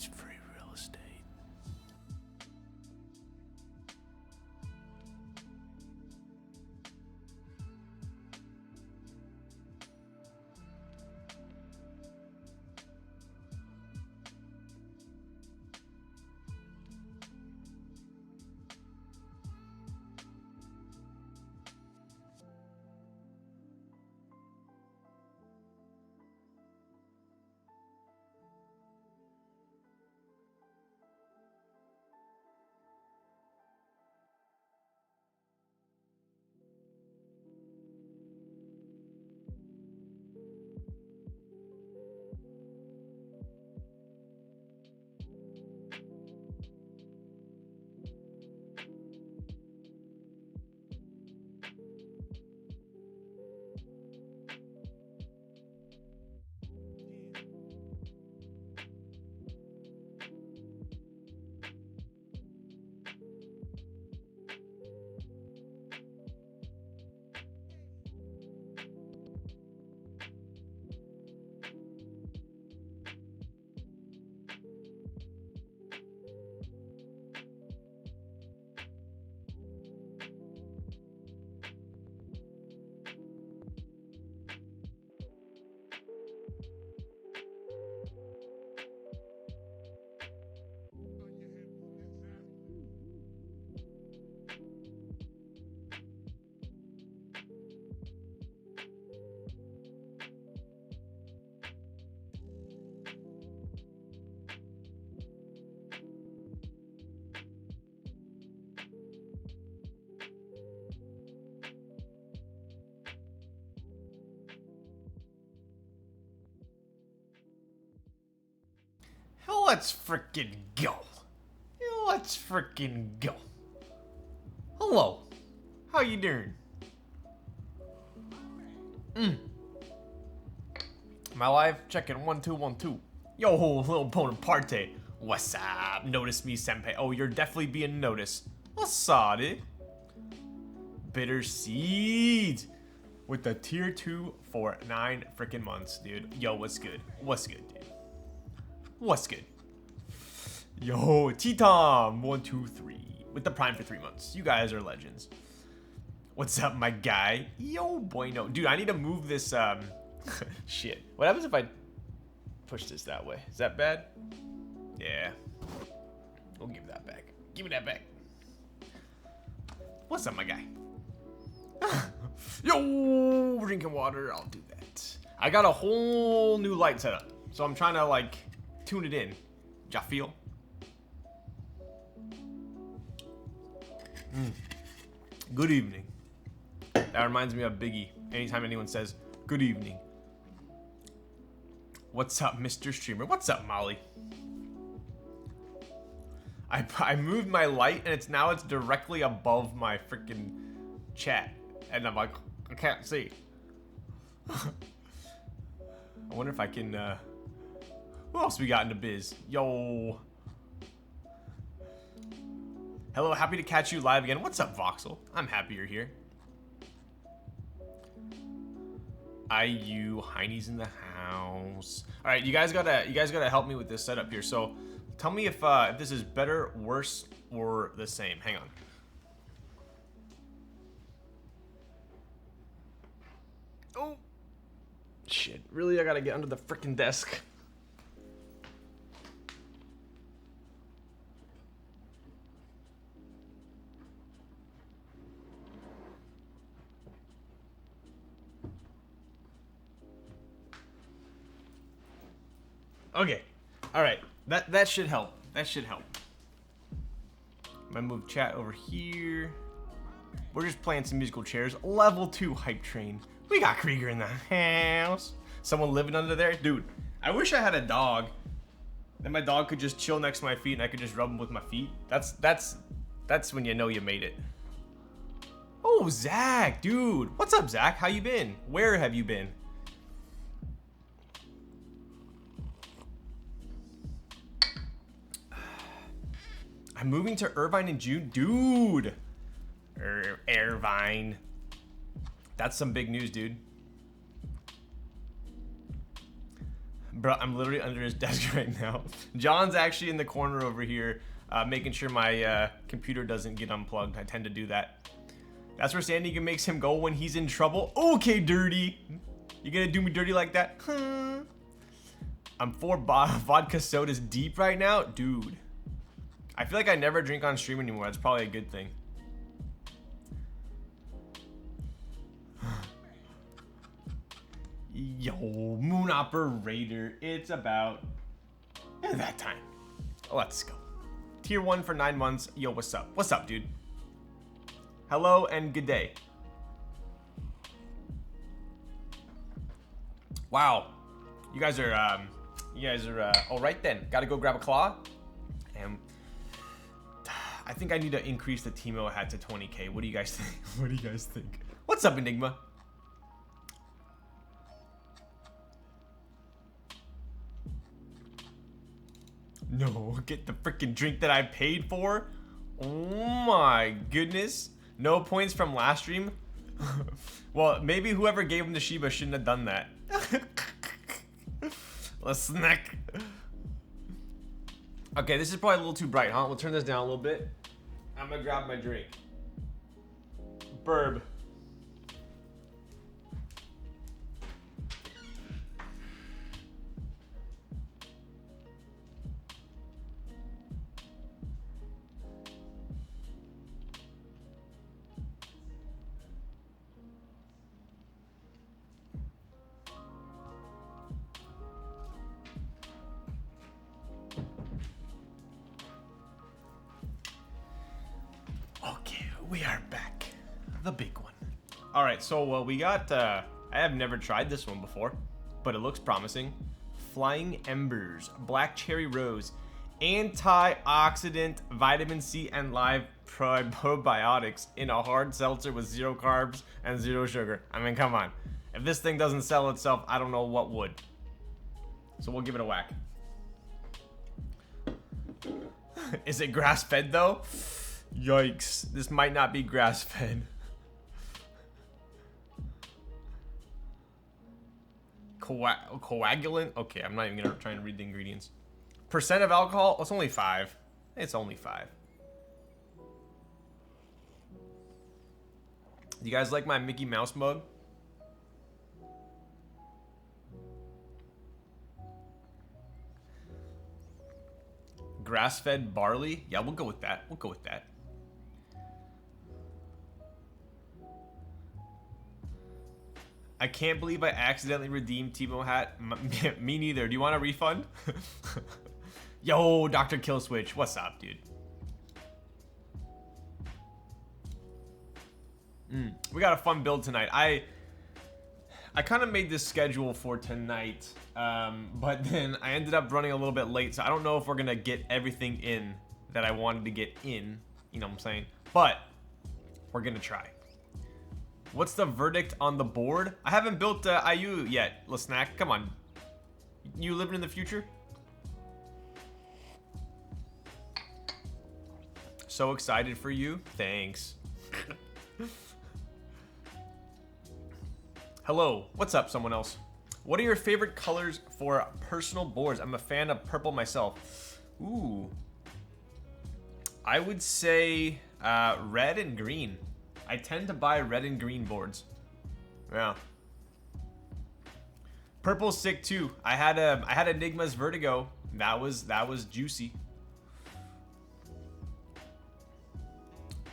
It's free real estate. Let's frickin' go. Let's frickin' go. Hello. How you doing? Am I live? Checking 1 2 1 2. Yo, little Bonaparte. What's up? Notice me, senpai. Oh, you're definitely being noticed. What's up, dude? Bitter Seeds with the tier 2 for 9 freaking months, dude. Yo, what's good? What's good, dude? What's good? Yo, T-Tom 1 2 3 with the prime for 3 months. You guys are legends. What's up, my guy? Yo, boy, no, dude. I need to move this. Shit. What happens if I push this that way? Is that bad? Yeah. We'll give that back. Give me that back. What's up, my guy? Yo, drinking water. I'll do that. I got a whole new light setup, so I'm trying to like tune it in. Ja feel? Good evening. That reminds me of Biggie. Anytime anyone says good evening. What's up, Mr. Streamer? What's up, Molly? I moved my light and it's directly above my freaking chat, and I'm like, I can't see. I wonder if I can. Who else we got in the biz? Yo. Hello, happy to catch you live again. What's up, Voxel? I'm happy you're here. IU, Heine's in the house. All right, you guys gotta help me with this setup here. So, tell me if this is better, worse, or the same. Hang on. Oh, shit! Really, I gotta get under the freaking desk. Okay, all right, that should help. That should help. I'm gonna move chat over here. We're just playing some musical chairs. Level 2 hype train. We got Krieger in the house. Someone living under there, dude. I wish I had a dog. Then my dog could just chill next to my feet, and I could just rub him with my feet. That's when you know you made it. Oh, Zach, dude. What's up, Zach? How you been? Where have you been? I'm moving to Irvine in June. Dude. Irvine. That's some big news, dude. Bro, I'm literally under his desk right now. John's actually in the corner over here, making sure my computer doesn't get unplugged. I tend to do that. That's where Sandy makes him go when he's in trouble. Okay, dirty. You gonna do me dirty like that? Huh? I'm 4 vodka sodas deep right now. Dude. I feel like I never drink on stream anymore. That's probably a good thing. Yo, Moon Operator. It's about that time. Let's go. Tier 1 for 9 months. Yo, what's up? What's up, dude? Hello and good day. Wow. You guys are all right then. Gotta go grab a claw. And I think I need to increase the Teemo hat to 20k. What do you guys think? What do you guys think? What's up, Enigma? No, get the freaking drink that I paid for. Oh my goodness. No points from last stream. Well, maybe whoever gave him the Shiba shouldn't have done that. Let's snack. Okay, this is probably a little too bright, huh? We'll turn this down a little bit. I'm gonna grab my drink. Burb. We are back. The big one. Alright, so we got, I have never tried this one before, but it looks promising. Flying Embers, Black Cherry Rose, Antioxidant, Vitamin C, and Live Probiotics in a hard seltzer with 0 carbs and 0 sugar. I mean, come on. If this thing doesn't sell itself, I don't know what would. So we'll give it a whack. Is it grass-fed though? Yikes, this might not be grass-fed. Coagulant? Okay, I'm not even gonna try and read the ingredients. Percent of alcohol? It's only 5. It's only 5. You guys like my Mickey Mouse mug? Grass-fed barley? Yeah, we'll go with that. We'll go with that. I can't believe I accidentally redeemed Teemo hat. Me neither. Do you want a refund? Yo, Dr. Killswitch. What's up, dude? We got a fun build tonight. I kind of made this schedule for tonight, but then I ended up running a little bit late, so I don't know if we're going to get everything in that I wanted to get in. You know what I'm saying? But we're going to try. What's the verdict on the board? I haven't built IU yet, Lasnack. Come on. You living in the future? So excited for you. Thanks. Hello. What's up, someone else? What are your favorite colors for personal boards? I'm a fan of purple myself. Ooh. I would say red and green. I tend to buy red and green boards. Yeah. Purple's sick too. I had Enigma's Vertigo. That was juicy.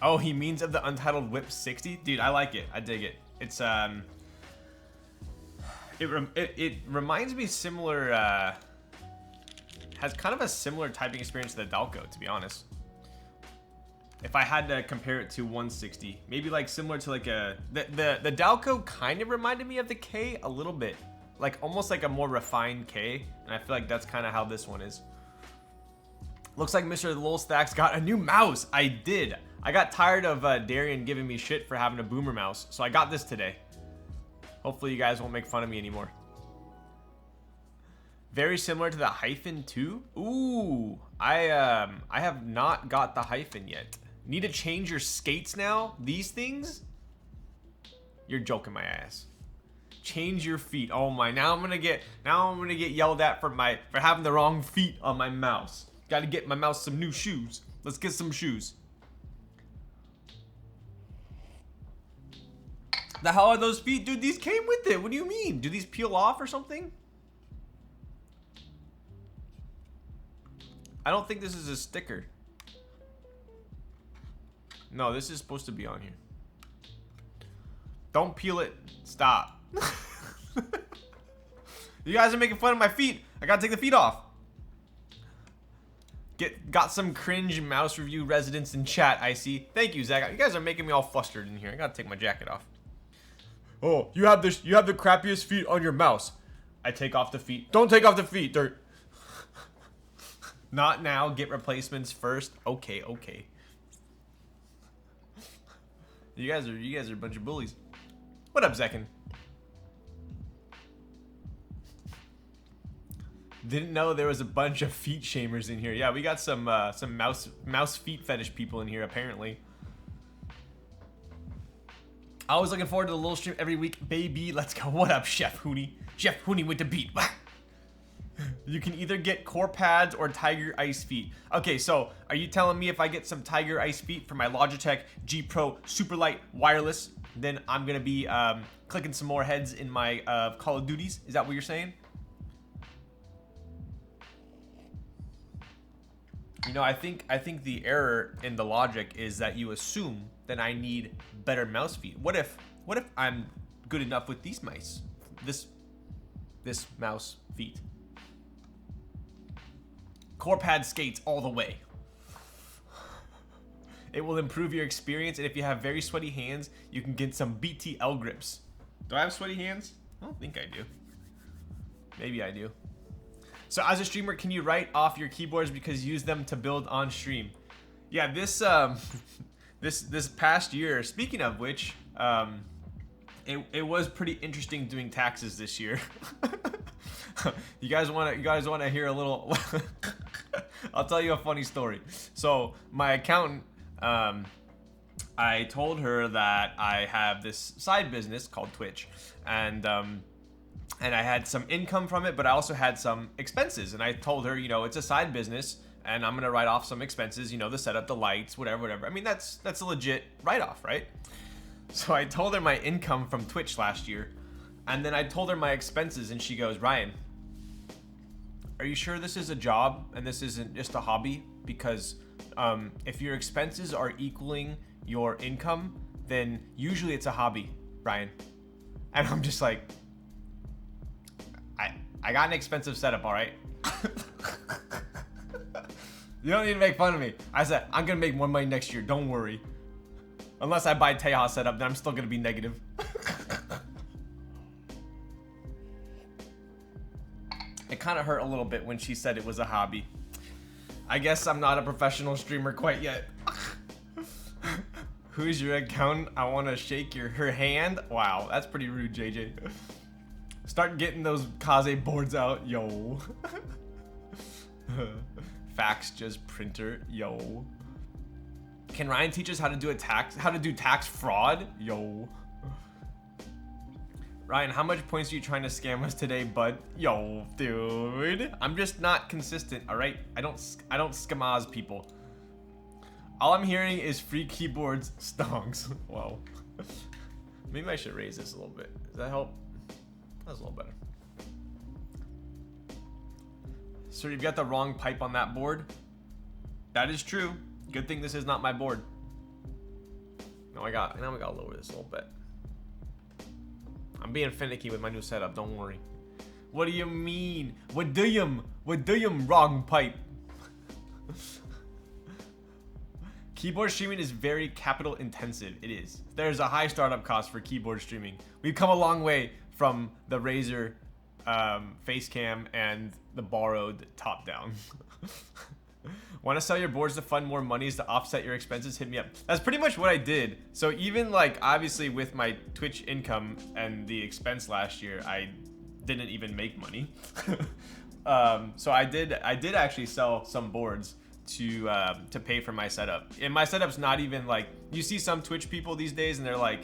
Oh, he means of the Untitled Whip 60? Dude, I like it. I dig it. It's it reminds me similar has kind of a similar typing experience to the Dalco, to be honest. If I had to compare it to 160, maybe like similar to like the Dalco kind of reminded me of the K a little bit, like almost like a more refined K, and I feel like that's kind of how this one is. Looks like Mr. Lowell Stacks got a new mouse. I did. I got tired of Darian giving me shit for having a boomer mouse, so I got this today. Hopefully you guys won't make fun of me anymore. Very similar to the Hyphen too. Ooh, I have not got the Hyphen yet. Need to change your skates now? These things? You're joking my ass. Change your feet. Oh my! Now I'm gonna get yelled at for having the wrong feet on my mouse. Got to get my mouse some new shoes. Let's get some shoes. The hell are those feet, dude? These came with it. What do you mean? Do these peel off or something? I don't think this is a sticker. No, this is supposed to be on here. Don't peel it. Stop. You guys are making fun of my feet. I gotta take the feet off. Got some cringe mouse review residents in chat, I see. Thank you, Zach. You guys are making me all flustered in here. I gotta take my jacket off. Oh, you have the crappiest feet on your mouse. I take off the feet. Don't take off the feet. They're not now. Get replacements first. Okay, okay. You guys are a bunch of bullies. What up, Zekin? Didn't know there was a bunch of feet shamers in here. Yeah, we got some mouse feet fetish people in here apparently. I was looking forward to the little stream every week, baby. Let's go. What up, Chef Hooney? Chef Hooney with the beat. You can either get core pads or Tiger Ice feet. Okay, so are you telling me if I get some Tiger Ice feet for my Logitech G Pro Superlight Wireless, then I'm gonna be clicking some more heads in my Call of Duties? Is that what you're saying? You know, I think the error in the logic is that you assume that I need better mouse feet. What if I'm good enough with these mice? This mouse feet. Core pad skates all the way. It will improve your experience, and if you have very sweaty hands, you can get some BTL grips. Do I have sweaty hands? I don't think I do. Maybe I do. So as a streamer, can you write off your keyboards because you use them to build on stream? Yeah, this past year, speaking of which, it was pretty interesting doing taxes this year. You guys want to hear a little? I'll tell you a funny story. So my accountant, I told her that I have this side business called Twitch, and I had some income from it, but I also had some expenses. And I told her, you know, it's a side business, and I'm gonna write off some expenses. You know, the setup, the lights, whatever. I mean, that's a legit write-off, right? So I told her my income from Twitch last year, and then I told her my expenses, and she goes, Ryan, are you sure this is a job and this isn't just a hobby? Because if your expenses are equaling your income, then usually it's a hobby, Ryan. And I'm just like, I got an expensive setup, all right? You don't need to make fun of me. I said, I'm gonna make more money next year, don't worry. Unless I buy Teja setup, then I'm still gonna be negative. It kind of hurt a little bit when she said it was a hobby. I guess I'm not a professional streamer quite yet. Who's your accountant? I want to shake her hand. Wow, that's pretty rude, JJ. Start getting those Kaze boards out, yo. Fax just printer, yo. Can Ryan teach us how to do tax fraud, yo? Ryan, how much points are you trying to scam us today, bud? Yo, dude. I'm just not consistent, all right? I don't scamaz people. All I'm hearing is free keyboards, stonks. Whoa. Maybe I should raise this a little bit. Does that help? That's a little better. So you've got the wrong pipe on that board. That is true. Good thing this is not my board. Now we gotta lower this a little bit. I'm being finicky with my new setup, don't worry. What do you mean? What do you wrong pipe? Keyboard streaming is very capital intensive. It is. There's a high startup cost for keyboard streaming. We've come a long way from the Razer face cam and the borrowed top down. Want to sell your boards to fund more monies to offset your expenses? Hit me up. That's pretty much what I did. So even like obviously with my Twitch income and the expense last year, I didn't even make money. So I did actually sell some boards to pay for my setup. And my setup's not even like, you see some Twitch people these days and they're like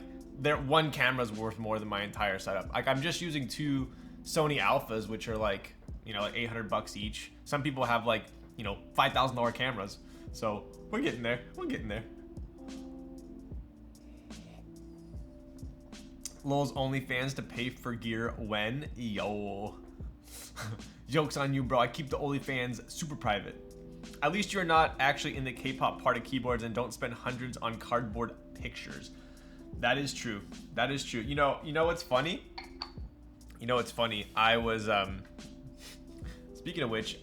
one camera's worth more than my entire setup. Like, I'm just using 2 Sony Alphas, which are like, you know, like $800 each. Some people have like, you know, $5,000 cameras. So we're getting there. We're getting there. Lol's OnlyFans to pay for gear when? Yo. Joke's on you, bro. I keep the OnlyFans super private. At least you're not actually in the K-pop part of keyboards and don't spend hundreds on cardboard pictures. That is true. That is true. You know what's funny? You know what's funny? I was speaking of which,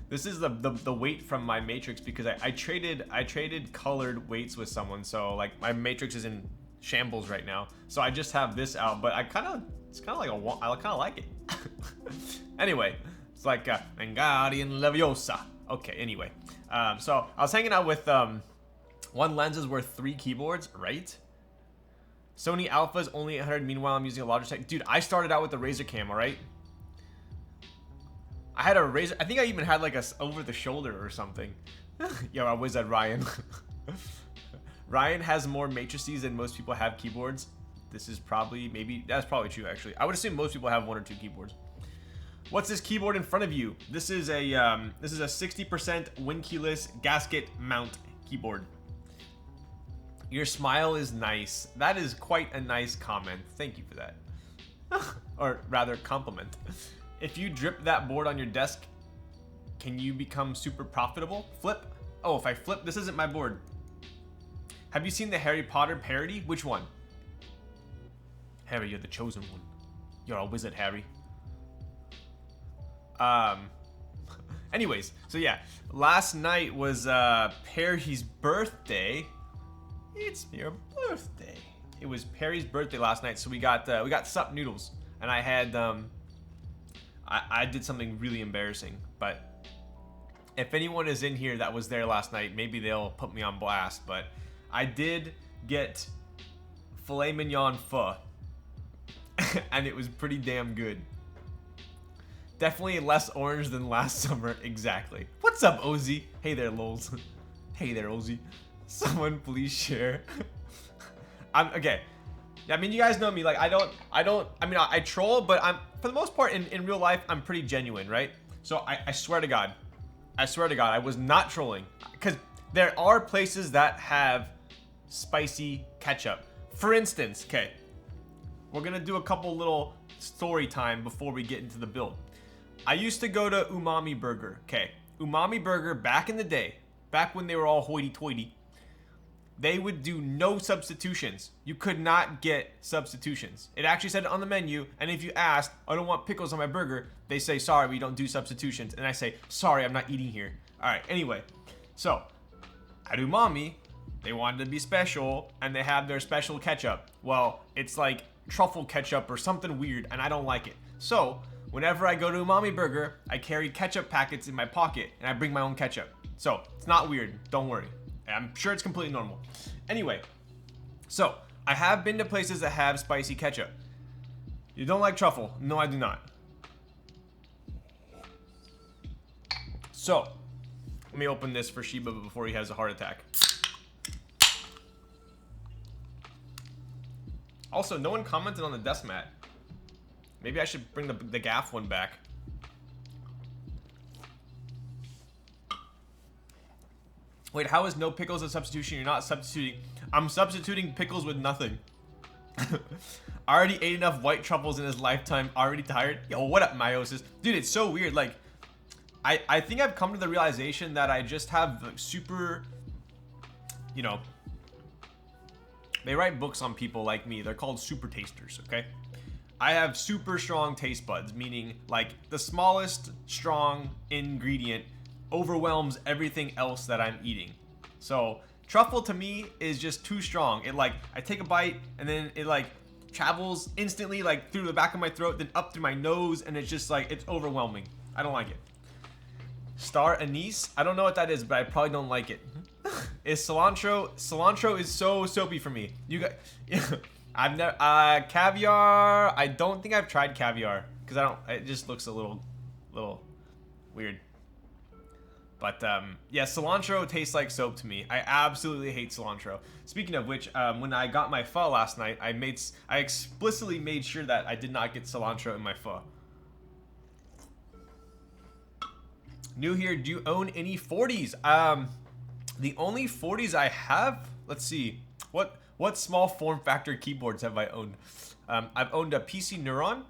this is the weight from my matrix because I traded colored weights with someone, so like my matrix is in shambles right now. So I just have this out, but it's kind of like I kind of like it. Anyway, it's like Wingardium Leviosa. Okay, anyway. So I was hanging out with one lens is worth 3 keyboards, right? Sony Alpha's only 800. Meanwhile, I'm using a Logitech. Dude, I started out with the Razer Cam, alright? I had a Razer. I think I even had like a over the shoulder or something. Yo, I was at Ryan. Ryan has more matrices than most people have keyboards. This is probably, that's probably true actually. I would assume most people have 1 or 2 keyboards. What's this keyboard in front of you? This is a 60% win keyless gasket mount keyboard. Your smile is nice. That is quite a nice comment. Thank you for that. Or rather, compliment. If you drip that board on your desk, can you become super profitable? Flip? Oh, if I flip, this isn't my board. Have you seen the Harry Potter parody? Which one? Harry, you're the chosen one. You're a wizard, Harry. Anyways, so yeah, last night was Perry's birthday. It's your birthday. It was Perry's birthday last night, so we got sup noodles, and I had I did something really embarrassing, but if anyone is in here that was there last night, maybe they'll put me on blast, but I did get filet mignon pho, and it was pretty damn good. Definitely less orange than last summer, exactly. What's up, Ozzy? Hey there, lols. Hey there, Ozzy. Someone please share. Okay. I mean, you guys know me. Like, I troll, but for the most part, in real life, I'm pretty genuine, right? So I swear to God, I was not trolling. Because there are places that have spicy ketchup. For instance, okay, we're gonna do a couple little story time before we get into the build. I used to go to Umami Burger, okay? Umami Burger, back in the day, back when they were all hoity-toity, they would do no substitutions. You could not get substitutions. It actually said it on the menu, and if you asked, I don't want pickles on my burger, they say, sorry, we don't do substitutions. And I say, sorry, I'm not eating here. All right, anyway. So, at Umami, they wanted to be special, and they have their special ketchup. Well, it's like truffle ketchup or something weird, and I don't like it. So, whenever I go to Umami Burger, I carry ketchup packets in my pocket, and I bring my own ketchup. So, it's not weird, don't worry. I'm sure it's completely normal. Anyway, so I have been to places that have spicy ketchup. You don't like truffle? No, I do not. So, let me open this for Shiba before he has a heart attack. Also, no one commented on the desk mat. Maybe I should bring the gaff one back. Wait, how is no pickles a substitution? You're not substituting. I'm substituting pickles with nothing. Already ate enough white truffles in his lifetime. Already tired? Yo, what up, meiosis? Dude, it's so weird. Like, I think I've come to the realization that I just have like, super, you know, they write books on people like me. They're called super tasters, okay? I have super strong taste buds, meaning like the smallest strong ingredient overwhelms everything else that I'm eating. So truffle to me is just too strong. It like, I take a bite and then it like travels instantly like through the back of my throat, then up through my nose, and it's just like, it's overwhelming. I don't like it. Star anise? I don't know what that is, but I probably don't like it. Is cilantro is so soapy for me. You got I've never caviar. I don't think I've tried caviar because it just looks a little weird. But yeah, cilantro tastes like soap to me. I absolutely hate cilantro. Speaking of which, when I got my pho last night, I explicitly made sure that I did not get cilantro in my pho. New here, do you own any 40s? The only 40s I have, let's see, what small form factor keyboards have I owned? I've owned a PC Neuron,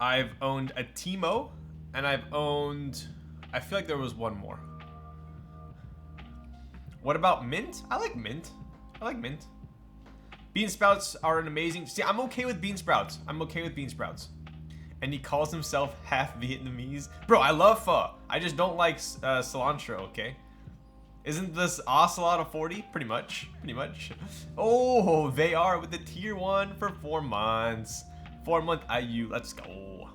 I've owned a Timo, and I've owned, I feel like there was one more. What about Mint? I like Mint. I like Mint. Bean sprouts are an amazing, see, I'm okay with bean sprouts. I'm okay with bean sprouts. And he calls himself half Vietnamese. Bro, I love pho. I just don't like cilantro, okay? Isn't this ocelot a 40? Pretty much. Pretty much. Oh, they are with the tier 1 for 4 months. 4-month IU. Let's go.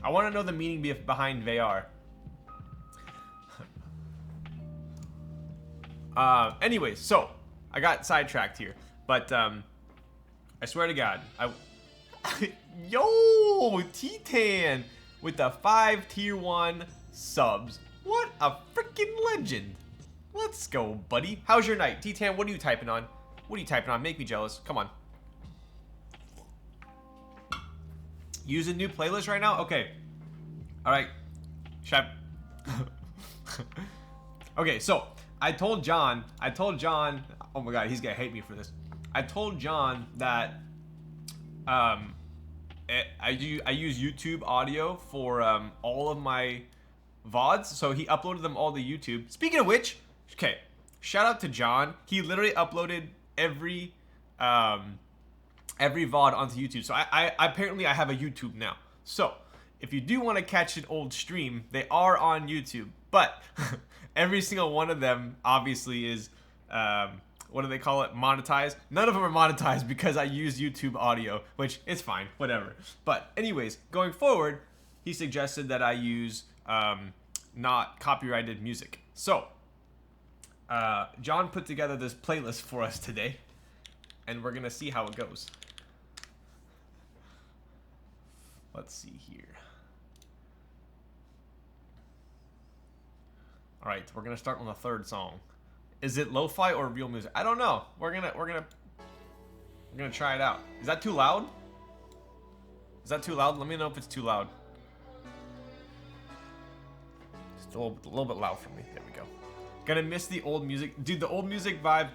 I want to know the meaning behind they are. Anyways, so I got sidetracked here. But I swear to God, yo, Titan with the 5 tier 1 subs. What a freaking legend. Let's go, buddy. How's your night? Titan, what are you typing on? What are you typing on? Make me jealous. Come on. Use a new playlist right now? Okay. All right. Should I... Okay, so I told John, oh my God, he's gonna hate me for this. I told John that I use YouTube audio for all of my VODs, so he uploaded them all to YouTube. Speaking of which, okay, shout out to John. He literally uploaded every VOD onto YouTube. So I apparently I have a YouTube now. So if you do want to catch an old stream, they are on YouTube. But every single one of them obviously is what do they call it? Monetized. None of them are monetized because I use YouTube audio, which is fine, whatever. But anyways, going forward, he suggested that I use not copyrighted music. So John put together this playlist for us today, and we're gonna see how it goes. Let's see here. All right, we're gonna start on the 3rd song. Is it lo-fi or real music? I don't know. We're gonna try it out. Is that too loud? Is that too loud? Let me know if it's too loud. Just a little bit loud for me. There we go. Gonna miss the old music. Dude, the old music vibe,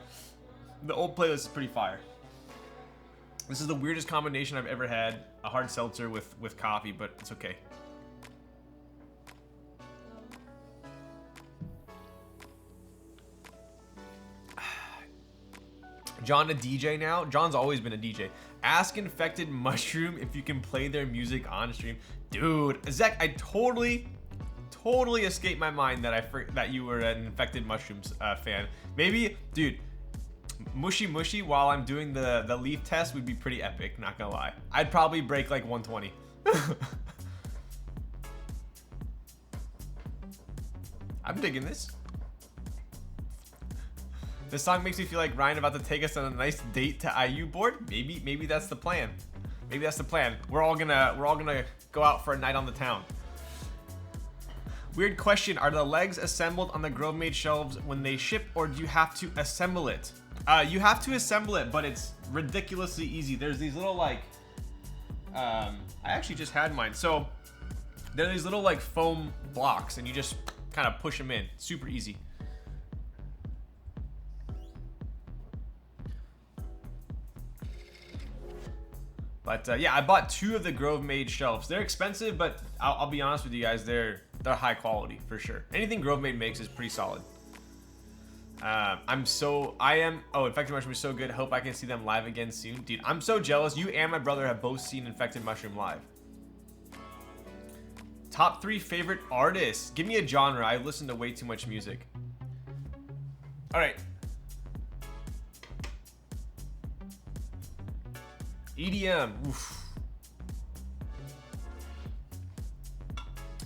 the old playlist is pretty fire. This is the weirdest combination I've ever had. A hard seltzer with coffee, but it's okay. John a DJ now? John's always been a DJ. Ask Infected Mushroom if you can play their music on stream. Dude, Zach, I totally escaped my mind that you were an Infected Mushrooms fan. Maybe, dude, Mushy while I'm doing the leaf test would be pretty epic, not gonna lie. I'd probably break like 120. I'm digging this. This song makes me feel like Ryan about to take us on a nice date to IU board. Maybe that's the plan. Maybe that's the plan. We're all gonna go out for a night on the town. Weird question, are the legs assembled on the Grove Made shelves when they ship, or do you have to assemble it? You have to assemble it, but it's ridiculously easy. There's these little like, I actually just had mine. So there are these little like foam blocks and you just kind of push them in. Super easy. But yeah, I bought 2 of the Grove Made shelves. They're expensive, but I'll be honest with you guys, they're high quality for sure. Anything Grove Made makes is pretty solid. Oh, Infected Mushroom is so good. Hope I can see them live again soon. Dude, I'm so jealous. You and my brother have both seen Infected Mushroom live. Top 3 favorite artists. Give me a genre. I listen to way too much music. All right. EDM. Oof.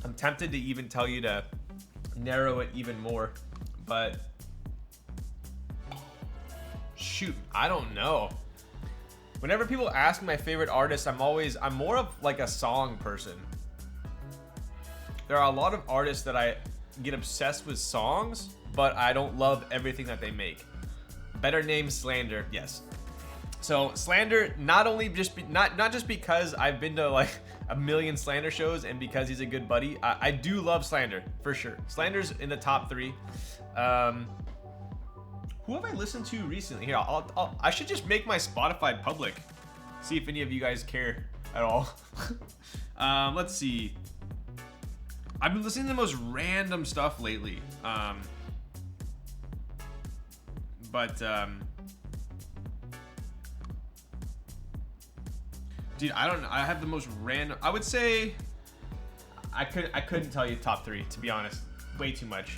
I'm tempted to even tell you to narrow it even more, but shoot, I don't know. Whenever people ask me my favorite artist, I'm more of like a song person. There are a lot of artists that get obsessed with songs, but I don't love everything that they make. Better name Slander, yes. So Slander, not just because I've been to like a million Slander shows and because he's a good buddy. I do love Slander for sure. Slander's in the top 3. Who have I listened to recently? Here, I should just make my Spotify public. See if any of you guys care at all. Let's see. I've been listening to the most random stuff lately. Dude, I have the most random. I would say I couldn't tell you top 3, to be honest. Way too much.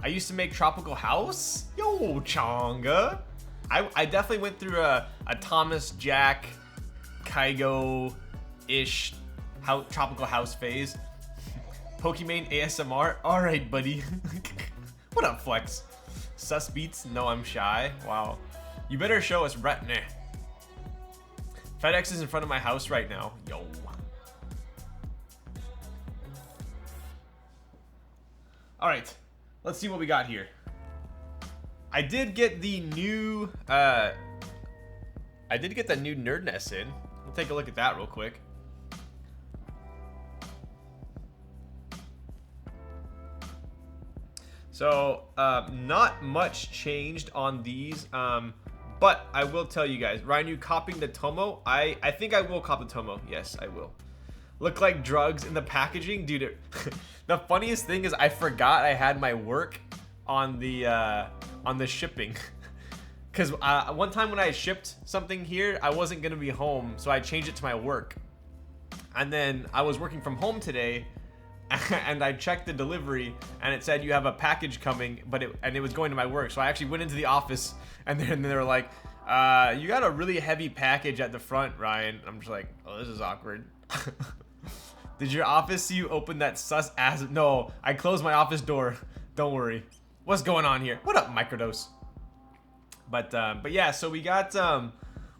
I used to make Tropical House. Yo, Chonga. I definitely went through a Thomas Jack Kygo-ish Tropical House phase. Pokimane ASMR. Alright, buddy. What up, Flex? Sus Beats? No, I'm shy. Wow. You better show us Nah. FedEx is in front of my house right now. Yo. Alright. Let's see what we got here. I did get the new Nerd Nest in. We'll take a look at that real quick. So, not much changed on these, but I will tell you guys, Ryan, you copying the Tomo? I think I will cop the Tomo. Yes, I will. Look like drugs in the packaging, dude. The funniest thing is I forgot I had my work on the shipping. Because one time when I shipped something here, I wasn't gonna be home, so I changed it to my work. And then I was working from home today, and I checked the delivery, and it said you have a package coming, and it was going to my work. So I actually went into the office, and then they were like, "You got a really heavy package at the front, Ryan." I'm just like, "Oh, this is awkward." Did your office see you open that sus ass? No, I closed my office door. Don't worry. What's going on here? What up, Microdose? But yeah, so we got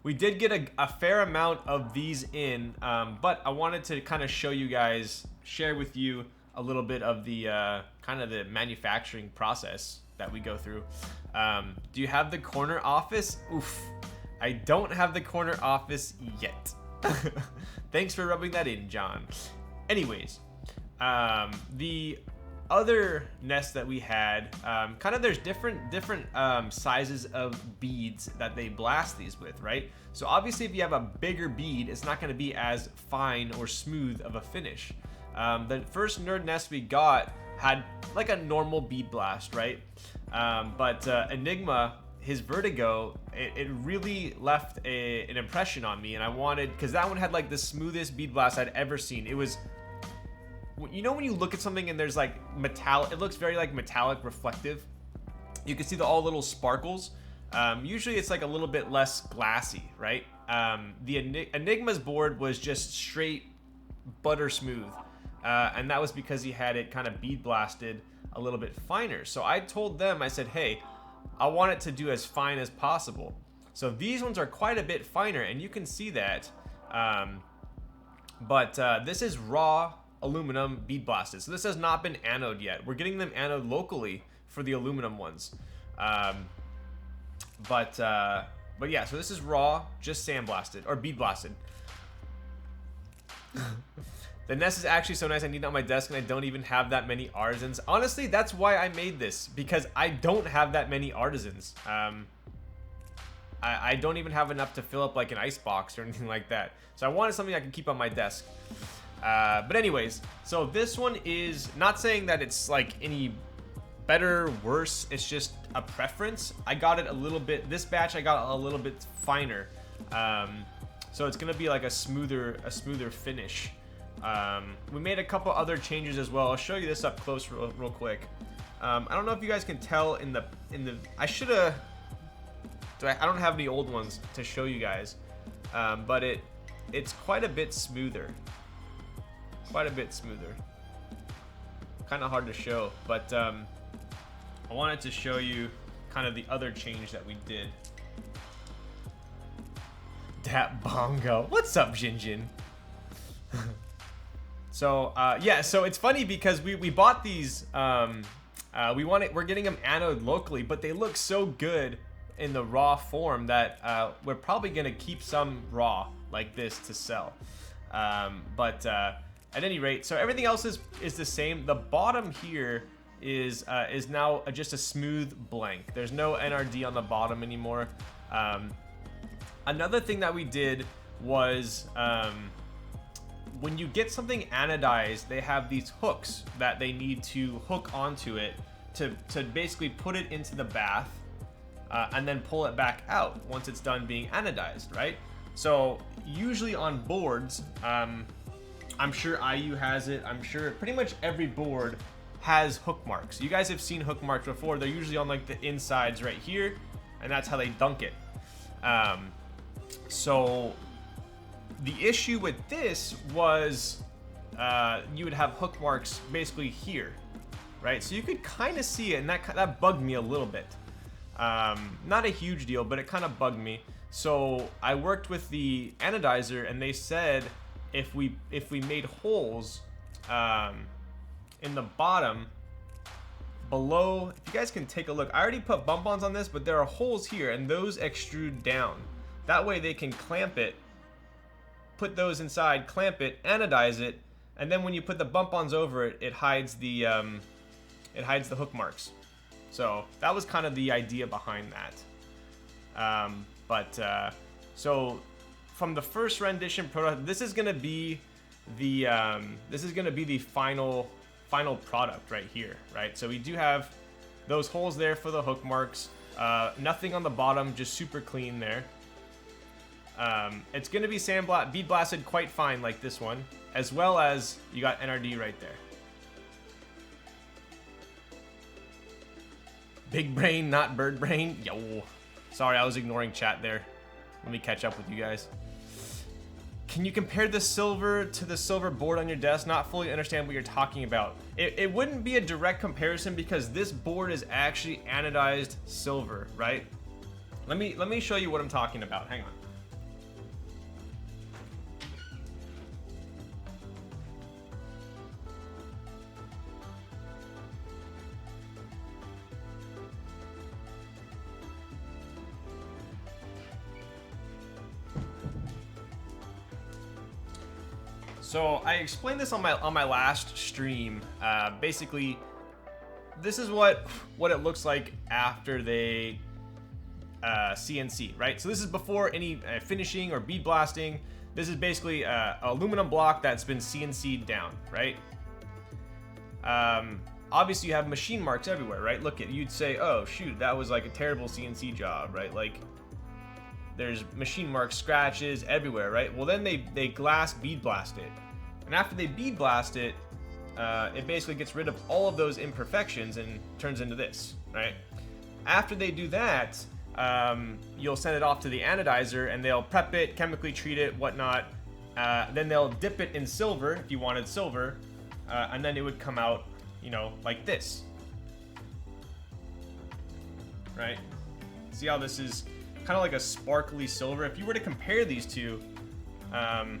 we did get a fair amount of these in, but I wanted to kind of show you guys, share with you a little bit of the kind of the manufacturing process that we go through. Do you have the corner office? Oof, I don't have the corner office yet. Thanks for rubbing that in, John. Anyways, the other nest that we had, kind of there's different sizes of beads that they blast these with, right? So obviously if you have a bigger bead, it's not going to be as fine or smooth of a finish. The first Nerd Nest we got had like a normal bead blast, right? But Enigma, his Vertigo, it really left an impression on me, and I wanted, because that one had like the smoothest bead blast I'd ever seen. It was, you know, when you look at something and there's like metallic, it looks very like metallic reflective. You can see all little sparkles. Usually it's like a little bit less glassy, right? The Enigma's board was just straight butter smooth, and that was because he had it kind of bead blasted a little bit finer. So I told them, I said, hey, I want it to do as fine as possible. So these ones are quite a bit finer, and you can see that. But this is raw aluminum bead blasted. So this has not been anode yet. We're getting them anode locally for the aluminum ones. But yeah, so this is raw, just sandblasted or bead blasted. The nest is actually so nice. I need it on my desk, and I don't even have that many artisans. Honestly, that's why I made this, because I don't have that many artisans. I don't even have enough to fill up like an ice box or anything like that. So I wanted something I could keep on my desk. But anyways, so this one is not saying that it's like any better, worse. It's just a preference. I got it a little bit, this batch I got a little bit finer. So it's gonna be like a smoother finish. We made a couple other changes as well. I'll show you this up close real quick. I don't know if you guys can tell in the I should've, I don't have any old ones to show you guys, but it's quite a bit smoother. Quite a bit smoother. Kind of hard to show, but I wanted to show you kind of the other change that we did. Dat Bongo. What's up, Jinjin? So yeah, so it's funny because we bought these We're getting them anode locally, but they look so good in the raw form that we're probably gonna keep some raw like this to sell. But at any rate, so everything else is the same. The bottom here is now just a smooth blank. There's no NRD on the bottom anymore. Another thing that we did was when you get something anodized, they have these hooks that they need to hook onto it to basically put it into the bath and then pull it back out once it's done being anodized, right? So usually on boards, I'm sure IU has it. I'm sure pretty much every board has hook marks. You guys have seen hook marks before. They're usually on like the insides right here, and that's how they dunk it. So the issue with this was you would have hook marks basically here, right? So you could kind of see it, and that bugged me a little bit. Not a huge deal, but it kind of bugged me. So I worked with the anodizer, and they said if we made holes in the bottom below, if you guys can take a look, I already put bump-ons on this, but there are holes here, and those extrude down. That way they can clamp it, put those inside, clamp it, anodize it, and then when you put the bump-ons over it, it hides the hook marks. So that was kind of the idea behind that. So from the first rendition prototype, this is gonna be the final product right here, right? So we do have those holes there for the hook marks. Nothing on the bottom, just super clean there. It's gonna be bead blasted quite fine like this one, as well as you got NRD right there. Big brain, not bird brain. Yo, sorry, I was ignoring chat there. Let me catch up with you guys. Can you compare the silver to the silver board on your desk? Not fully understand what you're talking about. It wouldn't be a direct comparison because this board is actually anodized silver, right? Let me show you what I'm talking about. Hang on. So I explained this on my last stream. Basically, this is what it looks like after they CNC, right? So this is before any finishing or bead blasting. This is basically an aluminum block that's been CNC'd down, right? Obviously you have machine marks everywhere, right? You'd say, oh shoot, that was like a terrible CNC job, right? Like there's machine marks, scratches everywhere, right? Well, then they glass bead blast it. And after they bead blast it, it basically gets rid of all of those imperfections and turns into this, right? After they do that, you'll send it off to the anodizer and they'll prep it, chemically treat it, whatnot. Then they'll dip it in silver, if you wanted silver, and then it would come out, you know, like this, right? See how this is kind of like a sparkly silver? If you were to compare these two, let's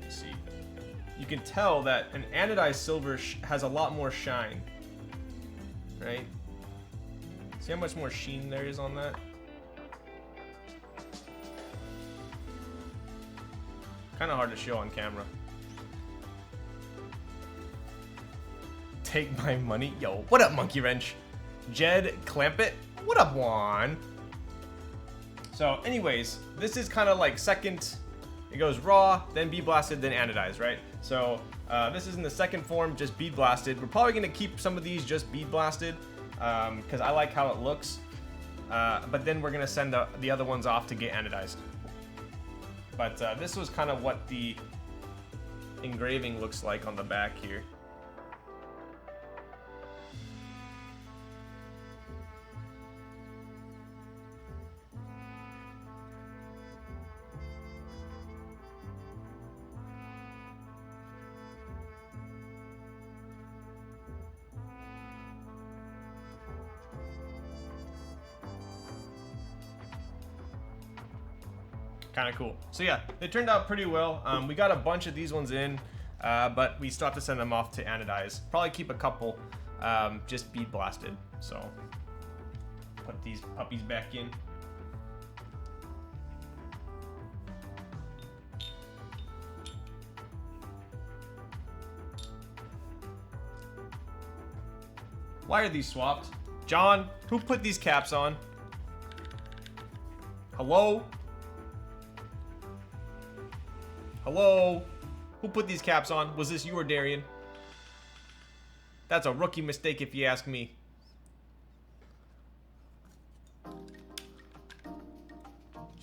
see, you can tell that an anodized silver has a lot more shine, right? See how much more sheen there is on that? Kind of hard to show on camera. Take my money? Yo, what up, Monkey Wrench? Jed Clampett? What up, Juan? So anyways, this is kind of like second, it goes raw, then bead blasted, then anodized, right? So this is in the second form, just bead blasted. We're probably gonna keep some of these just bead blasted because I like how it looks. But then we're gonna send the other ones off to get anodized. But this was kind of what the engraving looks like on the back here. Kind of cool. So yeah, they turned out pretty well. We got a bunch of these ones in. but we still have to send them off to anodize. Probably keep a couple just bead blasted. So put these puppies back in. Why are these swapped? John, who put these caps on? Hello? Hello? Who put these caps on? Was this you or Darian? That's a rookie mistake if you ask me.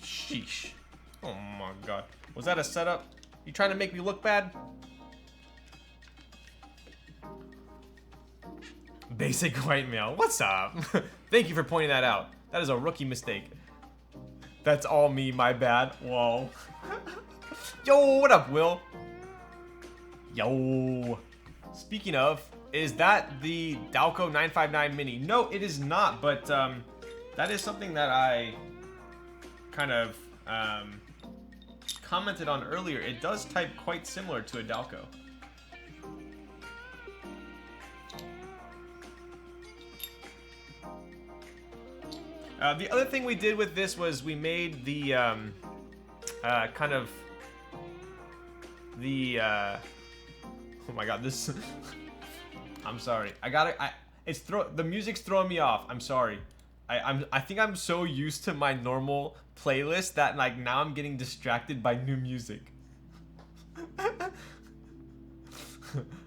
Sheesh. Oh my god. Was that a setup? You trying to make me look bad? Basic white male. What's up? Thank you for pointing that out. That is a rookie mistake. That's all me, my bad. Whoa. Yo, what up, Will? Yo. Speaking of, is that the Dalco 959 Mini? No, it is not, but that is something that I kind of commented on earlier. It does type quite similar to a Dalco. The other thing we did with this was we made the kind of the oh my god, this I'm sorry. The music's throwing me off. I'm sorry. I think I'm so used to my normal playlist that like now I'm getting distracted by new music.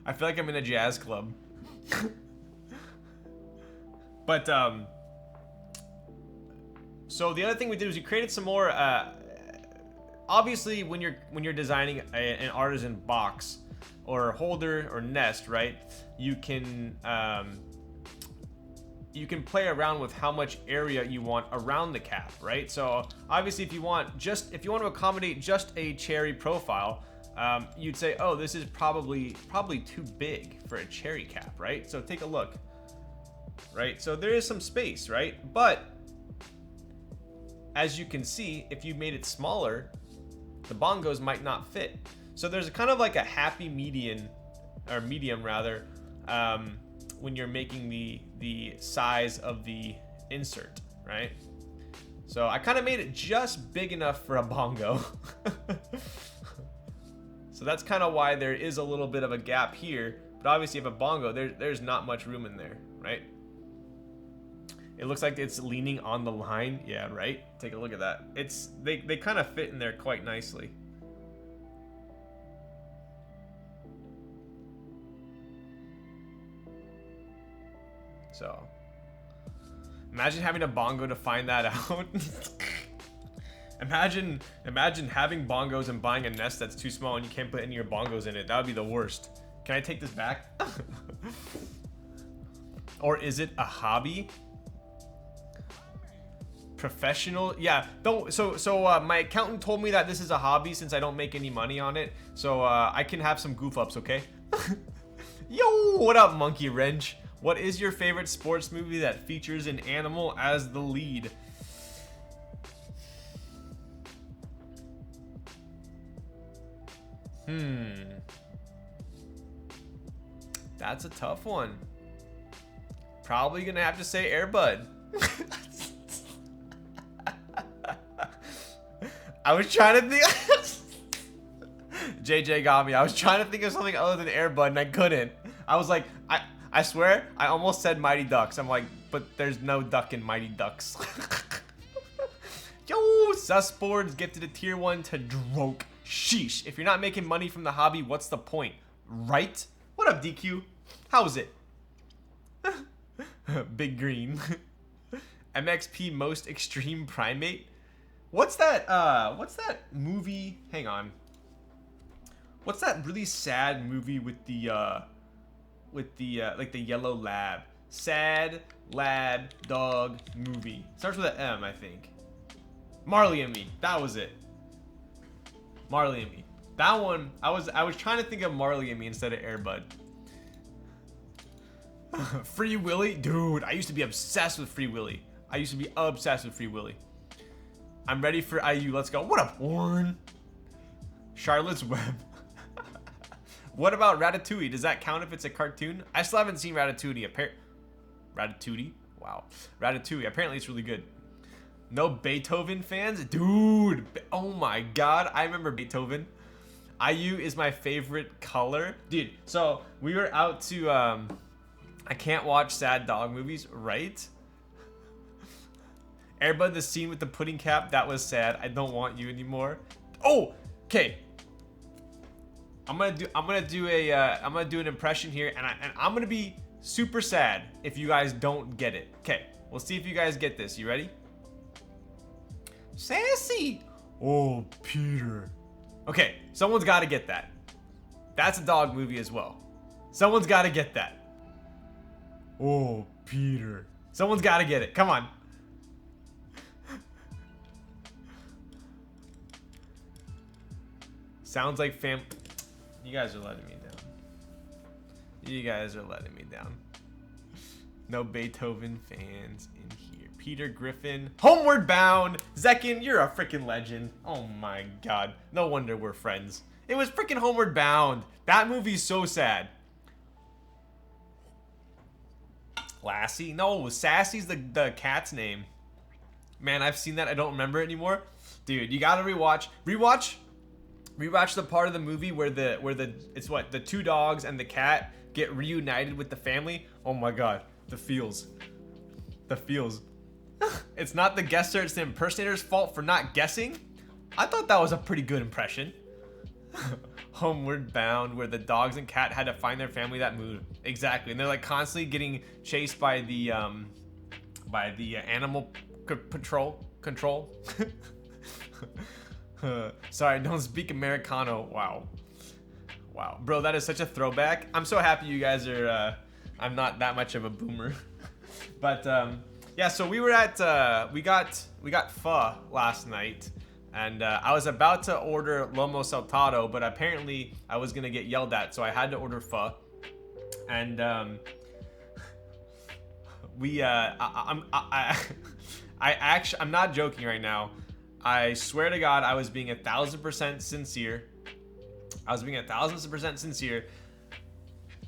I feel like I'm in a jazz club. But so the other thing we did was we created some more. Obviously, when you're designing an Artisan box or holder or nest, right? You can play around with how much area you want around the cap, right? So obviously, if you want to accommodate just a cherry profile, you'd say, oh, this is probably too big for a cherry cap, right? So take a look, right? So there is some space, right? But as you can see, if you made it smaller, the bongos might not fit. So there's kind of like a happy medium rather, when you're making the size of the insert, right? So I kind of made it just big enough for a bongo. So that's kind of why there is a little bit of a gap here. But obviously, if a bongo, there's not much room in there, right? It looks like it's leaning on the line. Yeah, right? Take a look at that. They kind of fit in there quite nicely. So, imagine having a bongo to find that out. Imagine having bongos and buying a nest that's too small and you can't put any of your bongos in it. That would be the worst. Can I take this back? Or is it a hobby? Professional? Yeah, don't. So my accountant told me that this is a hobby since I don't make any money on it. So I can have some goof ups, okay? Yo, what up, Monkey Wrench? What is your favorite sports movie that features an animal as the lead? That's a tough one. Probably gonna have to say Air Bud. I was trying to think. JJ got me. I was trying to think of something other than Air Bud and I couldn't. I was like, I swear, I almost said Mighty Ducks. I'm like, but there's no duck in Mighty Ducks. Yo, Susboards gifted a tier 1 to Droke. Sheesh. If you're not making money from the hobby, what's the point? Right? What up, DQ? How's it? Big Green. MXP Most Extreme Primate? What's that movie? Hang on. What's that really sad movie with the like the yellow lab? Sad lab dog movie. Starts with an M, I think. Marley and Me. That was it. Marley and Me. That one, I was trying to think of Marley and Me instead of Air Bud. Free Willy? Dude, I used to be obsessed with Free Willy. I'm ready for IU. Let's go. What up, Warren? Charlotte's Web. What about Ratatouille? Does that count if it's a cartoon? I still haven't seen Ratatouille. Ratatouille? Wow. Ratatouille. Apparently it's really good. No Beethoven fans? Dude. Oh my god. I remember Beethoven. IU is my favorite color. Dude, so we were out to, I can't watch sad dog movies, right? Everybody, the scene with the pudding cap, that was sad. I don't want you anymore. Oh, okay. I'm gonna do an impression here, and I'm gonna be super sad if you guys don't get it. Okay, we'll see if you guys get this. You ready? Sassy. Oh, Peter. Okay, someone's got to get that. That's a dog movie as well. Someone's got to get that. Oh, Peter. Someone's got to get it. Come on. Sounds like fam. You guys are letting me down. You guys are letting me down. No Beethoven fans in here. Peter Griffin. Homeward Bound. Zekin, you're a freaking legend. Oh my god. No wonder we're friends. It was freaking Homeward Bound. That movie's so sad. Lassie? No, Sassy's the cat's name. Man, I've seen that. I don't remember it anymore. Dude, you gotta rewatch. Rewatch the part of the movie where the two dogs and the cat get reunited with the family. Oh my god. The feels. The feels. It's not the guesser, it's the impersonator's fault for not guessing. I thought that was a pretty good impression. Homeward Bound, where the dogs and cat had to find their family. That movie. Exactly. And they're like constantly getting chased by the animal control. Sorry, don't speak Americano. Wow. Bro, that is such a throwback. I'm so happy you guys are I'm not that much of a boomer. But yeah, so we were at we got pho last night, and I was about to order lomo saltado, but apparently I was gonna get yelled at, so I had to order pho. And I'm not joking right now. I swear to God, I was being 1,000% sincere.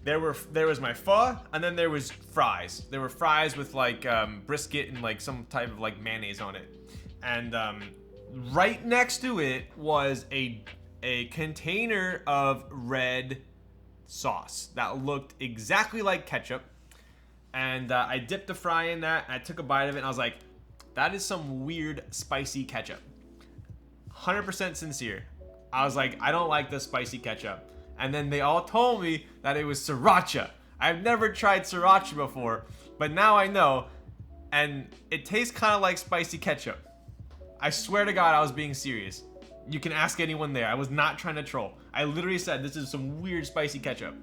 There was my pho, and then there was fries. There were fries with like brisket and like some type of like mayonnaise on it. And right next to it was a container of red sauce that looked exactly like ketchup. And I dipped the fry in that, and I took a bite of it, and I was like, that is some weird spicy ketchup. 100% sincere. I was like, I don't like the spicy ketchup. And then they all told me that it was sriracha. I've never tried sriracha before, but now I know. And it tastes kind of like spicy ketchup. I swear to God, I was being serious. You can ask anyone there. I was not trying to troll. I literally said, this is some weird spicy ketchup.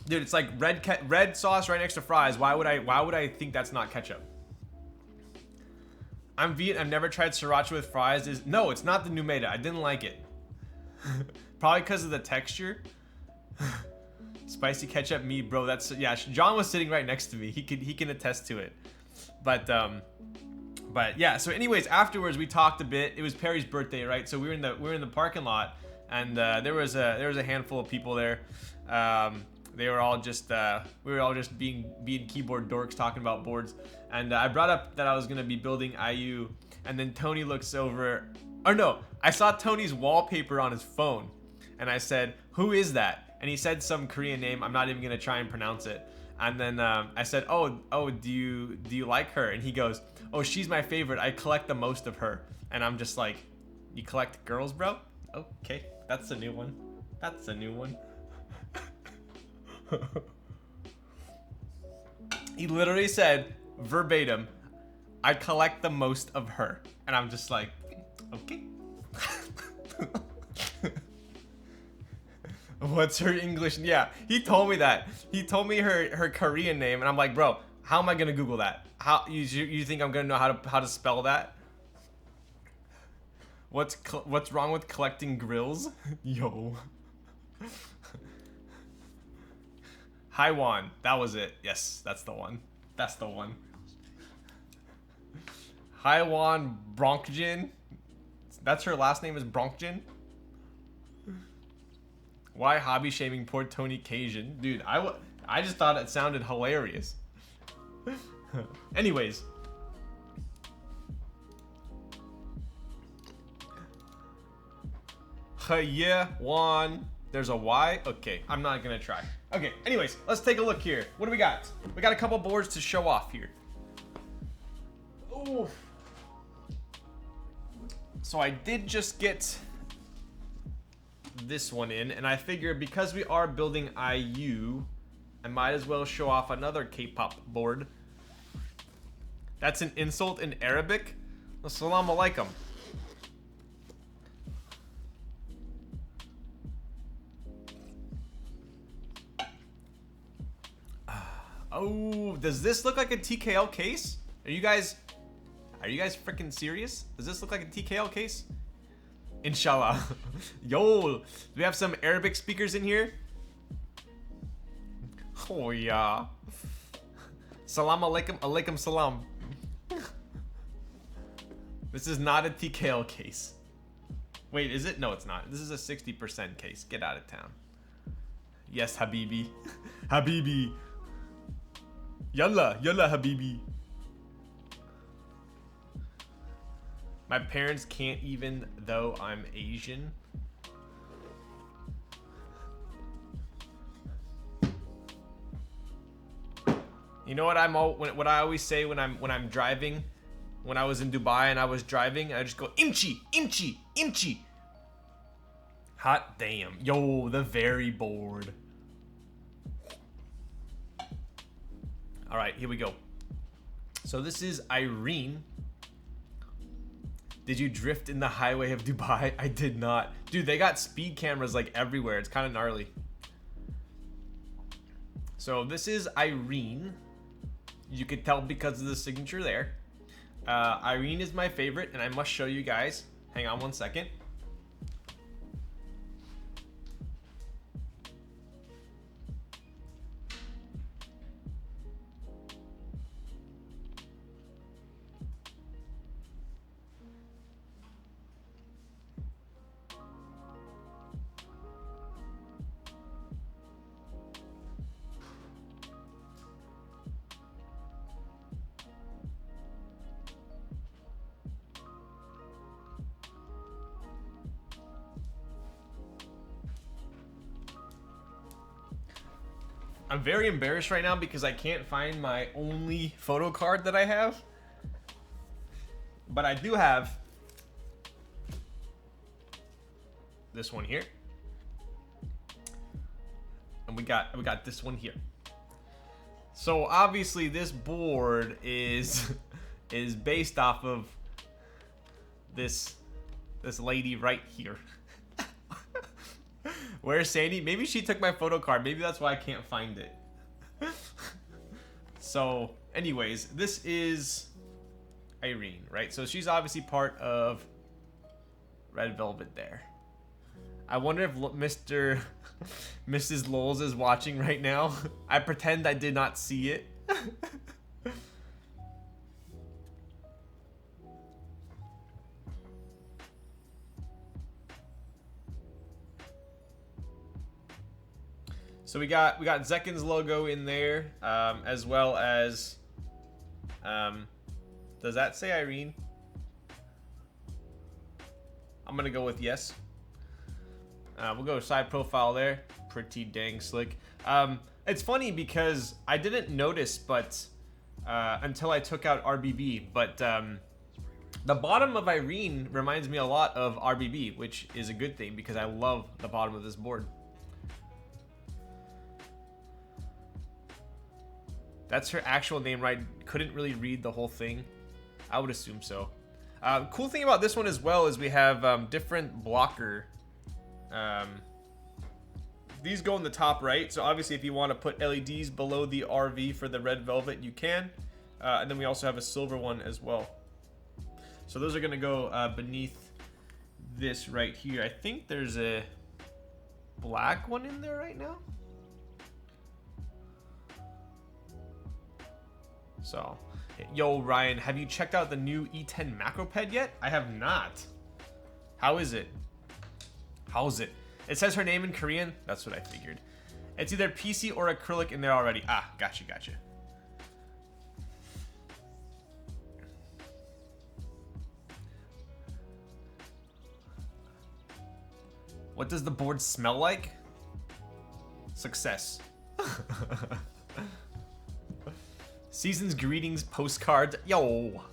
Dude, it's like red sauce right next to fries. Why would I think that's not ketchup? I'm Viet. I've never tried sriracha with fries. No, it's not the Numeda. I didn't like it. Probably because of the texture. Spicy ketchup, me, bro. That's yeah. John was sitting right next to me. He can attest to it. But yeah. So anyways, afterwards we talked a bit. It was Perry's birthday, right? So we were in the parking lot, and there was a handful of people there. They were all just we were all just being keyboard dorks talking about boards, and I brought up that I was gonna be building IU, and then Tony looks over, or no, I saw Tony's wallpaper on his phone, and I said, "Who is that?" And he said some Korean name. I'm not even gonna try and pronounce it. And then I said, "Oh, do you like her?" And he goes, "Oh, she's my favorite. I collect the most of her." And I'm just like, "You collect girls, bro? Okay, that's a new one. That's a new one." He literally said verbatim, "I collect the most of her." And I'm just like, okay. What's her English? Yeah, he told me that. He told me her Korean name, and I'm like, bro, how am I gonna Google that? How you think I'm gonna know how to spell that? What's wrong with collecting grills? Yo. Haiwan, that was it. Yes, that's the one. That's the one. Haiwan Bronkjin. That's her last name is Bronkjin. Why hobby shaming poor Tony Cajun? Dude, I just thought it sounded hilarious. Anyways. Yeah, one. There's a Y. Okay, I'm not gonna try. Okay, anyways, let's take a look here. What do we got? We got a couple boards to show off here. Ooh. So I did just get this one in, and I figure because we are building IU, I might as well show off another K-pop board. That's an insult in Arabic. Assalamu alaikum. Oh, does this look like a TKL case? Are you guys freaking serious? Does this look like a TKL case? Inshallah. Yo, do we have some Arabic speakers in here? Oh yeah. Salam alaikum, alaikum salam. This is not a TKL case. Wait, is it? No, it's not. This is a 60% case. Get out of town. Yes, Habibi. Habibi. Yalla, yalla, Habibi. My parents can't even though I'm Asian. You know what what I always say when I'm driving? When I was in Dubai and I was driving, I just go imchi, imchi, imchi. Hot damn. Yo, the very bored. All right, here we go. So this is Irene. Did you drift in the highway of Dubai? I did not. Dude, they got speed cameras like everywhere. It's kind of gnarly. So this is Irene. You could tell because of the signature there. Irene is my favorite, and I must show you guys. Hang on one second. I'm very embarrassed right now because I can't find my only photo card that I have. But I do have this one here. And we got this one here. So obviously this board is based off of this lady right here. Where's Sandy? Maybe she took my photo card. Maybe that's why I can't find it. So, anyways, this is Irene, right? So she's obviously part of Red Velvet there. I wonder if Mrs. Lols is watching right now. I pretend I did not see it. So we got Zekken's logo in there, as well as, does that say Irene? I'm gonna go with yes. We'll go side profile there. Pretty dang slick. It's funny because I didn't notice, but until I took out RBB, but the bottom of Irene reminds me a lot of RBB, which is a good thing because I love the bottom of this board. That's her actual name, right? Couldn't really read the whole thing. I would assume so. Cool thing about this one as well is we have different blocker. These go in the top right. So obviously if you want to put LEDs below the RV for the Red Velvet, you can. And then we also have a silver one as well. So those are going to go beneath this right here. I think there's a black one in there right now. So, yo, Ryan, have you checked out the new E10 macro ped yet? I have not. How is it? How's it? It says her name in Korean. That's what I figured. It's either PC or acrylic in there already. Ah, gotcha, gotcha. What does the board smell like? Success. Season's greetings postcards. Yo.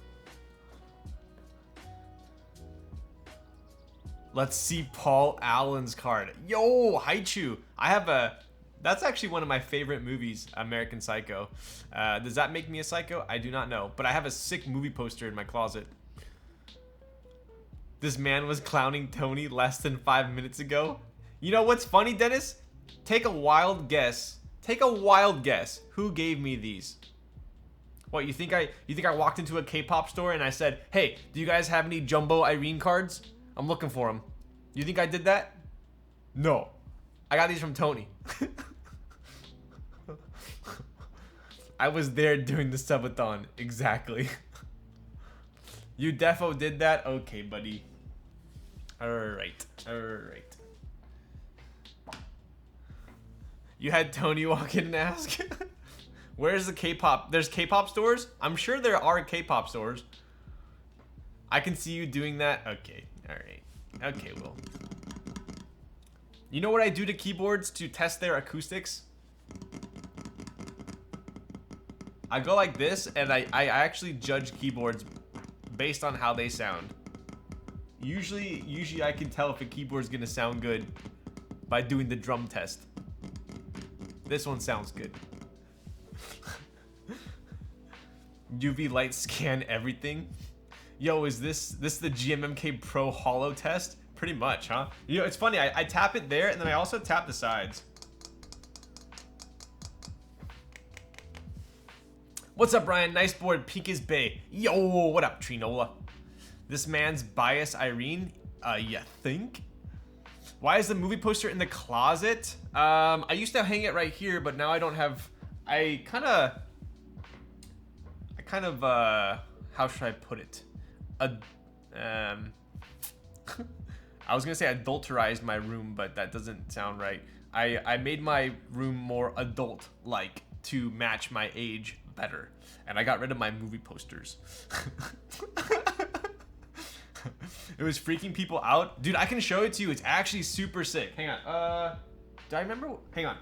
Let's see Paul Allen's card. Yo, Haichu. I have a... That's actually one of my favorite movies, American Psycho. Does that make me a psycho? I do not know. But I have a sick movie poster in my closet. This man was clowning Tony less than 5 minutes ago. You know what's funny, Dennis? Take a wild guess. Take a wild guess. Who gave me these? What, you think I walked into a K-pop store and I said, "Hey, do you guys have any Jumbo Irene cards? I'm looking for them." You think I did that? No. I got these from Tony. I was there during the subathon. Exactly. You defo did that? Okay, buddy. Alright. Alright. You had Tony walk in and ask? Where's the K-pop? There's K-pop stores? I'm sure there are K-pop stores. I can see you doing that. Okay. Alright. Okay, well. You know what I do to keyboards to test their acoustics? I go like this, and I actually judge keyboards based on how they sound. Usually I can tell if a keyboard's gonna sound good by doing the drum test. This one sounds good. UV light scan everything. Yo, is this the GMK Pro Holo test? Pretty much, huh? You know, it's funny. I tap it there, and then I also tap the sides. What's up, Brian? Nice board. Pika's Bay. Yo, what up, Trinola? This man's bias, Irene. You think? Why is the movie poster in the closet? I used to hang it right here, but now I don't have. I kind of. How should I put it? I was gonna say adulterized my room, but that doesn't sound right. I made my room more adult-like to match my age better, and I got rid of my movie posters. It was freaking people out, dude. I can show it to you. It's actually super sick. Hang on. Do I remember? Hang on.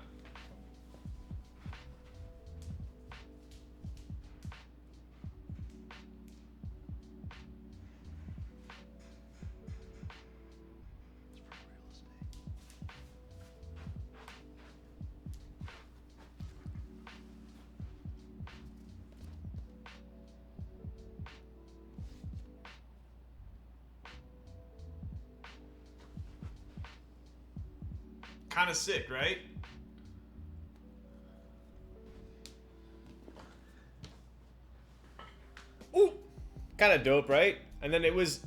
Kind of sick, right? Ooh, kind of dope, right? And then it was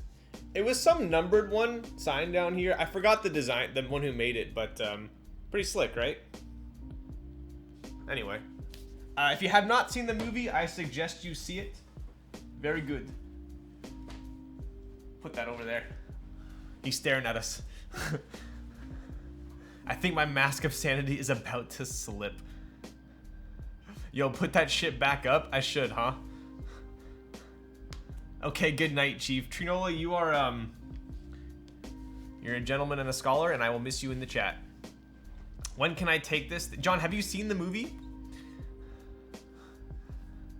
some numbered one signed down here. I forgot the design, the one who made it, but pretty slick, right? Anyway, if you have not seen the movie, I suggest you see it. Very good. Put that over there. He's staring at us. I think my mask of sanity is about to slip. Yo, put that shit back up. I should, huh? Okay, good night, Chief. Trinola, you are, you're a gentleman and a scholar, and I will miss you in the chat. When can I take this? John, have you seen the movie?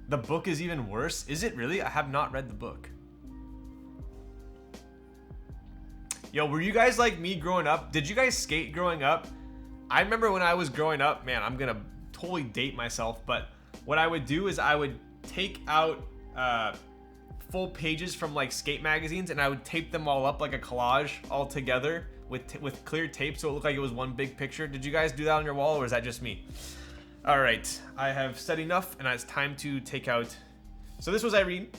The book is even worse. Is it really? I have not read the book. Yo, were you guys like me growing up? Did you guys skate growing up? I remember when I was growing up, man, I'm gonna totally date myself, but what I would do is I would take out full pages from like skate magazines and I would tape them all up like a collage all together with clear tape so it looked like it was one big picture. Did you guys do that on your wall, or is that just me? All right, I have said enough and it's time to take out. So this was Irene.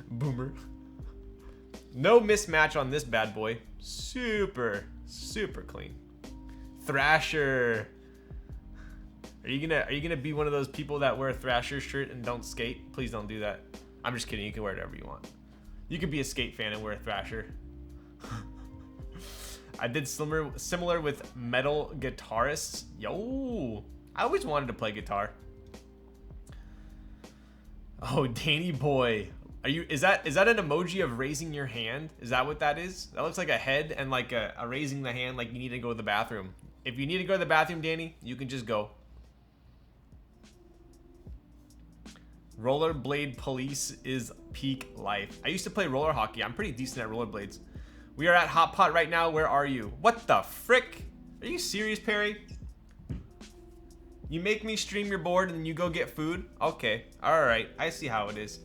Boomer. No mismatch on this bad boy. Super clean. Thrasher. Are you gonna be one of those people that wear a Thrasher shirt and don't skate? Please don't do that. I'm just kidding. You can wear whatever you want. You could be a skate fan and wear a Thrasher. I did similar with metal guitarists. Yo, I always wanted to play guitar. Oh, Danny boy. Are you, is that an emoji of raising your hand? Is that what that is? That looks like a head and like a raising the hand like you need to go to the bathroom. If you need to go to the bathroom, Danny, you can just go. Rollerblade police is peak life. I used to play roller hockey. I'm pretty decent at rollerblades. We are at Hot Pot right now. Where are you? What the frick? Are you serious, Perry? You make me stream your board and then you go get food? Okay. Alright. I see how it is.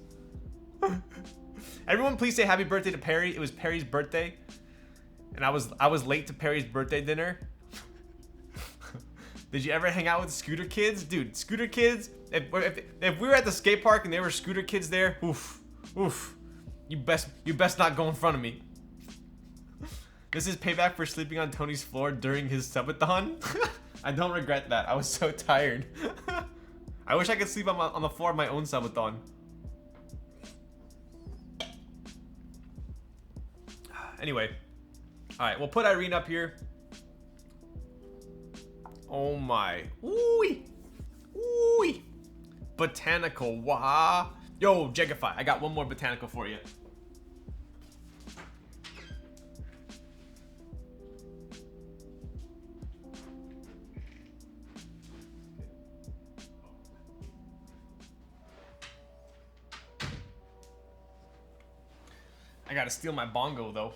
Everyone please say happy birthday to Perry. It was Perry's birthday. And I was late to Perry's birthday dinner. Did you ever hang out with scooter kids? Dude, scooter kids, if we were at the skate park and there were scooter kids there, oof. You best not go in front of me. This is payback for sleeping on Tony's floor during his subathon. I don't regret that. I was so tired. I wish I could sleep on the floor of my own subathon. Anyway. Alright, we'll put Irene up here. Oh my. Ooh-wee. Ooh-wee. Botanical. Wah. Yo, Jegify. I got one more botanical for you. I gotta steal my bongo though.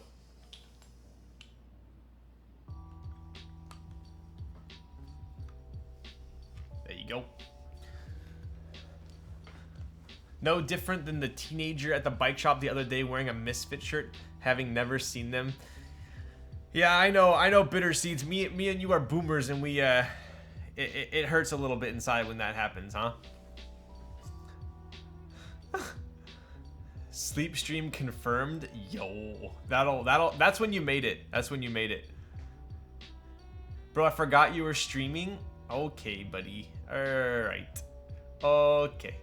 There you go. No different than the teenager at the bike shop the other day wearing a Misfit shirt, having never seen them. Yeah, I know, Bitter Seeds. Me and you are boomers, and we it hurts a little bit inside when that happens, huh? Sleep stream confirmed. Yo, that's when you made it. That's when you made it. Bro, I forgot you were streaming. Okay, buddy. All right. Okay.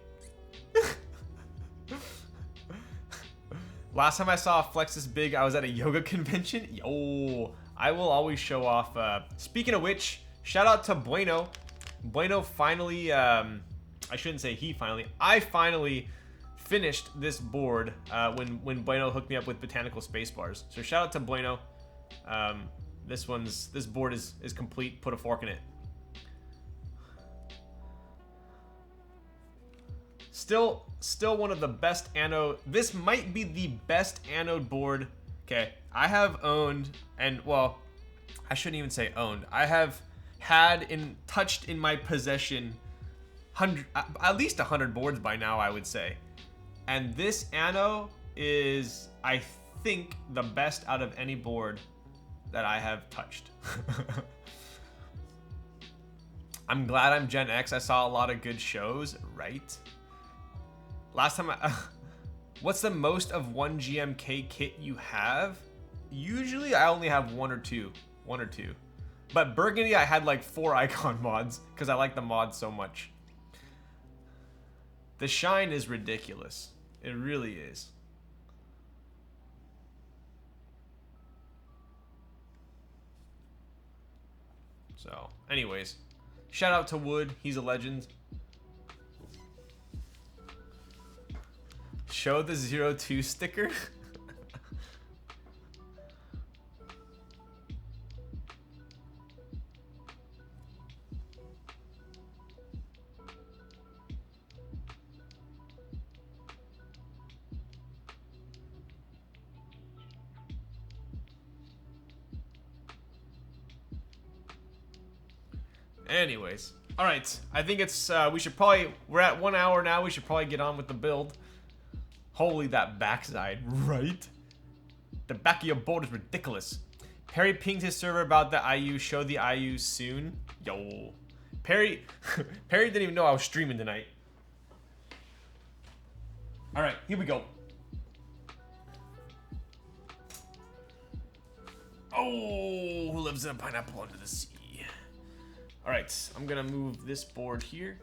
Last time I saw a flex this big, I was at a yoga convention. Yo, I will always show off. Speaking of which, shout out to Bueno. Bueno finally, I shouldn't say he finally, I finally finished this board when Bueno hooked me up with botanical space bars. So shout out to Bueno. This board is complete. Put a fork in it. Still one of the best anode. This might be the best anode board. Okay, I have owned, and well, I shouldn't even say owned. I have had touched in my possession at least 100 boards by now, I would say. And this anode is, I think, the best out of any board that I have touched. I'm glad I'm Gen X. I saw a lot of good shows, right? Last time what's the most of one GMK kit you have? Usually I only have one or two. But Burgundy, I had like 4 icon mods because I like the mods so much. The shine is ridiculous. It really is. So, anyways, shout out to Wood. He's a legend. Show the 02 sticker. Anyways, all right. I think it's we're at 1 hour now. We should probably get on with the build. Holy, that backside, right? The back of your board is ridiculous. Perry pinged his server about the IU. Show the IU soon. Yo, Perry didn't even know I was streaming tonight. All right, here we go. Oh, who lives in a pineapple under the sea? All right, I'm gonna move this board here.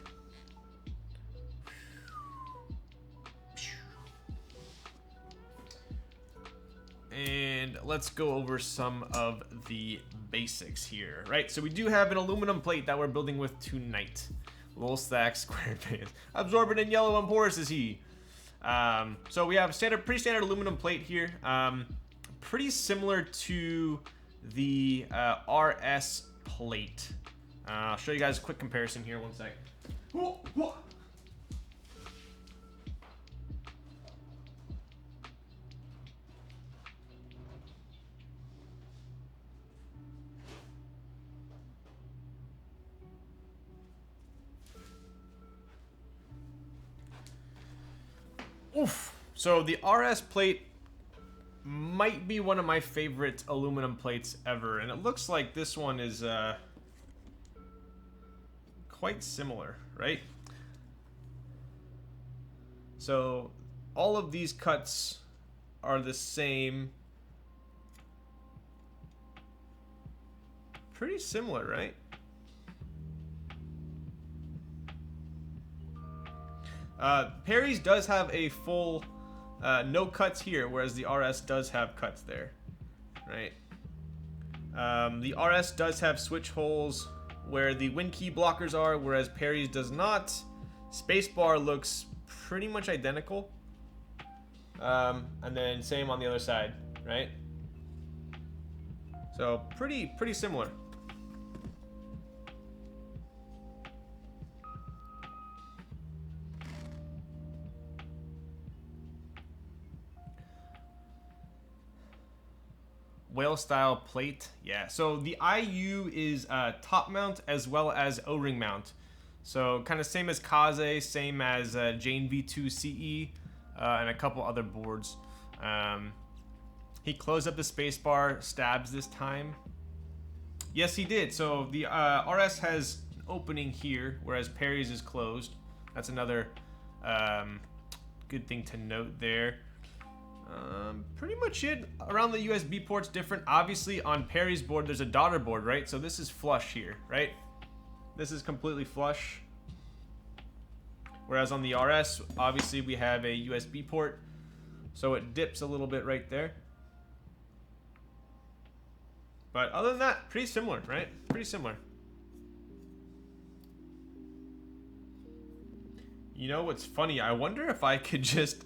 And let's go over some of the basics here, right? So we do have an aluminum plate that we're building with tonight. Little stack, square pans. Absorbent and yellow and porous is he. So we have a pretty standard aluminum plate here. Pretty similar to the RS plate. I'll show you guys a quick comparison here. One sec. Whoa, whoa. Oof. So the RS plate might be one of my favorite aluminum plates ever, and it looks like this one is quite similar, right? So all of these cuts are the same. Pretty similar, right? Perry's does have a full no cuts here, whereas the RS does have cuts there, right? The RS does have switch holes where the wind key blockers are, whereas Perry's does not. Spacebar looks pretty much identical, and then same on the other side, right? So pretty similar. Whale style plate, yeah. So the IU is top mount as well as O-ring mount. So kind of same as Kaze, same as Jane V2 CE, and a couple other boards. He closed up the spacebar stabs this time. Yes, he did. So the RS has an opening here, whereas Perry's is closed. That's another good thing to note there. Pretty much it. Around the USB port's different. Obviously on Perry's board there's a daughter board, right? So this is flush here, right? This is completely flush. Whereas on the RS, obviously we have a USB port, so it dips a little bit right there. But other than that, pretty similar, right? Pretty similar. You know what's funny? I wonder if I could just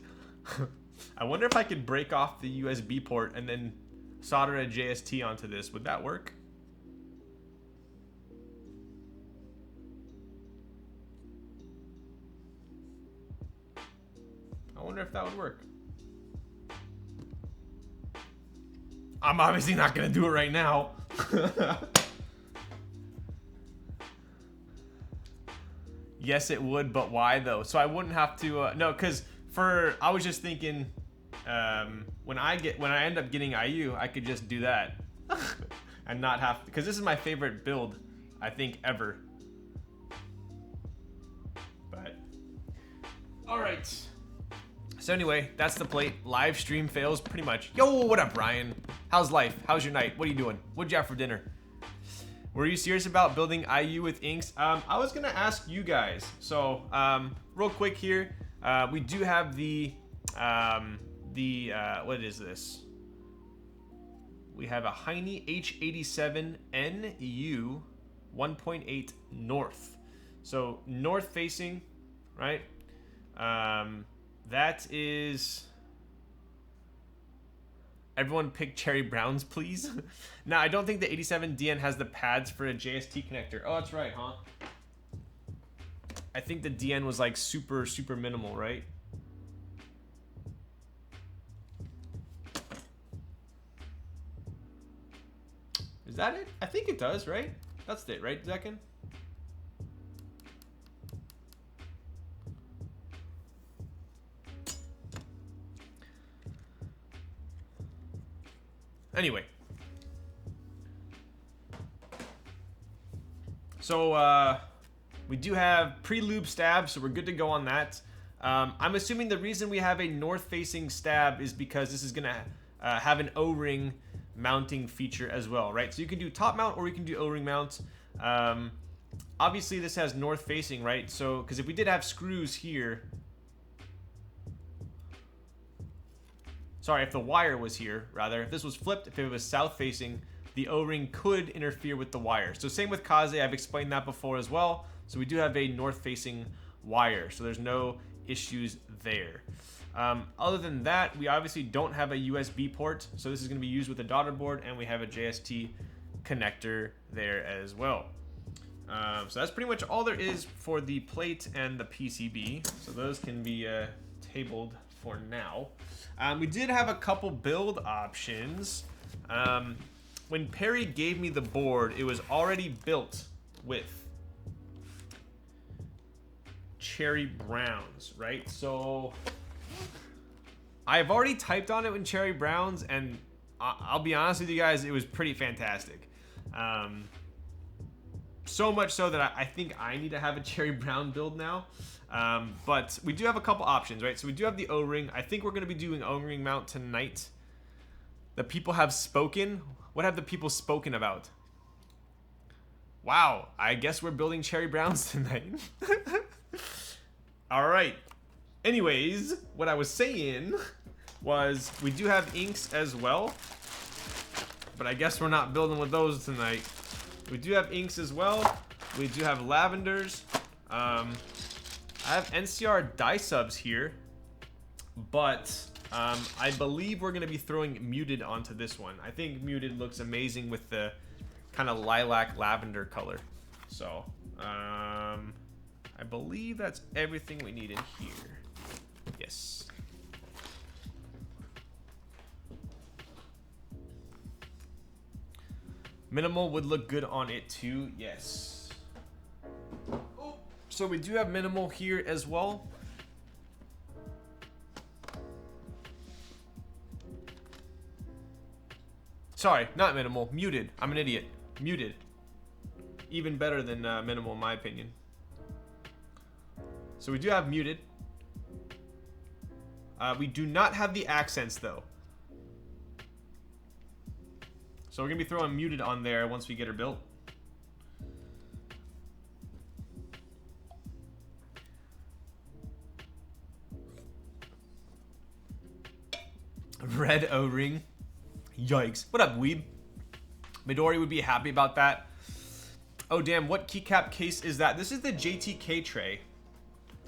I wonder if I could break off the USB port and then solder a JST onto this. Would that work? I wonder if that would work. I'm obviously not going to do it right now. Yes, it would, but why though? So I wouldn't have to, no, because I was just thinking, when I end up getting IU, I could just do that and not have to, because this is my favorite build, I think, ever. But all right. So anyway, that's the plate. Live stream fails pretty much. Yo, what up, Ryan? How's life? How's your night? What are you doing? What'd you have for dinner? Were you serious about building IU with inks? I was gonna ask you guys. So real quick here. We do have the what is this? We have a Heine H87NU 1.8 North. So north facing, right? That is. Everyone pick cherry browns, please. Now, I don't think the 87DN has the pads for a JST connector. Oh, that's right, huh? I think the DN was like super minimal, right? Is that it? I think it does, right? That's it, right, Zekin? Anyway. So, we do have pre-lube stab, so we're good to go on that. I'm assuming the reason we have a north-facing stab is because this is going to have an O-ring mounting feature as well, right? So you can do top mount or you can do O-ring mount. Obviously, this has north-facing, right? So, because if we did have screws here... sorry, if the wire was here, rather, if this was flipped, if it was south facing, the O-ring could interfere with the wire. So same with Kaze, I've explained that before as well. So we do have a north facing wire, so there's no issues there. Other than that, we obviously don't have a USB port, so this is going to be used with a daughter board, and we have a JST connector there as well. So that's pretty much all there is for the plate and the PCB. So those can be tabled for now. We did have a couple build options. When Perry gave me the board, it was already built with cherry browns, right? So I've already typed on it in cherry browns, and I'll be honest with you guys, it was pretty fantastic. So much so that I think I need to have a cherry brown build now. But we do have a couple options, right? So we do have the O-ring. I think we're going to be doing O-ring mount tonight. The people have spoken. What have the people spoken about? Wow, I guess we're building cherry browns tonight. All right. Anyways, what I was saying was we do have inks as well, but I guess we're not building with those tonight. We do have inks as well. We do have lavenders. I have NCR dye subs here, but I believe we're going to be throwing Muted onto this one. I think Muted looks amazing with the kind of lilac lavender color. So I believe that's everything we need in here. Yes. Minimal would look good on it too. Yes. Oh, so we do have minimal here as well. Sorry, not minimal. Muted. I'm an idiot. Muted. Even better than minimal in my opinion. So we do have Muted. We do not have the accents though. So we're going to be throwing Muted on there once we get her built. Red O-ring. Yikes. What up, weeb? Midori would be happy about that. Oh, damn. What keycap case is that? This is the JTK tray.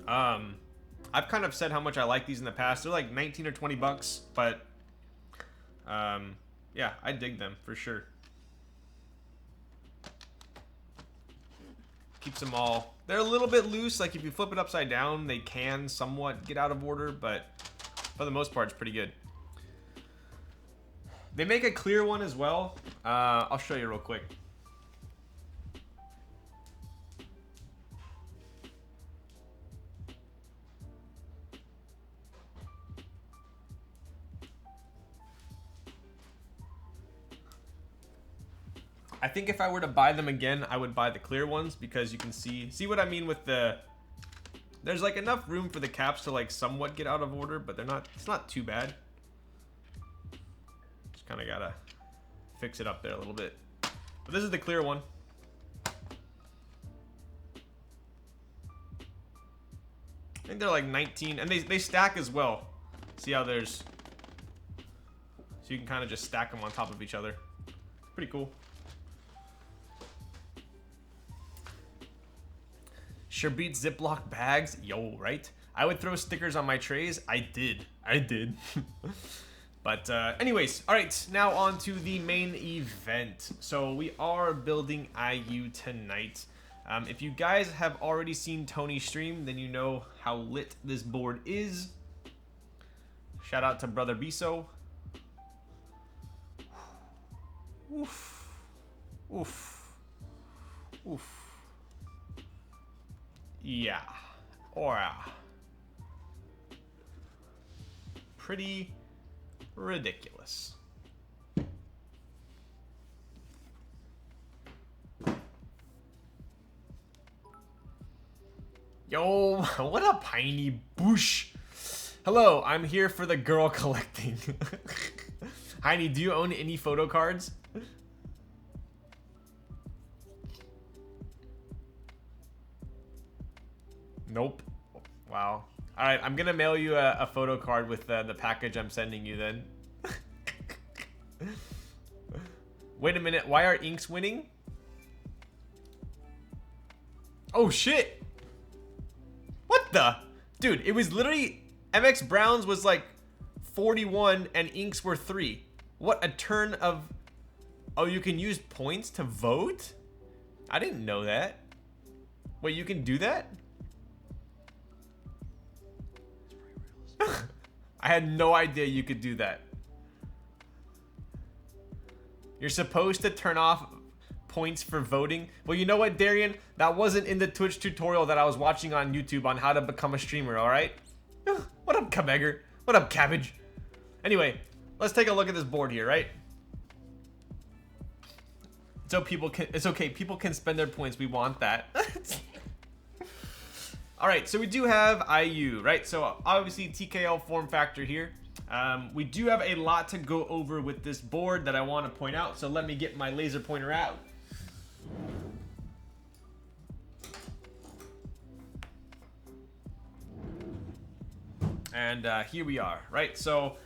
I've kind of said how much I like these in the past. They're like 19 or 20 bucks, but yeah, I dig them for sure. Keeps them all. They're a little bit loose. Like if you flip it upside down, they can somewhat get out of order, but for the most part, it's pretty good. They make a clear one as well. I'll show you real quick. I think if I were to buy them again, I would buy the clear ones because you can see what I mean with the, there's like enough room for the caps to like somewhat get out of order, but they're not, it's not too bad. Just kind of gotta fix it up there a little bit. But this is the clear one. I think they're like 19 and they stack as well. See how there's, so you can kind of just stack them on top of each other. Pretty cool. Sure beats Ziploc bags. Yo, right? I would throw stickers on my trays. I did. But anyways, all right, now on to the main event. So we are building IU tonight. If you guys have already seen Tony's stream, then you know how lit this board is. Shout out to Brother Biso. Oof. Oof. Oof. Yeah. Aura. Pretty ridiculous. Yo, what a piney boosh. Hello, I'm here for the girl collecting. Heine, do you own any photo cards? Nope. Wow. All right, I'm gonna mail you a photo card with the package I'm sending you then. Wait a minute, why are inks winning? Oh shit! What the? Dude, it was literally, MX Browns was like 41 and inks were 3. What a turn of, oh, you can use points to vote? I didn't know that. Wait, you can do that? I had no idea you could do that. You're supposed to turn off points for voting. Well, you know what, Darian? That wasn't in the Twitch tutorial that I was watching on YouTube on how to become a streamer, alright? What up, Kabegger? What up, Cabbage? Anyway, let's take a look at this board here, right? So it's okay, people can spend their points. We want that. Alright, so we do have IU, right? So obviously TKL form factor here. We do have a lot to go over with this board that I want to point out. So let me get my laser pointer out. And here we are, right? So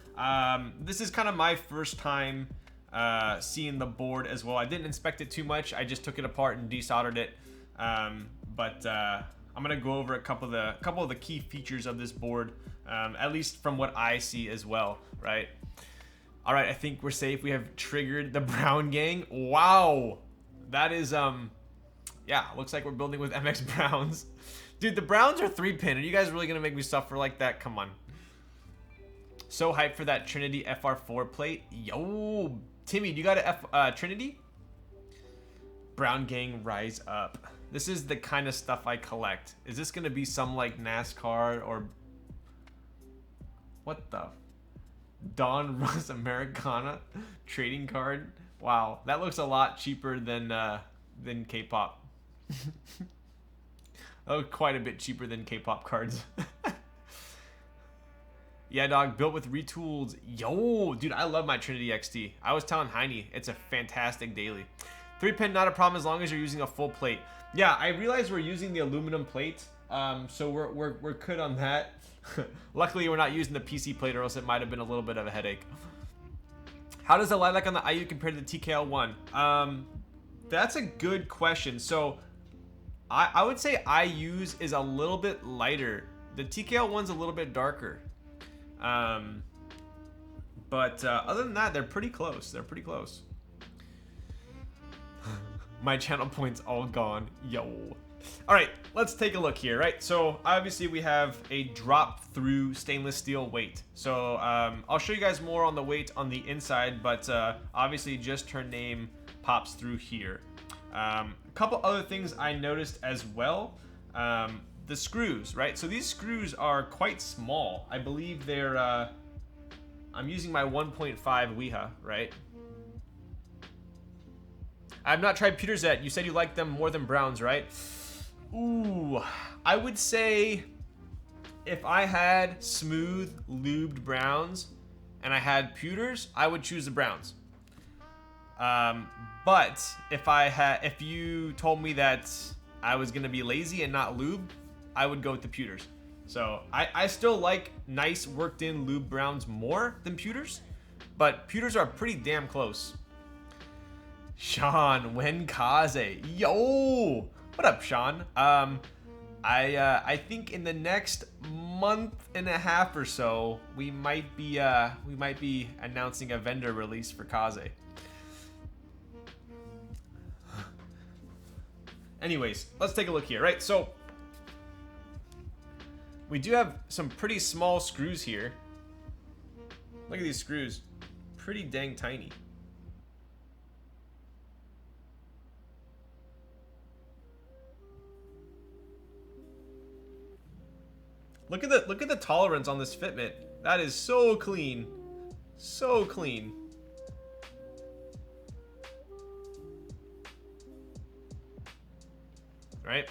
this is kind of my first time seeing the board as well. I didn't inspect it too much. I just took it apart and desoldered it. I'm gonna go over a couple of the key features of this board, at least from what I see as well, right? All right, I think we're safe. We have triggered the Brown Gang. Wow, that is yeah, looks like we're building with MX Browns. Dude, the Browns are 3-pin. Are you guys really gonna make me suffer like that? Come on. So hyped for that Trinity FR4 plate. Yo, Timmy, do you got a Trinity? Brown Gang, rise up. This is the kind of stuff I collect. Is this gonna be some like NASCAR or what the? Don Russ Americana trading card? Wow, that looks a lot cheaper than K-pop. Oh, quite a bit cheaper than K-pop cards. Yeah, dog, built with retooled. Yo, dude, I love my Trinity XT. I was telling Heine, it's a fantastic daily. 3-pin, not a problem as long as you're using a full plate. Yeah, I realize we're using the aluminum plate, so we're good on that. Luckily, we're not using the PC plate, or else it might have been a little bit of a headache. How does the lilac on the IU compare to the TKL1? That's a good question. So, I would say IU's is a little bit lighter. The TKL1's a little bit darker. But other than that, they're pretty close. They're pretty close. My channel points all gone. Yo. All right, let's take a look here, right? So obviously we have a drop through stainless steel weight. So I'll show you guys more on the weight on the inside, but obviously just her name pops through here. A couple other things I noticed as well. The screws, right? So these screws are quite small. I believe they're, I'm using my 1.5 Weha, right? I've not tried pewters yet. You said you like them more than browns, right? Ooh, I would say if I had smooth, lubed browns and I had pewters, I would choose the browns. But if you told me that I was gonna be lazy and not lube, I would go with the pewters. So I still like nice worked in lube browns more than pewters, but pewters are pretty damn close. Sean, when Kaze, yo, what up, Sean? I think in the next month and a half or so, we might be announcing a vendor release for Kaze. Anyways, let's take a look here, right? So we do have some pretty small screws here. Look at these screws, pretty dang tiny. Look at the tolerance on this fitment. That is so clean. So clean. Right?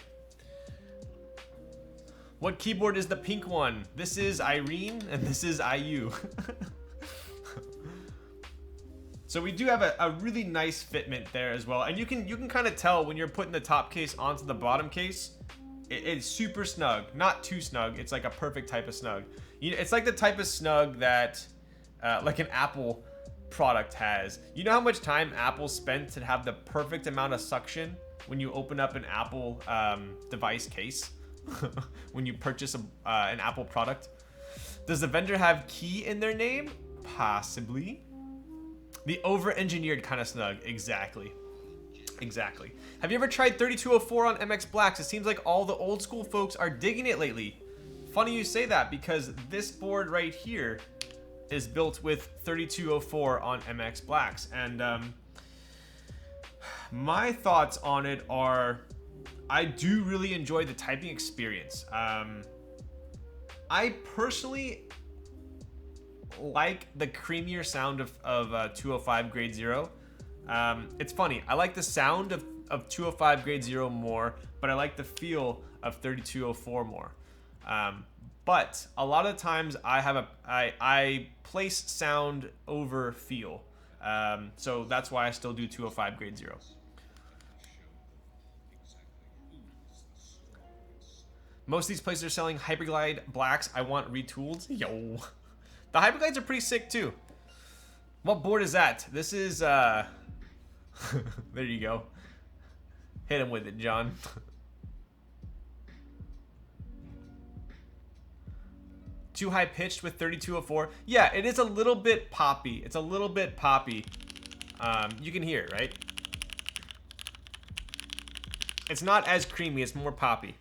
What keyboard is the pink one? This is Irene and this is IU. So we do have a really nice fitment there as well. And you can kind of tell when you're putting the top case onto the bottom case, It's super snug, not too snug. It's like a perfect type of snug. It's like the type of snug that like an Apple product has. You know how much time Apple spent to have the perfect amount of suction when you open up an Apple device case when you purchase an Apple product? Does the vendor have key in their name? Possibly. The over-engineered kind of snug. Exactly. Exactly. Have you ever tried 3204 on MX Blacks? It seems like all the old school folks are digging it lately. Funny you say that, because this board right here is built with 3204 on MX Blacks. And my thoughts on it are, I do really enjoy the typing experience. I personally like the creamier sound of 205 Grade Zero. It's funny, I like the sound of 205 Grade Zero more, but I like the feel of 3204 more. But a lot of times I place sound over feel. So that's why I still do 205 Grade Zero. Most of these places are selling Hyperglide blacks. I want retooled. Yo. The Hyperglides are pretty sick too. What board is that? This is, there you go. Hit him with it, John. Too high pitched with 3204. Yeah, it is a little bit poppy. It's a little bit poppy. You can hear it, right? It's not as creamy, it's more poppy.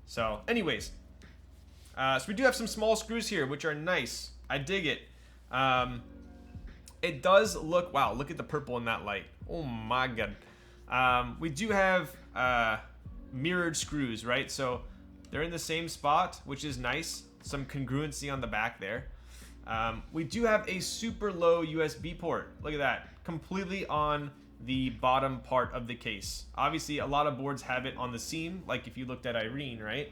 So, anyways. So we do have some small screws here, which are nice. I dig it. It does look, wow, look at the purple in that light. Oh my god. We do have mirrored screws, right? So they're in the same spot, which is nice. Some congruency on the back there. We do have a super low USB port. Look at that. Completely on the bottom part of the case. Obviously, a lot of boards have it on the seam, like if you looked at Irene, right?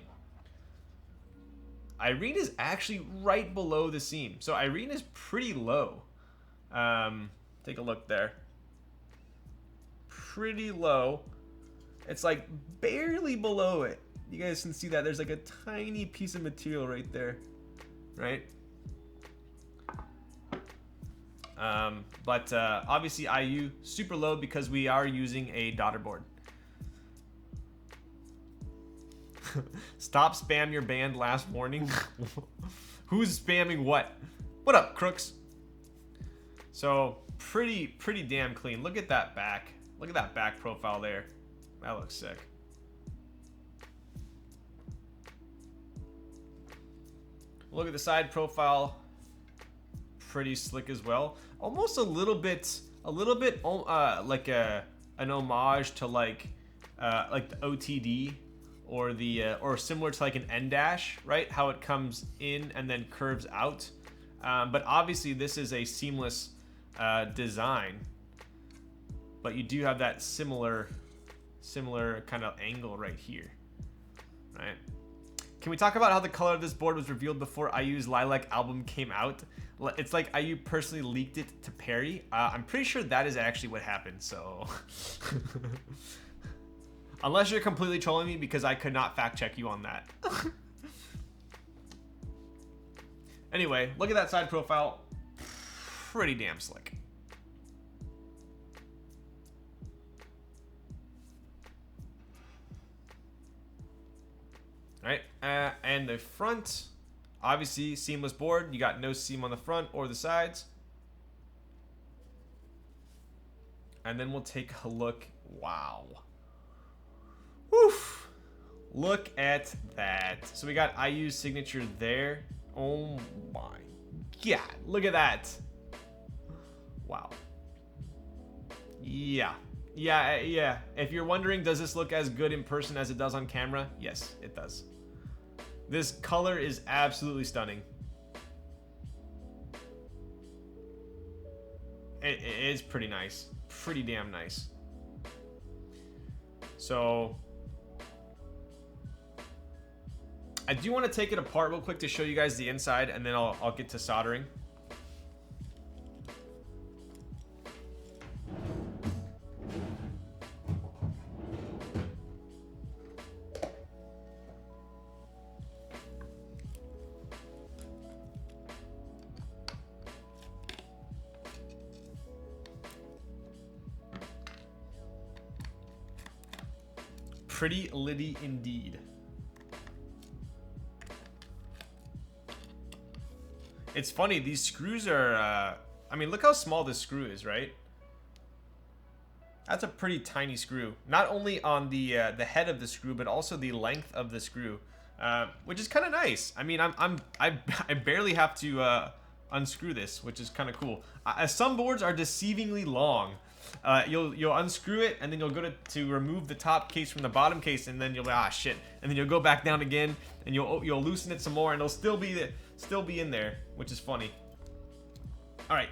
Irene is actually right below the seam. So Irene is pretty low. Take a look there. Pretty low. It's like barely below it. You guys can see that there's like a tiny piece of material right there, right? But obviously IU super low because we are using a daughter board. Stop spam your band last warning. Who's spamming what? What up, crooks? So pretty damn clean. Look at that back. Look at that back profile there. That looks sick. Look at the side profile. Pretty slick as well. Almost a little bit like an homage to like the OTD or the or similar to like an N-dash, right? How it comes in and then curves out. But obviously this is a seamless design. But you do have that similar kind of angle right here, right? Can we talk about how the color of this board was revealed before IU's Lilac album came out? It's like IU personally leaked it to Perry. I'm pretty sure that is actually what happened, so... Unless you're completely trolling me, because I could not fact check you on that. Anyway, look at that side profile. Pretty damn slick. Alright, and the front, obviously seamless board. You got no seam on the front or the sides. And then we'll take a look. Wow. Woof. Look at that. So we got IU's signature there. Oh my god. Look at that. Wow. Yeah. Yeah. If you're wondering, does this look as good in person as it does on camera? Yes, it does. This color is absolutely stunning. It is pretty nice. Pretty damn nice. So I do want to take it apart real quick to show you guys the inside, and then I'll get to soldering. pretty litty indeed. It's funny, these screws are, I mean, look how small this screw is, right? That's a pretty tiny screw. Not only on the head of the screw, but also the length of the screw, which is kind of nice. I mean, I barely have to unscrew this, which is kind of cool. Some boards are deceivingly long. You'll unscrew it, and then you'll go to remove the top case from the bottom case, and then you'll ah shit, and then you'll go back down again, and you'll loosen it some more, and it'll still be in there, which is funny. All right.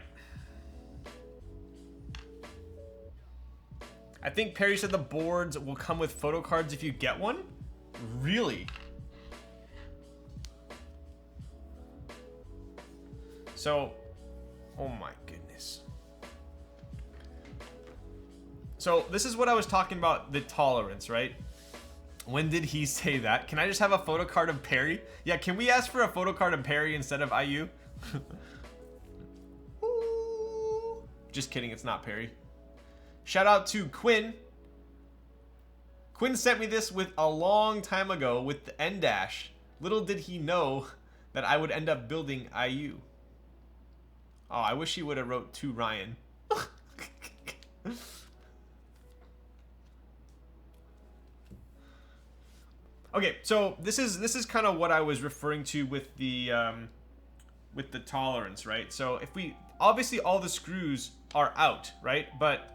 I think Perry said the boards will come with photo cards if you get one. Really? So, oh my goodness. So this is what I was talking about, the tolerance, right? When did he say that? Can I just have a photo card of Perry? Yeah, can we ask for a photo card of Perry instead of IU? Just kidding, it's not Perry. Shout out to Quinn. Quinn sent me this with a long time ago with the N dash. Little did he know that I would end up building IU. Oh, I wish he would have wrote to Ryan. Okay, so this is kind of what I was referring to with the tolerance, right? So if we obviously all the screws are out, right? But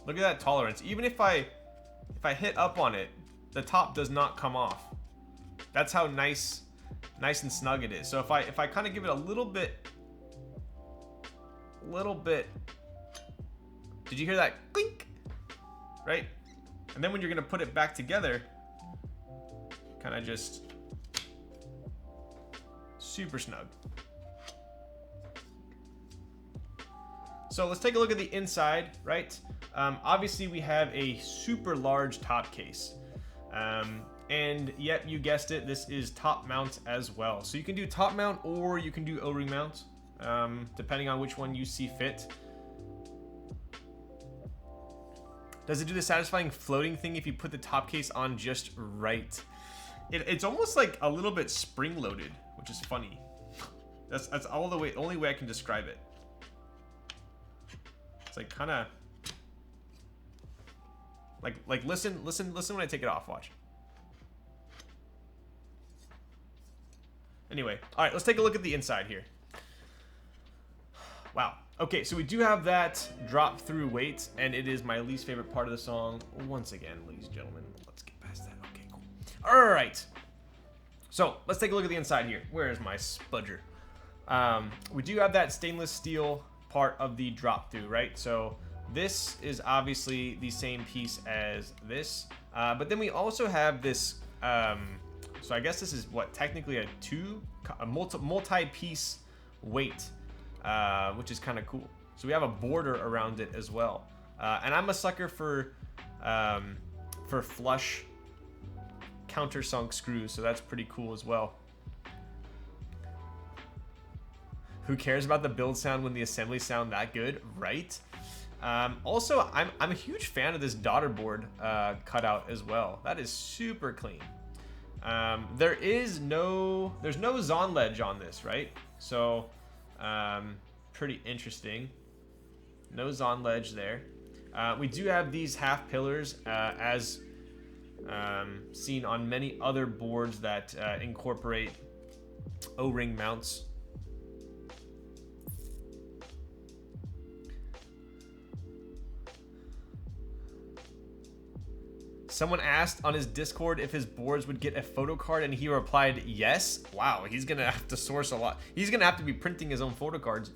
look at that tolerance. Even if I hit up on it, the top does not come off. That's how nice and snug it is. So if I kind of give it a little bit. Did you hear that clink? Right? And then when you're gonna put it back together, kind of just super snug. So let's take a look at the inside, right? Obviously we have a super large top case. And yep, you guessed it, this is top mount as well. So you can do top mount or you can do O-ring mount, depending on which one you see fit. Does it do the satisfying floating thing if you put the top case on just right? It's almost like a little bit spring-loaded, which is funny. That's only way I can describe it. It's like kind of like listen when I take it off. Watch. Anyway, all right, let's take a look at the inside here. Wow. Okay, so we do have that drop through weight, and it is my least favorite part of the song. Once again, ladies and gentlemen, let's get past that. Okay, cool. All right. So let's take a look at the inside here. Where is my spudger? We do have that stainless steel part of the drop through, right? So this is obviously the same piece as this, but then we also have this. So I guess this is what technically a multi-piece weight. Which is kind of cool. So we have a border around it as well. And I'm a sucker for flush countersunk screws, so that's pretty cool as well. Who cares about the build sound when the assembly sound that good, right? Also, I'm a huge fan of this daughter board cutout as well. That is super clean. There's no Zon ledge on this, right? So pretty interesting. No Zon ledge there. We do have these half pillars as seen on many other boards that incorporate O-ring mounts. Someone asked on his Discord if his boards would get a photo card, and he replied yes. Wow, he's gonna have to source a lot. He's gonna have to be printing his own photo cards.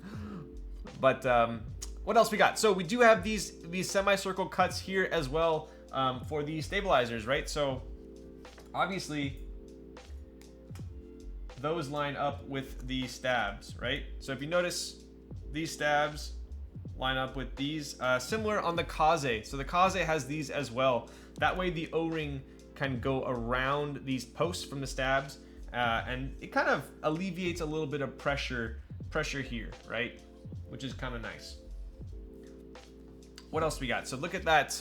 But what else we got? So we do have these semicircle cuts here as well for the stabilizers, right? So obviously those line up with the stabs, right? So if you notice, these stabs line up with these, similar on the Kaze. So the Kaze has these as well. That way the O-ring can go around these posts from the stabs, and it kind of alleviates a little bit of pressure here, right? Which is kind of nice. What else we got? So look at that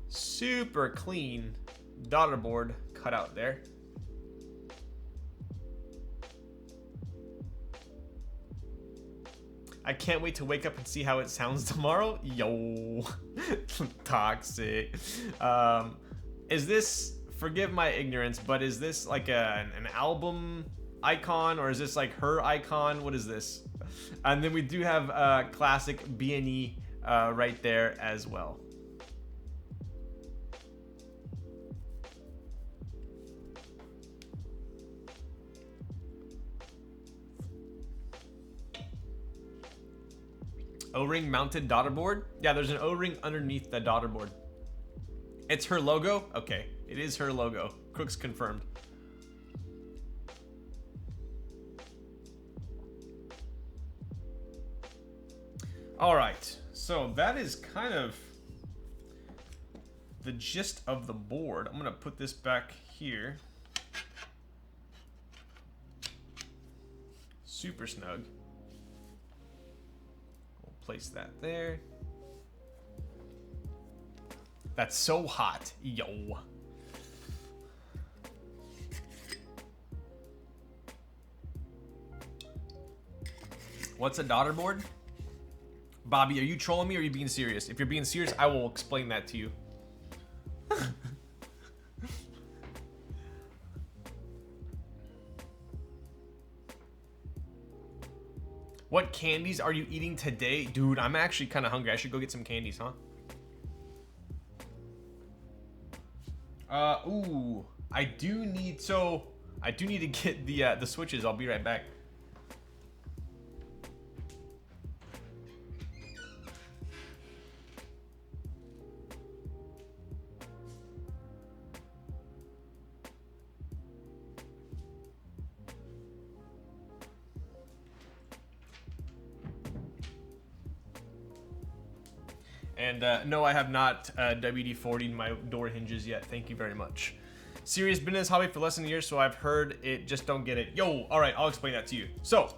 super clean daughter board cut out there. I can't wait to wake up and see how it sounds tomorrow. Yo, toxic. Is this, forgive my ignorance, but is this like an album icon, or is this like her icon? What is this? And then we do have classic B&E right there as well. O-ring mounted daughter board? Yeah, there's an O-ring underneath the daughter board. It's her logo? Okay, it is her logo. Crooks confirmed. All right, so that is kind of the gist of the board. I'm gonna put this back here. Super snug. Place that there. That's so hot. Yo. What's a daughter board? Bobby, are you trolling me or are you being serious? If you're being serious, I will explain that to you. What candies are you eating today? Dude, I'm actually kind of hungry. I should go get some candies, huh? Ooh, I do need to get the switches. I'll be right back. And no, I have not WD-40'd my door hinges yet. Thank you very much. Serious business hobby for less than a year, so I've heard it. Just don't get it. Yo, all right, I'll explain that to you. So,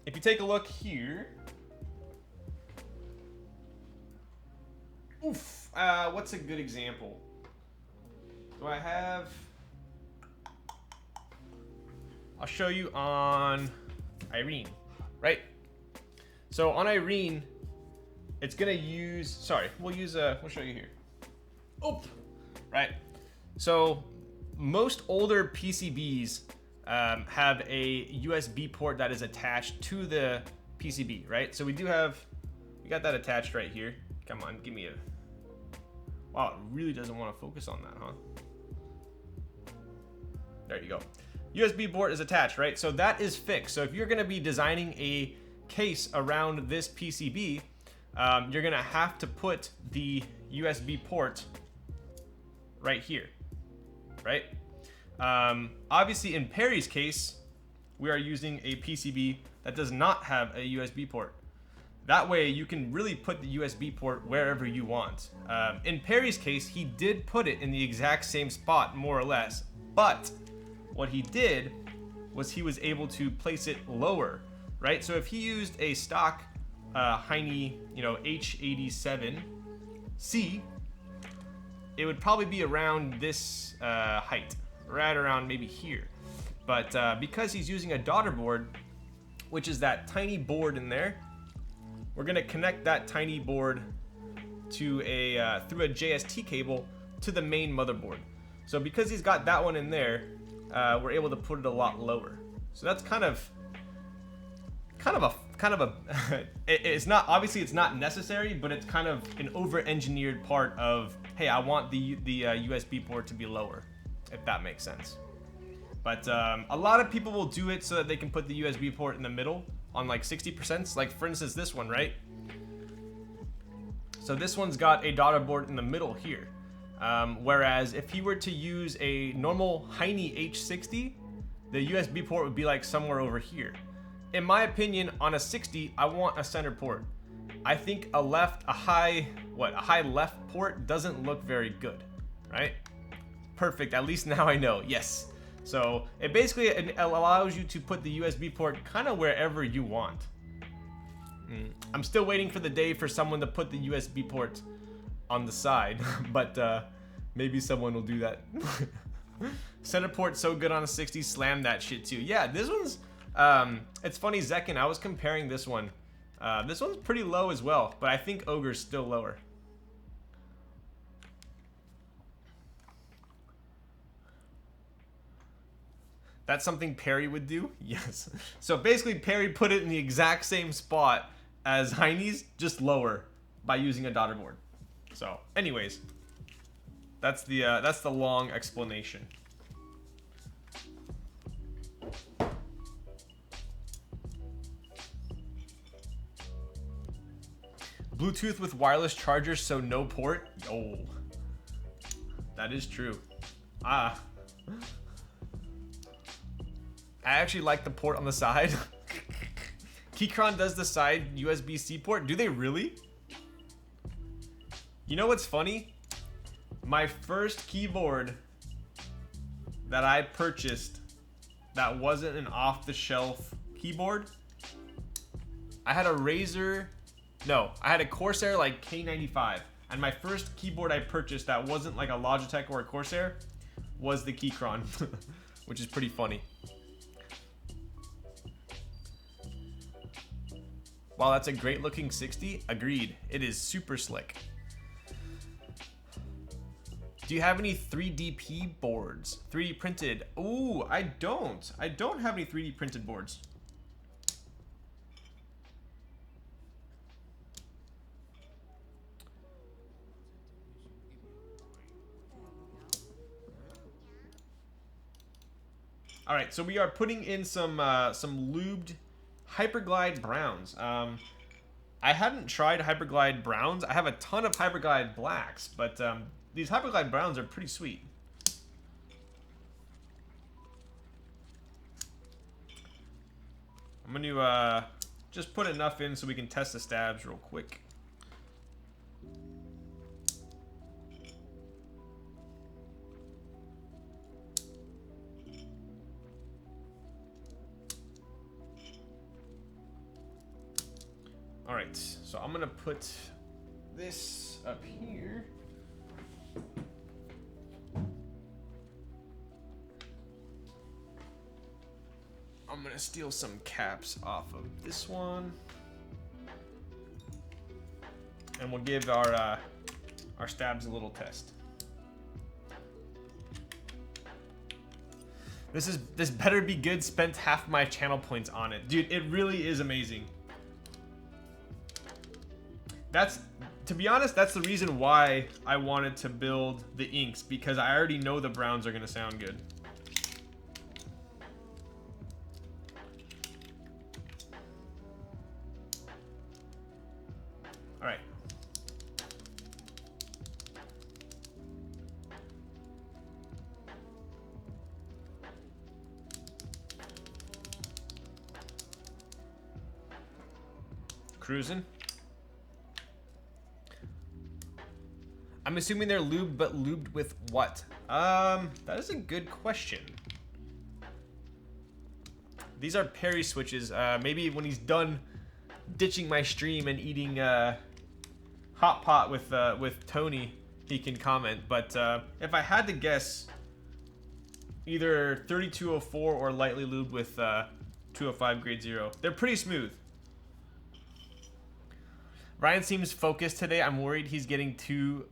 if you take a look here. Oof, what's a good example? Do I have? I'll show you on Irene, right? So on Irene, it's gonna use, we'll show you here. Oh, right. So most older PCBs have a USB port that is attached to the PCB, right? So we got that attached right here. Come on, give me a, wow, it really doesn't want to focus on that, huh? There you go. USB port is attached, right? So that is fixed. So if you're gonna be designing a case around this PCB, you're gonna have to put the USB port right here, right? Obviously in Perry's case, we are using a PCB that does not have a USB port. That way you can really put the USB port wherever you want. In Perry's case, he did put it in the exact same spot, more or less, but what he did was he was able to place it lower, right? So if he used a stock Heine, H87C, it would probably be around this height, right around maybe here. But because he's using a daughter board, which is that tiny board in there, we're gonna connect that tiny board to through a JST cable to the main motherboard. So because he's got that one in there, we're able to put it a lot lower. So that's kind of a it's not, obviously it's not necessary, but it's kind of an over-engineered part of, hey, I want the USB port to be lower, if that makes sense. But a lot of people will do it so that they can put the USB port in the middle on like 60%, like for instance this one, right? So this one's got a daughter board in the middle here. Whereas if he were to use a normal Heine H60, the USB port would be like somewhere over here. In my opinion, on a 60, I want a center port. I think a high left port doesn't look very good, right? Perfect, at least now I know, yes. So it allows you to put the USB port kind of wherever you want. I'm still waiting for the day for someone to put the USB port on the side, but maybe someone will do that. Center port so good on a 60, slam that shit too. Yeah, this one's, it's funny, Zekin, I was comparing this one. This one's pretty low as well, but I think Ogre's still lower. That's something Perry would do? Yes. So basically Perry put it in the exact same spot as Heine's, just lower by using a daughter board. So anyways, that's the long explanation. Bluetooth with wireless charger, so no port. Oh, that is true. Ah. I actually like the port on the side. Keychron does the side USB-C port. Do they really? You know what's funny? My first keyboard that I purchased that wasn't an off-the-shelf keyboard, I had a Razer, no, I had a Corsair like K95. And my first keyboard I purchased that wasn't like a Logitech or a Corsair was the Keychron, which is pretty funny. Wow, that's a great looking 60. Agreed. It is super slick. Do you have any 3DP boards? 3D printed? Ooh, I don't. I don't have any 3D printed boards. All right, so we are putting in some lubed Hyperglide browns. I hadn't tried Hyperglide browns. I have a ton of Hyperglide blacks, but these Hyperglide browns are pretty sweet. I'm gonna just put enough in so we can test the stabs real quick. All right, so I'm gonna put this up here. I'm gonna steal some caps off of this one, and we'll give our stabs a little test. This better be good. Spent half my channel points on it, dude. It really is amazing. That's, to be honest, that's the reason why I wanted to build the inks, because I already know the browns are gonna sound good. All right. Cruising. I'm assuming they're lubed, but lubed with what? That is a good question. These are Perry switches. Maybe when he's done ditching my stream and eating hot pot with Tony, he can comment. But if I had to guess, either 3204 or lightly lubed with 205 grade 0. They're pretty smooth. Ryan seems focused today. I'm worried he's getting to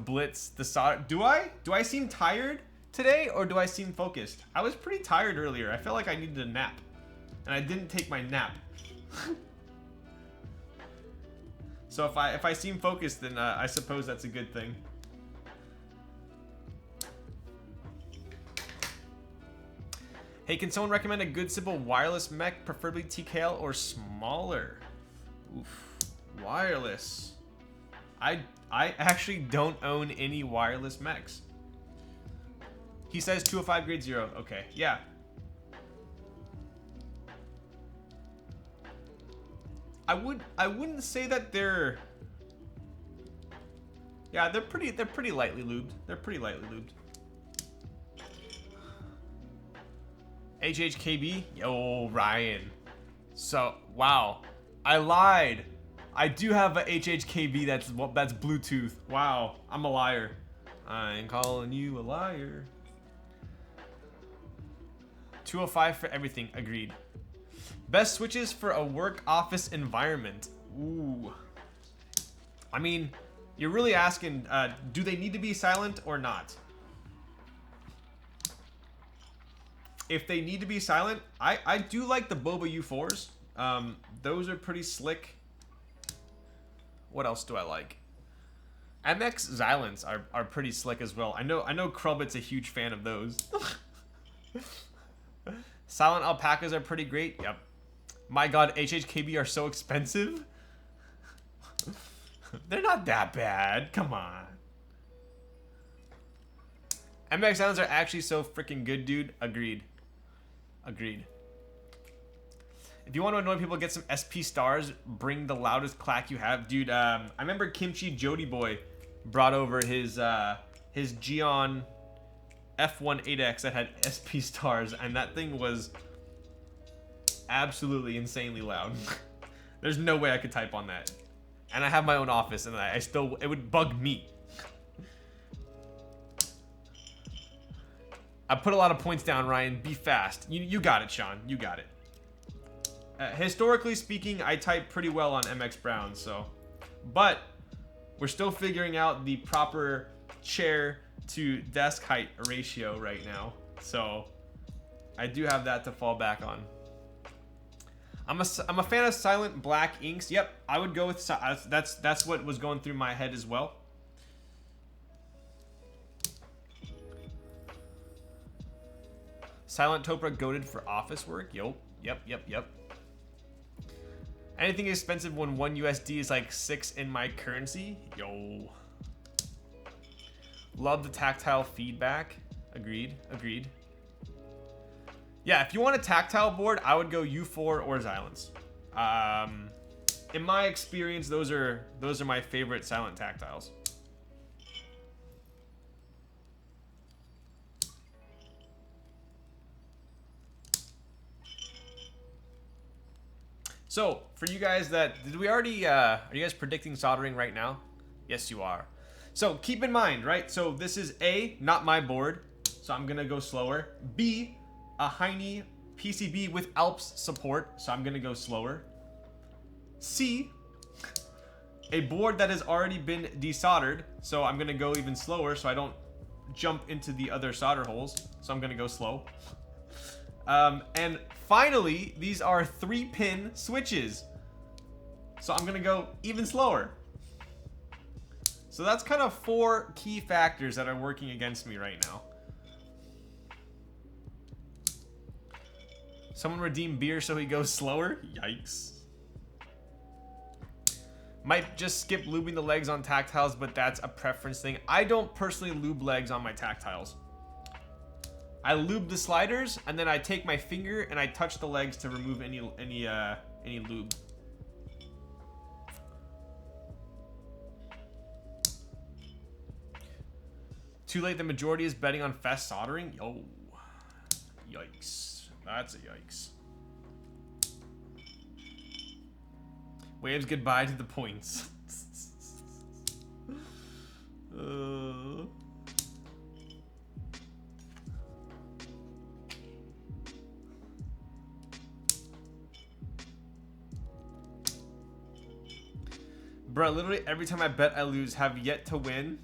blitz the solder. Do I seem tired today, or do I seem focused? I was pretty tired earlier. I felt like I needed a nap, and I didn't take my nap. So if I seem focused, then I suppose that's a good thing. Hey, can someone recommend a good simple wireless mech, preferably TKL or smaller? Oof, wireless. I actually don't own any wireless mechs. He says 205 grade 0. Okay, yeah. I wouldn't say that they're. Yeah, they're pretty lightly lubed. They're pretty lightly lubed. HHKB, yo Ryan. So wow, I lied. I do have a HHKB that's Bluetooth. Wow, I'm a liar. I'm calling you a liar. 205 for everything, agreed. Best switches for a work office environment. Ooh. I mean, you're really asking, do they need to be silent or not? If they need to be silent, I do like the Boba U4s. Those are pretty slick. What else do I like? MX Xylants are pretty slick as well. I know Krubit's a huge fan of those. Silent alpacas are pretty great. Yep. My god, HHKB are so expensive. They're not that bad. Come on. MX Xylants are actually so freaking good, dude. Agreed. Agreed. If you want to annoy people, get some SP stars. Bring the loudest clack you have, dude. I remember Kimchi Jody Boy brought over his Geon F18X that had SP stars, and that thing was absolutely insanely loud. There's no way I could type on that, and I have my own office, and I still, it would bug me. I put a lot of points down, Ryan. Be fast. You got it, Sean. You got it. Historically speaking, I type pretty well on MX Brown, so. But we're still figuring out the proper chair to desk height ratio right now. So I do have that to fall back on. I'm a fan of silent black inks. Yep, I would go with, that's what was going through my head as well. Silent Topra goated for office work. Yep. Anything expensive when 1 USD is like 6 in my currency. Yo. Love the tactile feedback. Agreed. Yeah, if you want a tactile board, I would go U4 or Xylants. In my experience, those are my favorite silent tactiles. So, for you guys did we already, are you guys predicting soldering right now? Yes, you are. So, keep in mind, right? So, this is A, not my board, so I'm gonna go slower. B, a Heine PCB with Alps support, so I'm gonna go slower. C, a board that has already been desoldered, so I'm gonna go even slower so I don't jump into the other solder holes, so I'm gonna go slow. And finally, these are 3-pin switches. So I'm gonna go even slower. So that's kind of 4 key factors that are working against me right now. Someone redeem beer so he goes slower? Yikes. Might just skip lubing the legs on tactiles, but that's a preference thing. I don't personally lube legs on my tactiles. I lube the sliders, and then I take my finger and I touch the legs to remove any lube. Too late, the majority is betting on fast soldering? Yo. Yikes. That's a yikes. Waves goodbye to the points. Bro, literally every time I bet I lose, have yet to win.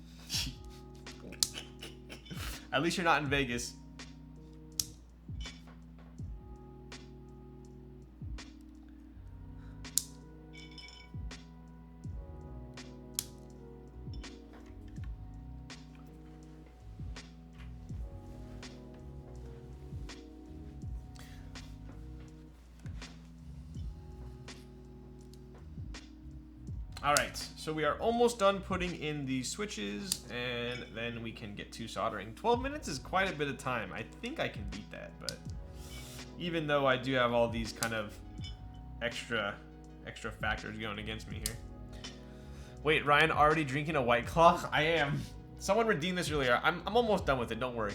At least you're not in Vegas. Alright, so we are almost done putting in the switches, and then we can get to soldering. 12 minutes is quite a bit of time. I think I can beat that, but even though I do have all these kind of extra factors going against me here. Wait, Ryan already drinking a White Claw? I am. Someone redeemed this earlier. I'm almost done with it, don't worry.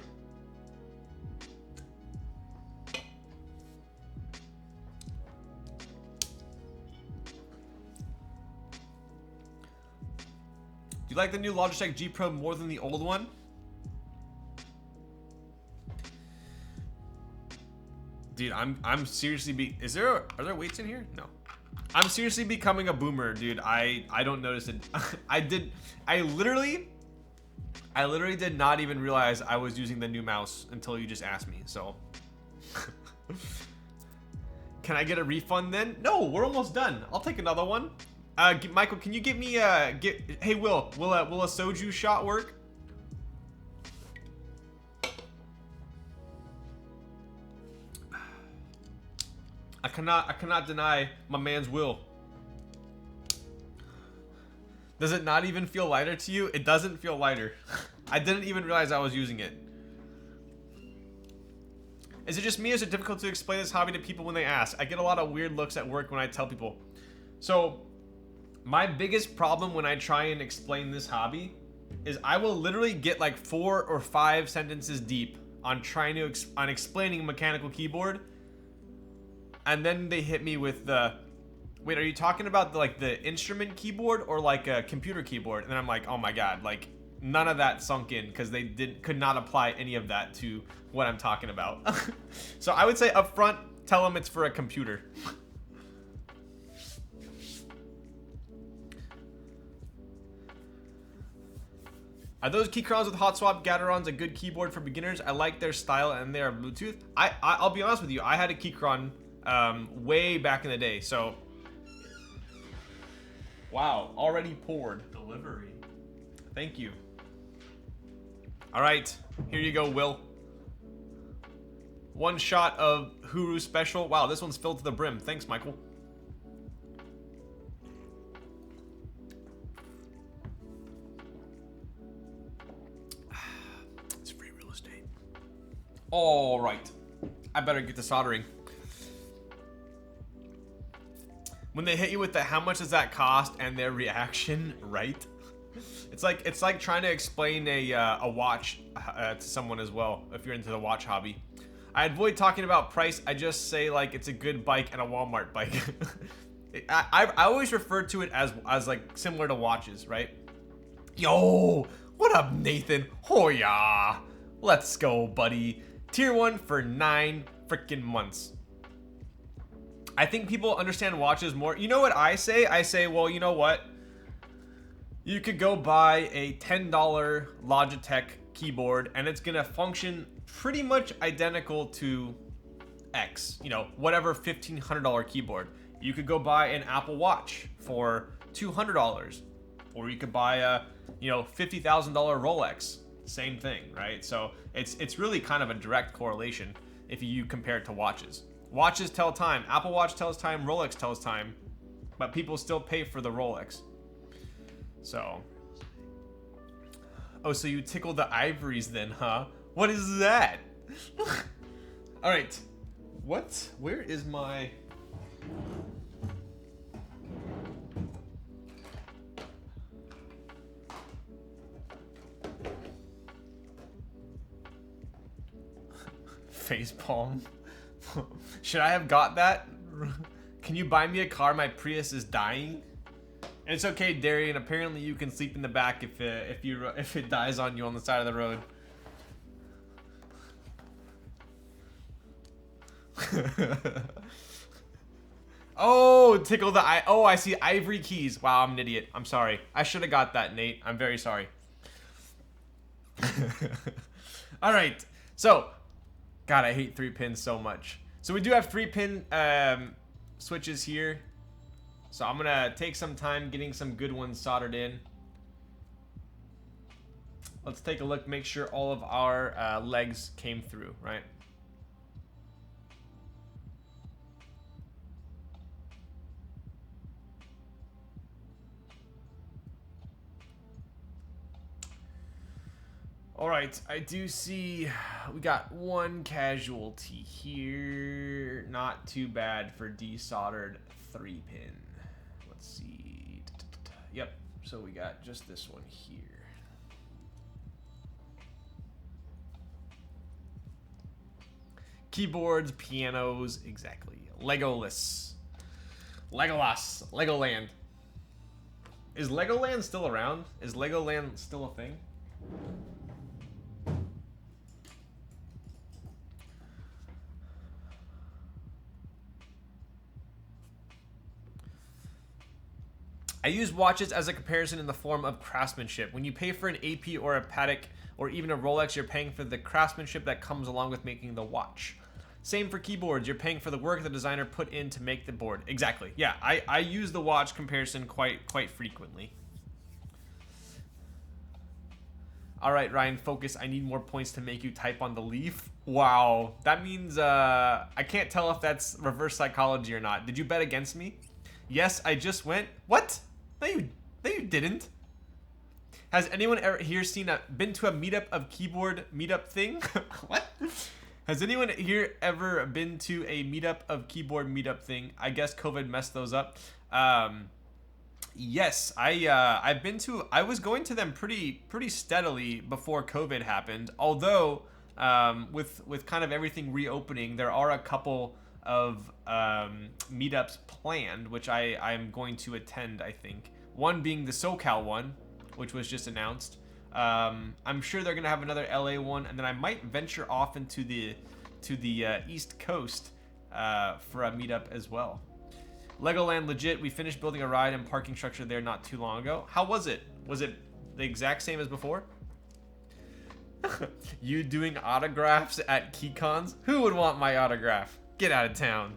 you like the new Logitech G Pro more than the old one? Dude, I'm seriously are there weights in here? No. I'm seriously becoming a boomer, dude. I don't notice it. I literally did not even realize I was using the new mouse until you just asked me. So can I get a refund then? No, we're almost done. I'll take another one. Michael, can you get me hey Will a soju shot work? I cannot deny my man's will. Does it not even feel lighter to you? It doesn't feel lighter. I didn't even realize I was using it. Is it just me or is it difficult to explain this hobby to people when they ask? I get a lot of weird looks at work when I tell people. So my biggest problem when I try and explain this hobby is I will literally get like 4 or 5 sentences deep on trying to explaining a mechanical keyboard. And then they hit me with the, wait, are you talking about the instrument keyboard or like a computer keyboard? And then I'm like, oh my god, like none of that sunk in because they could not apply any of that to what I'm talking about. So I would say up front, tell them it's for a computer. Are those Keychroms with hot swap Gaterons a good keyboard for beginners? I like their style and they are Bluetooth. I'll be honest with you, I had a Keychron way back in the day, so wow, already poured. Delivery. Thank you. All right, here you go, Will. One shot of Huru Special. Wow, this one's filled to the brim. Thanks, Michael. It's free real estate. All right, I better get to soldering. When they hit you with the how much does that cost and their reaction, right? It's like trying to explain a watch to someone as well if you're into the watch hobby. I avoid talking about price. I just say like it's a good bike and a Walmart bike. I always refer to it as like similar to watches, right? Yo, what up, Nathan? Oh yeah, let's go, buddy. Tier 1 for 9 freaking months. I think people understand watches more. You know what I say? I say, well, you know what? You could go buy a $10 Logitech keyboard and it's gonna function pretty much identical to X, you know, whatever $1,500 keyboard. You could go buy an Apple Watch for $200, or you could buy a, you know, $50,000 Rolex. Same thing, right? So it's really kind of a direct correlation if you compare it to watches. Watches tell time. Apple Watch tells time. Rolex tells time. But people still pay for the Rolex. So. Oh, so you tickle the ivories then, huh? What is that? All right. What? Where is my... Facepalm. Should I have got that? Can you buy me a car? My Prius is dying. And it's okay, Darian. Apparently, you can sleep in the back if it dies on you on the side of the road. Oh, tickle the eye. Oh, I see ivory keys. Wow, I'm an idiot. I'm sorry. I should have got that, Nate. I'm very sorry. All right. So, God, I hate 3-pins so much. So we do have 3-pin switches here. So I'm gonna take some time getting some good ones soldered in. Let's take a look, make sure all of our legs came through, right? All right, I do see we got one casualty here. Not too bad for desoldered 3-pin. Let's see. Yep, so we got just this one here. Keyboards, pianos, exactly. Legolas. Legolas. Legoland. Is Legoland still around? Is Legoland still a thing? I use watches as a comparison in the form of craftsmanship. When you pay for an AP or a Patek or even a Rolex, you're paying for the craftsmanship that comes along with making the watch. Same for keyboards. You're paying for the work the designer put in to make the board. Exactly. Yeah, I use the watch comparison quite frequently. All right, Ryan, focus. I need more points to make you type on the leaf. Wow, that means I can't tell if that's reverse psychology or not. Did you bet against me? Yes, I just went. What? No, you didn't. Has anyone ever here been to a meetup of keyboard meetup thing? What? Has anyone here ever been to a meetup of keyboard meetup thing? I guess COVID messed those up. Yes, I've been to. I was going to them pretty steadily before COVID happened. Although with kind of everything reopening, there are a couple of meetups planned, which I'm going to attend. I think one being the SoCal one, which was just announced. I'm sure they're gonna have another LA one, and then I might venture off into the East Coast for a meetup as well. Legoland legit. We finished building a ride and parking structure there not too long ago. How was it? Was it the exact same as before? You doing autographs at KeyCons? Who would want my autograph? Get out of town.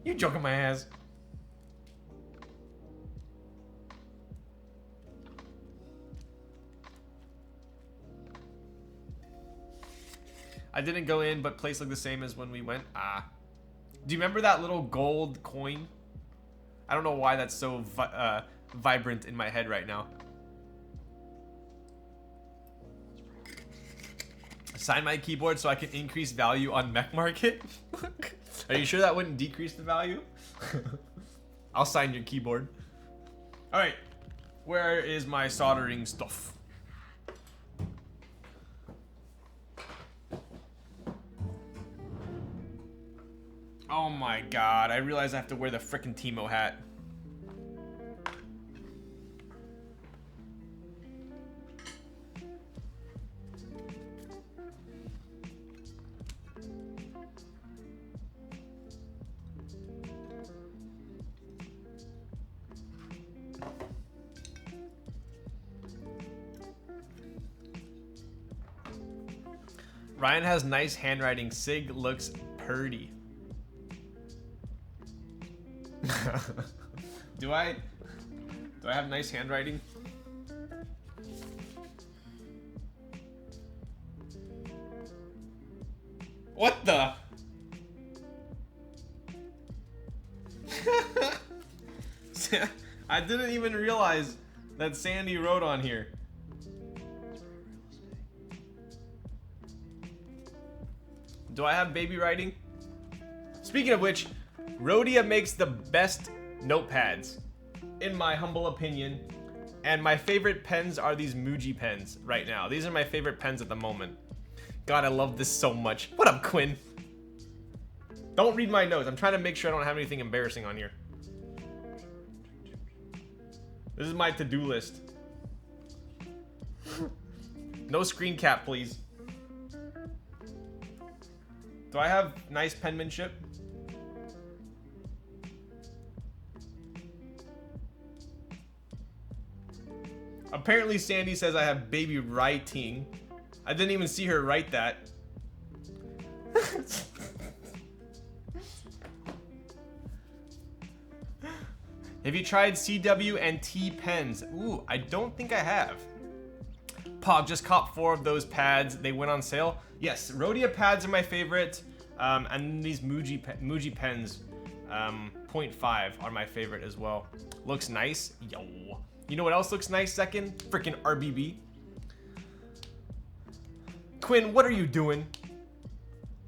You joking my ass. I didn't go in, but place looked the same as when we went. Ah. Do you remember that little gold coin? I don't know why that's so vibrant in my head right now. Sign my keyboard so I can increase value on Mech Market? Are you sure that wouldn't decrease the value? I'll sign your keyboard. Alright. Where is my soldering stuff? Oh my god, I realize I have to wear the frickin' Timo hat. Ryan has nice handwriting. Sig looks purty. Do I have nice handwriting? What the? I didn't even realize that Sandy wrote on here. Do I have baby writing? Speaking of which, Rhodia makes the best notepads, in my humble opinion. And my favorite pens are these Muji pens right now. These are my favorite pens at the moment. God, I love this so much. What up, Quinn? Don't read my notes. I'm trying to make sure I don't have anything embarrassing on here. This is my to-do list. No screen cap, please. Do I have nice penmanship? Apparently Sandy says I have baby writing. I didn't even see her write that. Have you tried CW and T pens? Ooh, I don't think I have. Pog just caught 4 of those pads. They went on sale. Yes, Rhodia pads are my favorite. And these Muji pens, 0.5 are my favorite as well. Looks nice. Yo. You know what else looks nice second? Freaking RBB. Quinn, what are you doing?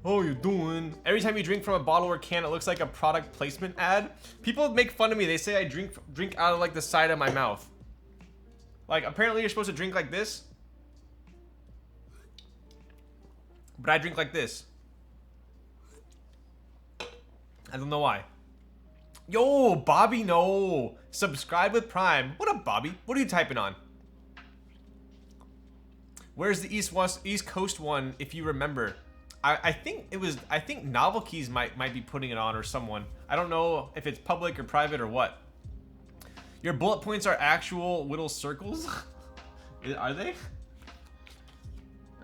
Oh, you doing? Every time you drink from a bottle or can, it looks like a product placement ad. People make fun of me. They say I drink out of like the side of my mouth. Like apparently you're supposed to drink like this. But I drink like this. I don't know why. Yo, Bobby, no. Subscribe with Prime. What up, Bobby? What are you typing on? Where's the East Coast one, if you remember? I think it was, I think Novel Keys might be putting it on, or someone. I don't know if it's public or private or what. Your bullet points are actual little circles? Are they?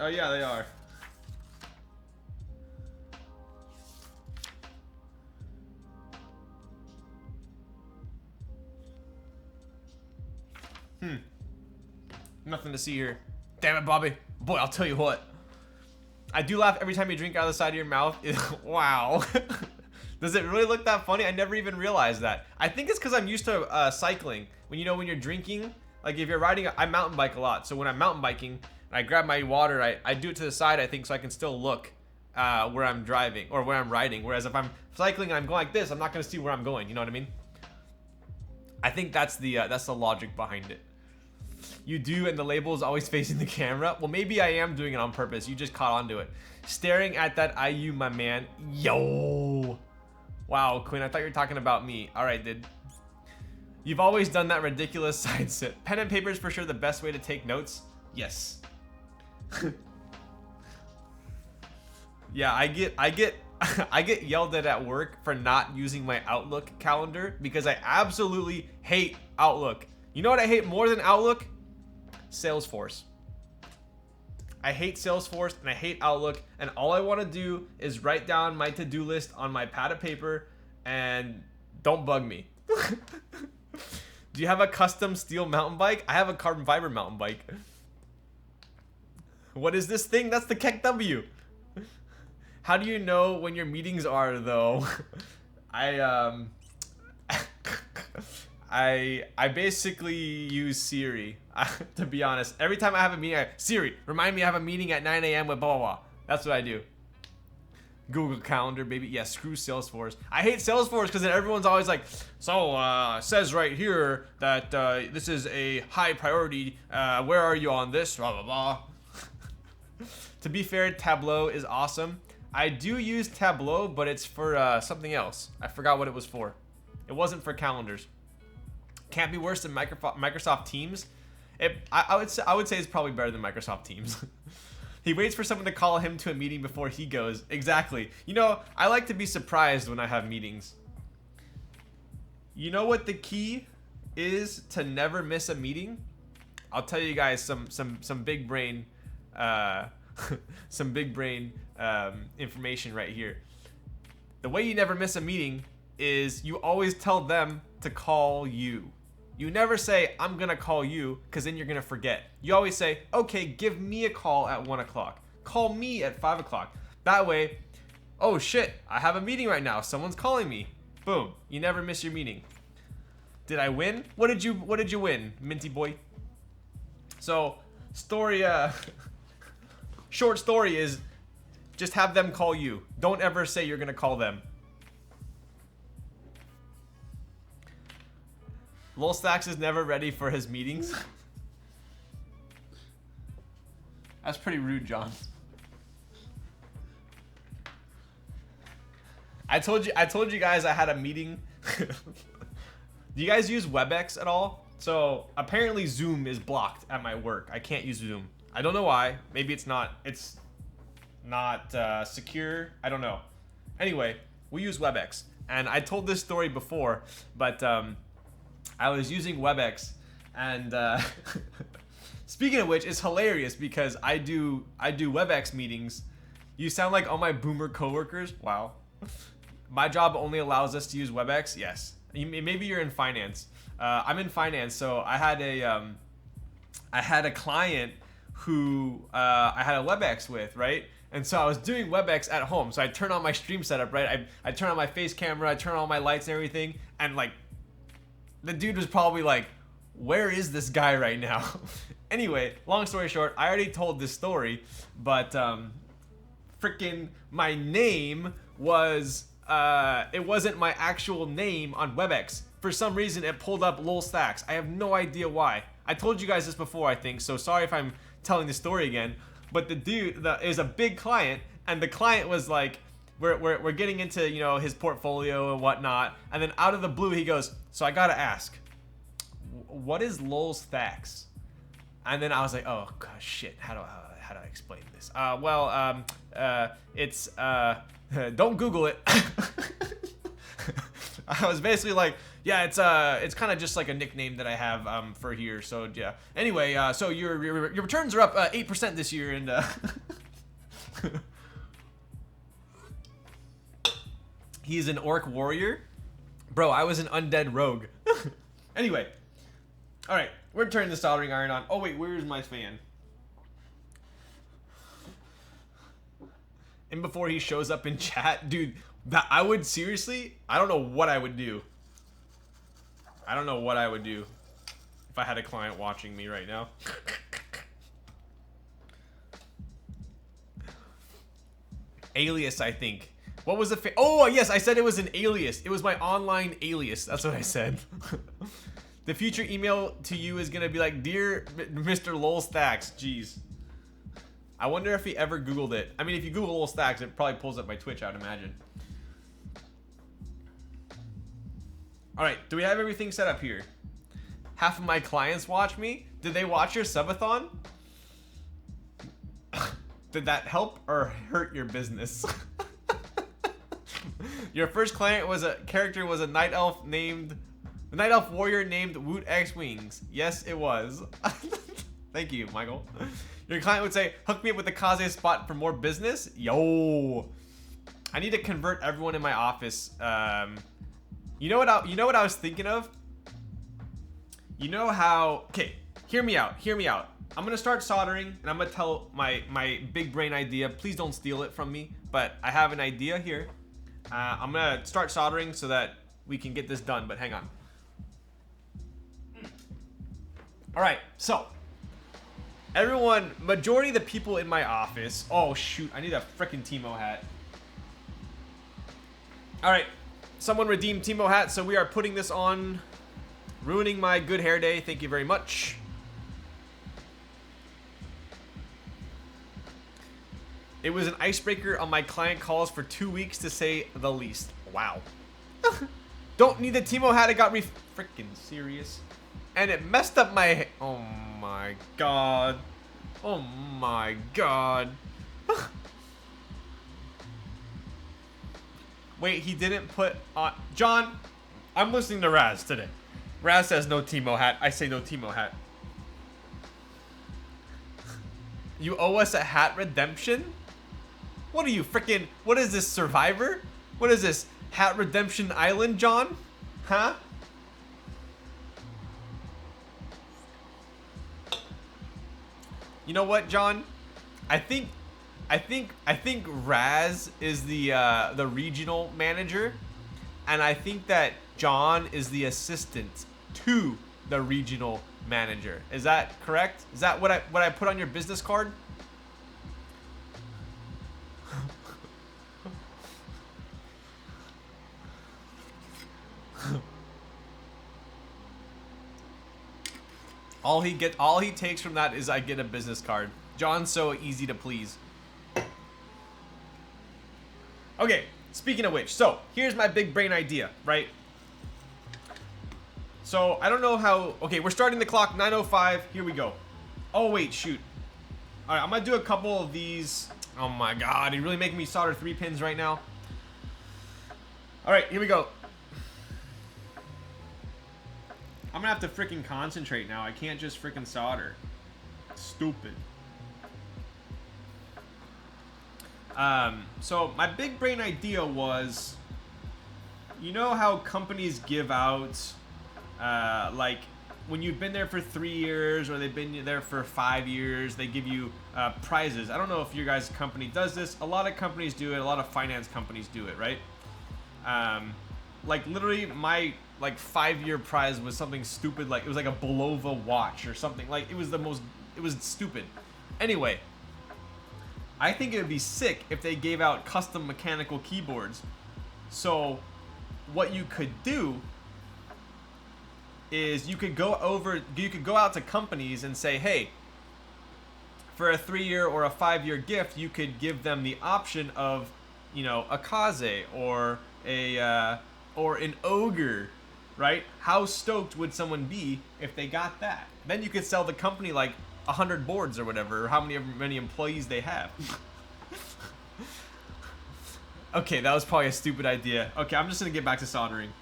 Oh yeah, they are. Nothing to see here. Damn it, Bobby. Boy, I'll tell you what. I do laugh every time you drink out of the side of your mouth. Wow. Does it really look that funny? I never even realized that. I think it's because I'm used to cycling. When when you're drinking, like if you're riding, I mountain bike a lot. So when I'm mountain biking and I grab my water, I do it to the side, I think, so I can still look where I'm driving or where I'm riding. Whereas if I'm cycling and I'm going like this, I'm not going to see where I'm going. You know what I mean? I think that's the logic behind it. You do, and the label is always facing the camera. Well, maybe I am doing it on purpose. You just caught onto it. Staring at that IU, my man. Yo. Wow, Quinn, I thought you were talking about me. All right, dude. You've always done that ridiculous side sit. Pen and paper is for sure the best way to take notes. Yes. Yeah, I get yelled at work for not using my Outlook calendar because I absolutely hate Outlook. You know what I hate more than Outlook? Salesforce. I hate Salesforce and I hate Outlook, and all I want to do is write down my to-do list on my pad of paper and don't bug me. Do you have a custom steel mountain bike? I have a carbon fiber mountain bike. What is this thing? That's the Keck W. How do you know when your meetings are, though? I basically use Siri, to be honest. Every time I have a meeting, Siri, remind me I have a meeting at 9 a.m. with blah, blah, blah. That's what I do. Google Calendar, baby. Yeah, screw Salesforce. I hate Salesforce because then everyone's always like, so, says right here that this is a high priority. Where are you on this? Blah, blah, blah. To be fair, Tableau is awesome. I do use Tableau, but it's for something else. I forgot what it was for. It wasn't for calendars. Can't be worse than Microsoft Teams. I would say it's probably better than Microsoft Teams. He waits for someone to call him to a meeting before he goes. Exactly. You know, I like to be surprised when I have meetings. You know what the key is to never miss a meeting? I'll tell you guys some big brain information right here. The way you never miss a meeting is you always tell them to call you. You never say, I'm gonna call you, because then you're gonna forget. You always say, okay, give me a call at 1 o'clock. Call me at 5 o'clock. That way, oh shit, I have a meeting right now. Someone's calling me. Boom. You never miss your meeting. Did I win? What did you win, Minty boy? So, short story is just have them call you. Don't ever say you're gonna call them. Lil Stacks is never ready for his meetings. That's pretty rude, John. I told you guys I had a meeting. Do you guys use WebEx at all? So apparently Zoom is blocked at my work. I can't use Zoom. I don't know why. Maybe it's not secure. I don't know. Anyway, we use WebEx, and I told this story before, but I was using WebEx, and speaking of which, it's hilarious because I do WebEx meetings. You sound like all my boomer coworkers. Wow. My job only allows us to use WebEx. Yes. Maybe you're in finance. I'm in finance, so I had a client who I had a WebEx with, right? And so I was doing WebEx at home. So I turn on my stream setup, right? I turn on my face camera, I turn on all my lights and everything, and like, the dude was probably like, where is this guy right now? Anyway, long story short, I already told this story, but freaking my name was, it wasn't my actual name on WebEx. For some reason, it pulled up Lil Stacks. I have no idea why. I told you guys this before, I think, so sorry if I'm telling the story again, but the dude is a big client, and the client was like, we're getting into, you know, his portfolio and whatnot, and then out of the blue he goes, so I gotta ask, what is Lol's Thax? And then I was like, oh gosh, shit, how do I explain this? It's don't Google it. I was basically like, yeah, it's kind of just like a nickname that I have for here. So yeah. Anyway, so your returns are up 8% this year, and he's an orc warrior, bro. I was an undead rogue. Anyway, all right, we're turning the soldering iron on. Oh wait, where's my fan? And before he shows up in chat, dude, that I would seriously, I don't know what I would do. I don't know what I would do if I had a client watching me right now. Alias, I think. What was the oh, yes, I said it was an alias. It was my online alias. That's what I said. The future email to you is going to be like, Dear Mr. Lol Stacks. Jeez. I wonder if he ever Googled it. I mean, if you Google Lol Stacks, it probably pulls up my Twitch, I would imagine. All right, do we have everything set up here? Half of my clients watch me. Did they watch your subathon? Did that help or hurt your business? Your first client was a night elf warrior named Woot X Wings. Yes, it was. Thank you, Michael. Your client would say, hook me up with the Kaze spot for more business. Yo, I need to convert everyone in my office. You know what I was thinking of? You know how, okay, hear me out. I'm gonna start soldering, and I'm gonna tell my big brain idea. Please don't steal it from me, but I have an idea here. I'm gonna start soldering so that we can get this done, but hang on. All right, so majority of the people in my office, oh shoot, I need a freaking Timo hat. All right, someone redeemed Timo hat, so we are putting this on, ruining my good hair day. Thank you very much. It was an icebreaker on my client calls for 2 weeks, to say the least. Wow. Don't need the Timo hat. It got me freaking serious. And it messed up my... Oh my god. Oh my god. Wait, he didn't put on... John, I'm listening to Raz today. Raz says no Timo hat. I say no Timo hat. You owe us a hat redemption? What are you, freaking... What is this, Survivor? What is this, Hat Redemption Island, John? Huh? You know what, John? I think Raz is the regional manager, and I think that John is the assistant to the regional manager. Is that correct? Is that what I put on your business card? All he takes from that is I get a business card. John's so easy to please. Okay, speaking of which, so here's my big brain idea, right? So I don't know how. Okay, we're starting the clock 9:05. Here we go. Oh wait, shoot. All right, I'm gonna do a couple of these. Oh my god, you're really making me solder 3 pins right now. All right, here we go. I'm gonna have to freaking concentrate now. I can't just freaking solder. Stupid. So my big brain idea was, you know how companies give out, like when you've been there for 3 years or they've been there for 5 years, they give you prizes. I don't know if your guys' company does this. A lot of companies do it. A lot of finance companies do it, right? Like literally my 5-year prize was something stupid, like it was like a Bulova watch or something. Like it was stupid. Anyway, I think it would be sick if they gave out custom mechanical keyboards. So what you could do is you could go out to companies and say, hey, for a 3-year or a 5-year gift, you could give them the option of you know, a Kaze or or an ogre, right? How stoked would someone be if they got that? Then you could sell the company like 100 boards or whatever, or how many employees they have. Okay, that was probably a stupid idea. Okay, I'm just gonna get back to soldering.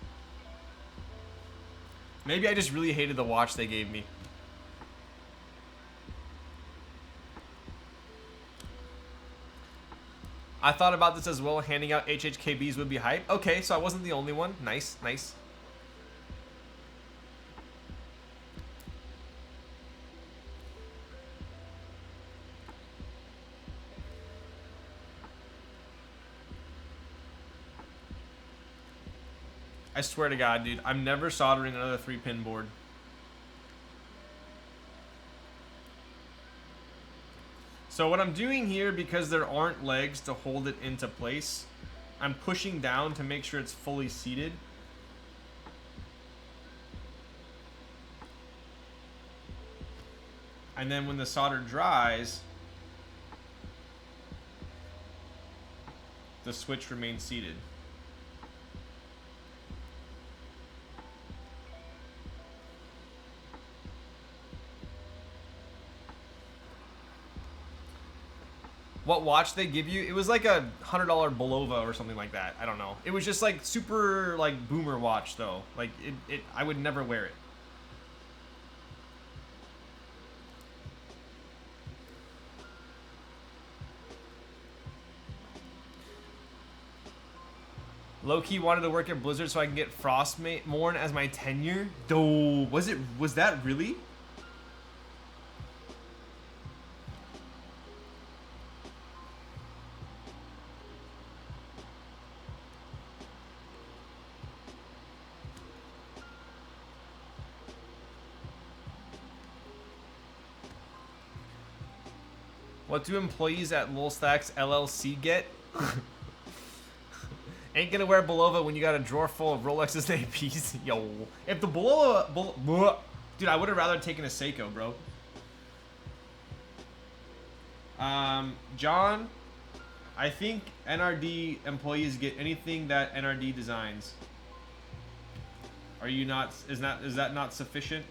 Maybe I just really hated the watch they gave me. I thought about this as well. Handing out HHKBs would be hype. Okay, so I wasn't the only one. Nice, nice. I swear to God, dude, I'm never soldering another 3-pin board. So what I'm doing here, because there aren't legs to hold it into place, I'm pushing down to make sure it's fully seated. And then when the solder dries, the switch remains seated. What watch they give you? It was like a $100 Bulova or something like that. I don't know. It was just like super like boomer watch though. Like I would never wear it. Low-key wanted to work at Blizzard so I can get Frostmourne as my tenure. Duh, was that really? What do employees at Lulstacks LLC get? Ain't gonna wear Bulova when you got a drawer full of Rolexes and APs. Yo, if the Bulova, dude, I would have rather taken a Seiko, bro. John, I think NRD employees get anything that NRD designs. Are you not? Is that not sufficient?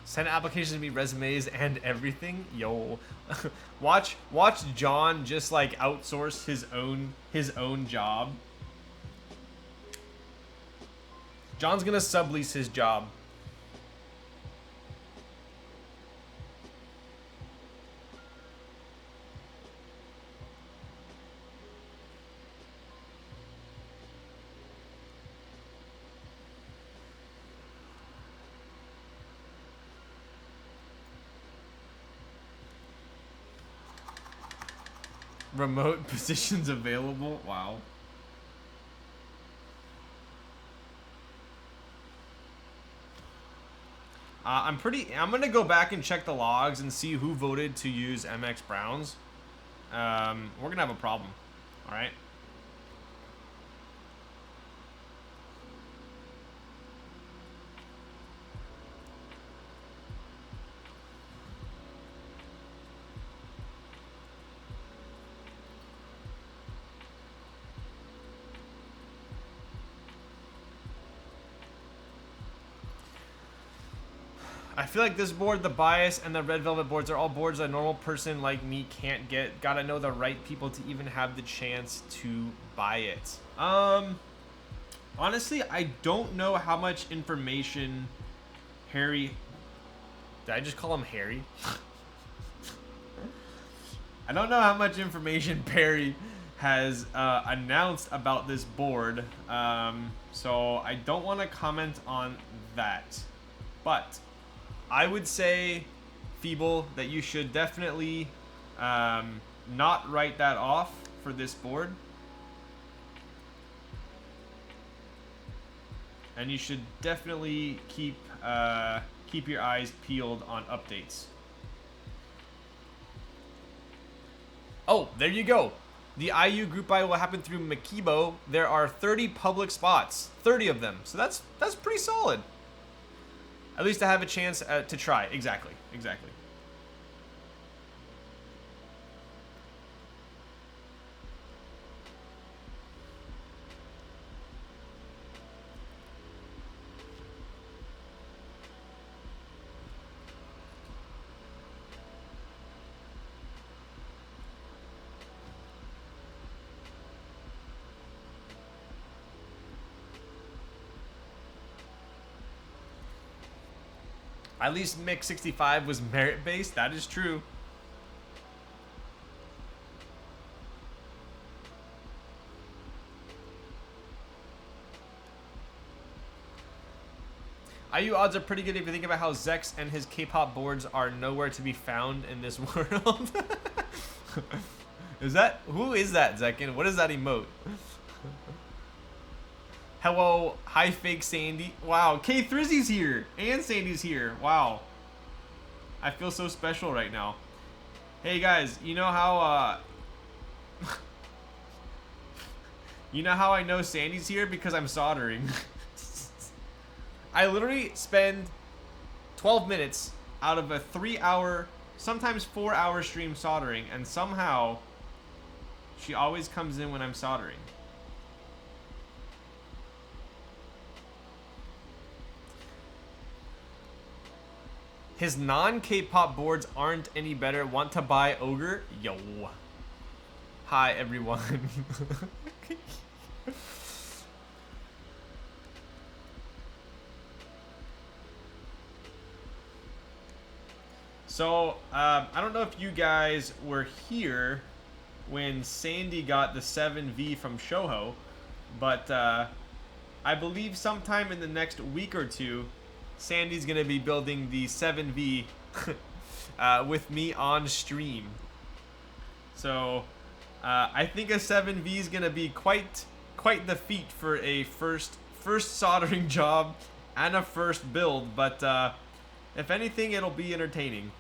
Send applications to me, resumes and everything. Yo, watch John just like outsource his own job. John's gonna sublease his job. Remote positions available. Wow. I'm gonna go back and check the logs and see who voted to use MX Browns. We're gonna have a problem. All right. I feel like this board, the bias, and the red velvet boards are all boards a normal person like me can't get. Gotta know the right people to even have the chance to buy it. Honestly, I don't know how much information Harry... Did I just call him Harry? I don't know how much information Perry has announced about this board. So I don't want to comment on that. But I would say, Feeble, that you should definitely not write that off for this board. And you should definitely keep your eyes peeled on updates. Oh, there you go. The IU group buy will happen through Makibo. There are 30 public spots, 30 of them. So that's pretty solid. At least I have a chance to try. Exactly. At least Mix 65 was merit-based. That is true. IU odds are pretty good if you think about how Zex and his K-pop boards are nowhere to be found in this world. Who is that, Zekin? What is that emote? Hello, hi fake Sandy. Wow, K Thrizzy's here and Sandy's here. Wow, I feel so special right now. Hey guys, you know how you know how I know Sandy's here? Because I'm soldering. I literally spend 12 minutes out of a 3-hour, sometimes 4-hour stream soldering, and somehow she always comes in when I'm soldering. His non-K-pop boards aren't any better. Want to buy Ogre? Yo. Hi, everyone. So, I don't know if you guys were here when Sandy got the 7V from Shoho, but I believe sometime in the next week or two, Sandy's going to be building the 7V with me on stream. So, I think a 7V is going to be quite the feat for a first soldering job and a first build, but if anything, it'll be entertaining.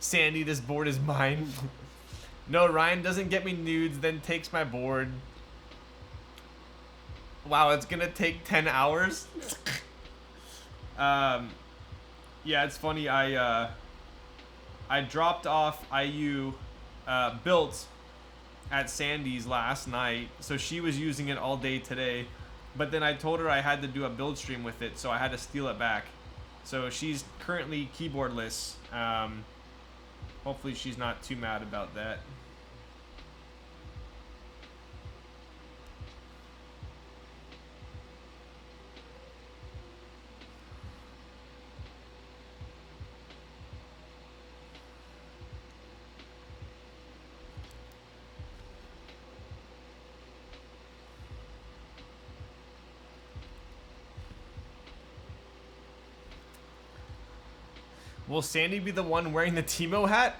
Sandy, this board is mine. No, Ryan doesn't get me nudes, then takes my board. Wow, it's gonna take 10 hours? Yeah, it's funny, I dropped off IU built at Sandy's last night, so she was using it all day today, but then I told her I had to do a build stream with it, so I had to steal it back. So she's currently keyboardless. Hopefully she's not too mad about that. Will Sandy be the one wearing the Timo hat?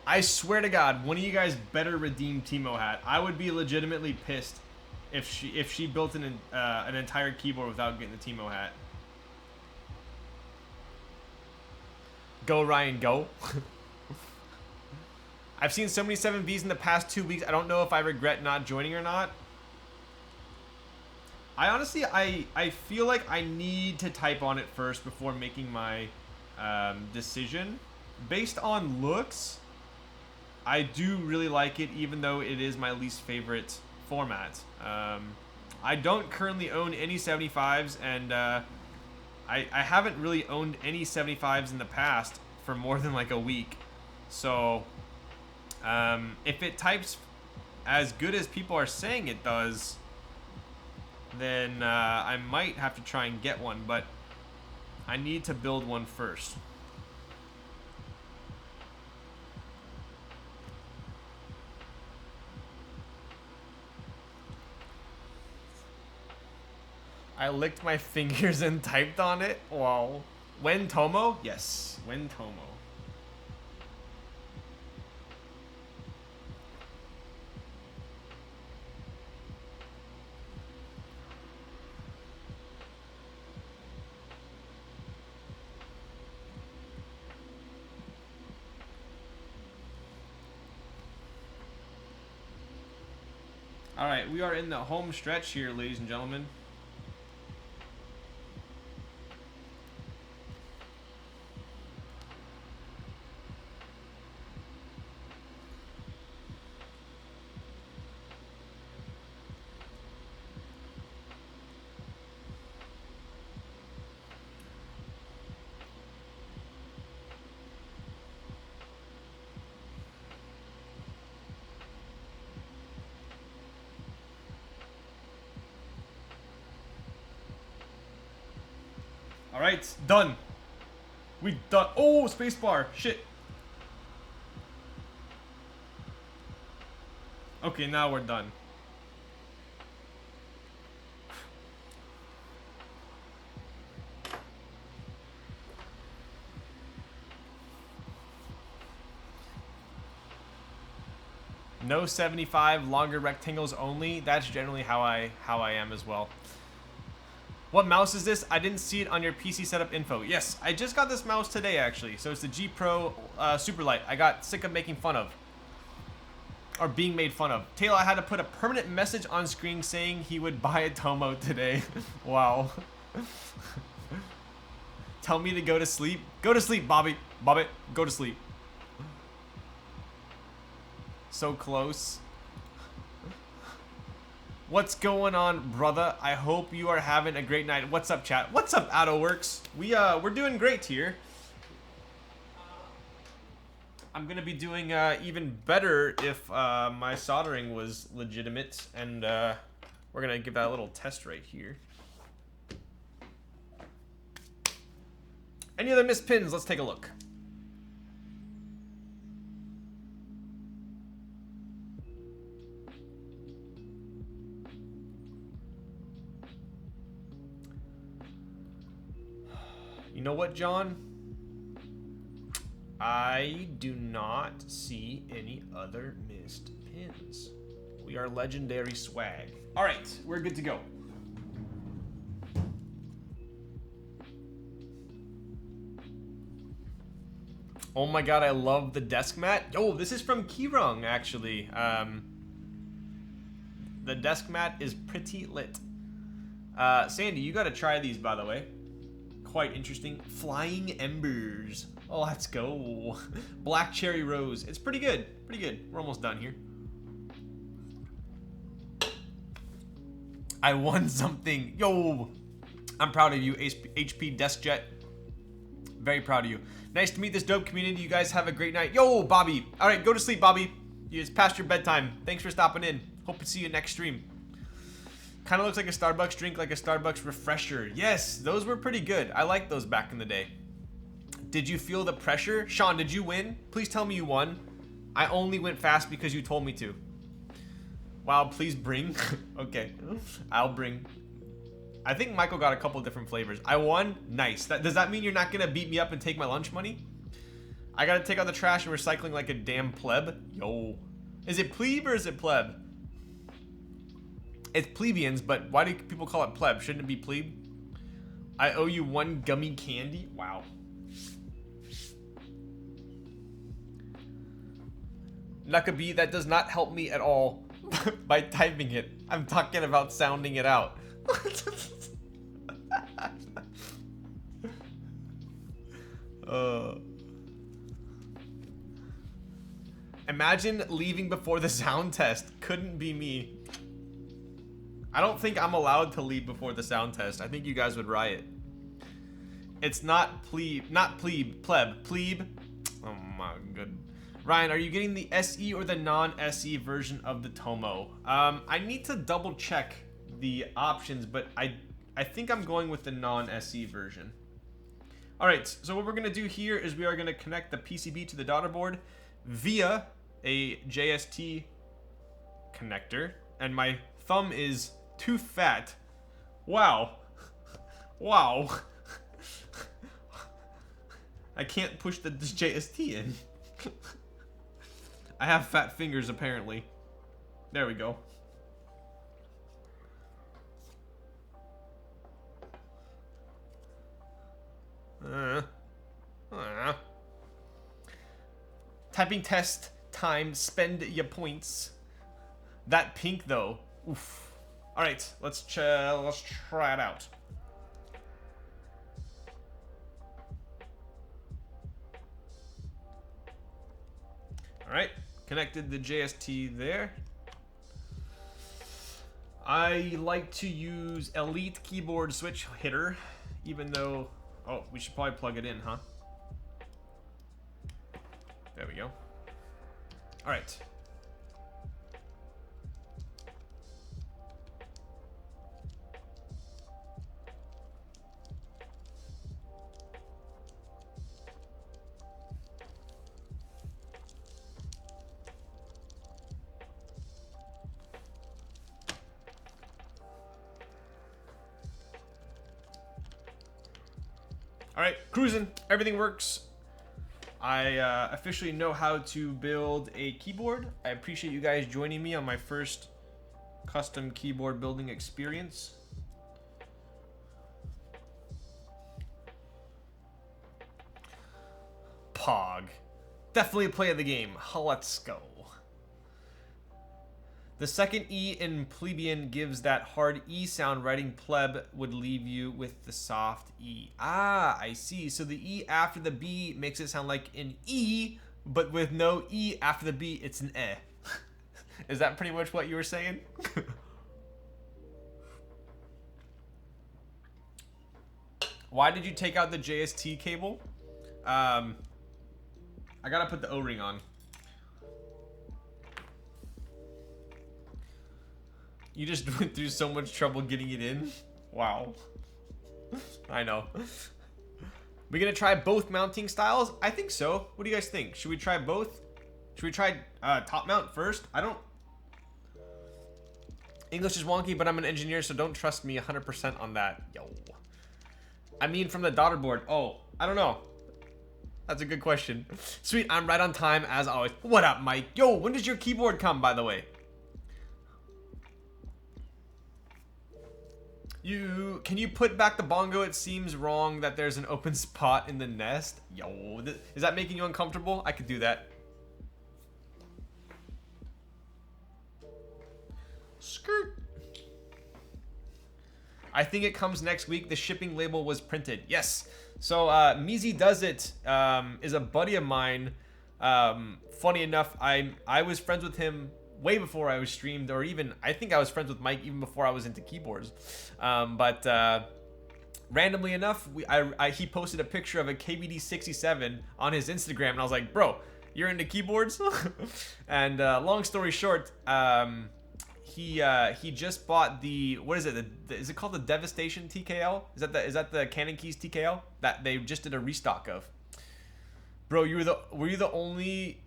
I swear to God, one of you guys better redeem Timo hat. I would be legitimately pissed if she built an entire keyboard without getting the Timo hat. Go Ryan, go. I've seen so many 7Vs in the past 2 weeks. I don't know if I regret not joining or not. I honestly, I feel like I need to type on it first before making my decision. Based on looks, I do really like it, even though it is my least favorite format. I don't currently own any 75s, and I haven't really owned any 75s in the past for more than like a week. So if it types as good as people are saying it does, then I might have to try and get one, but I need to build one first. I licked my fingers and typed on it. Wow. When Tomo? Yes, when Tomo. Alright, we are in the home stretch here, ladies and gentlemen. Alright, done. We done. Oh, spacebar. Shit. Okay, now we're done. No 75, longer rectangles only. That's generally how I am as well. What mouse is this? I didn't see it on your PC setup info. Yes, I just got this mouse today, actually. So it's the G Pro Superlight. I got sick of making fun of. Or being made fun of. Taylor, I had to put a permanent message on screen saying he would buy a Tomo today. Wow. Tell me to go to sleep. Go to sleep, Bobby. Bobby, go to sleep. So close. What's going on, brother? I hope you are having a great night. What's up, chat? What's up, AutoWorks? We're doing great here. I'm gonna be doing even better if my soldering was legitimate, and we're gonna give that a little test right here. Any other missed pins? Let's take a look. You know what, John? I do not see any other missed pins. We are legendary swag. All right, we're good to go. Oh my god, I love the desk mat. Oh, this is from Keyrung, actually. The desk mat is pretty lit. Sandy, you gotta try these, by the way. Quite interesting. Flying Embers. Oh, let's go. Black Cherry Rose. It's pretty good. Pretty good. We're almost done here. I won something. Yo. I'm proud of you, HP DeskJet. Very proud of you. Nice to meet this dope community. You guys have a great night. Yo, Bobby. All right, go to sleep, Bobby. It's past your bedtime. Thanks for stopping in. Hope to see you next stream. Kind of looks like a Starbucks drink, like a Starbucks refresher. Yes, those were pretty good. I liked those back in the day. Did you feel the pressure? Sean, did you win? Please tell me you won. I only went fast because you told me to. Wow, please bring. Okay, I'll bring. I think Michael got a couple different flavors. I won? Nice. Does that mean you're not going to beat me up and take my lunch money? I got to take out the trash and recycling like a damn pleb? Yo. Is it plebe or is it pleb? It's plebeians, but why do people call it pleb? Shouldn't it be plebe? I owe you one gummy candy? Wow. Nuckabee, that does not help me at all by typing it. I'm talking about sounding it out. Imagine leaving before the sound test. Couldn't be me. I don't think I'm allowed to leave before the sound test. I think you guys would riot. It's not plebe, pleb, plebe. Oh my god. Ryan, are you getting the SE or the non-SE version of the Tomo? I need to double check the options, but I think I'm going with the non-SE version. All right, so what we're gonna do here is we are gonna connect the PCB to the daughter board via a JST connector, and my thumb is too fat. Wow. Wow. I can't push the JST in. I have fat fingers, apparently. There we go. Typing test time, spend your points. That pink, though. Oof. All right, let's try it out. All right, connected the JST there. I like to use Elite keyboard switch hitter, even though, oh, we should probably plug it in, huh? There we go. All right. All right, cruising. Everything works. I officially know how to build a keyboard. I appreciate you guys joining me on my first custom keyboard building experience. Pog. Definitely play the game. Let's go. The second E in plebeian gives that hard E sound. Writing pleb would leave you with the soft E. Ah, I see. So the E after the B makes it sound like an E, but with no E after the B, it's an eh. Is that pretty much what you were saying? Why did you take out the JST cable? I gotta put the O-ring on. You just went through so much trouble getting it in. Wow. I know. We gonna try both mounting styles? I think so. What do you guys think? Should we try both? Should we try top mount first? I don't... English is wonky, but I'm an engineer, so don't trust me 100% on that. Yo. I mean from the daughter board. Oh, I don't know. That's a good question. Sweet, I'm right on time as always. What up, Mike? Yo, when does your keyboard come, by the way? Can you put back the bongo? It seems wrong that there's an open spot in the nest. Yo, is that making you uncomfortable? I could do that. Skirt. I think it comes next week. The shipping label was printed. Yes. So Mizi Does It is a buddy of mine. Funny enough, I was friends with him way before I was streamed, or even I think I was friends with Mike even before I was into keyboards. But randomly enough, he posted a picture of a KBD 67 on his Instagram, and I was like, bro, you're into keyboards? And long story short, he just bought the, what is it? Is it called the Devastation TKL? Is that the Canon Keys TKL that they just did a restock of? Bro, you were the only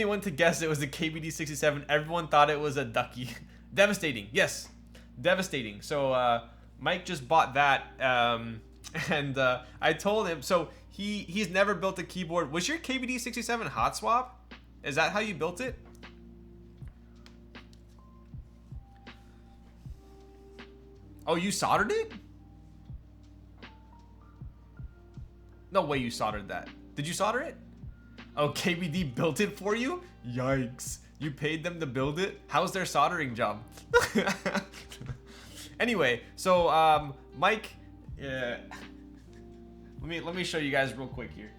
one to guess it was the KBD 67. Everyone thought it was a Ducky. Devastating. Yes. Devastating. So Mike just bought that, and I told him, so he's never built a keyboard. Was your KBD 67 hot swap? Is that how you built it? Oh, you soldered it? No way you soldered that. Did you solder it? Oh, KBD built it for you? Yikes. You paid them to build it? How's their soldering job? Anyway, so Mike, let me show you guys real quick here.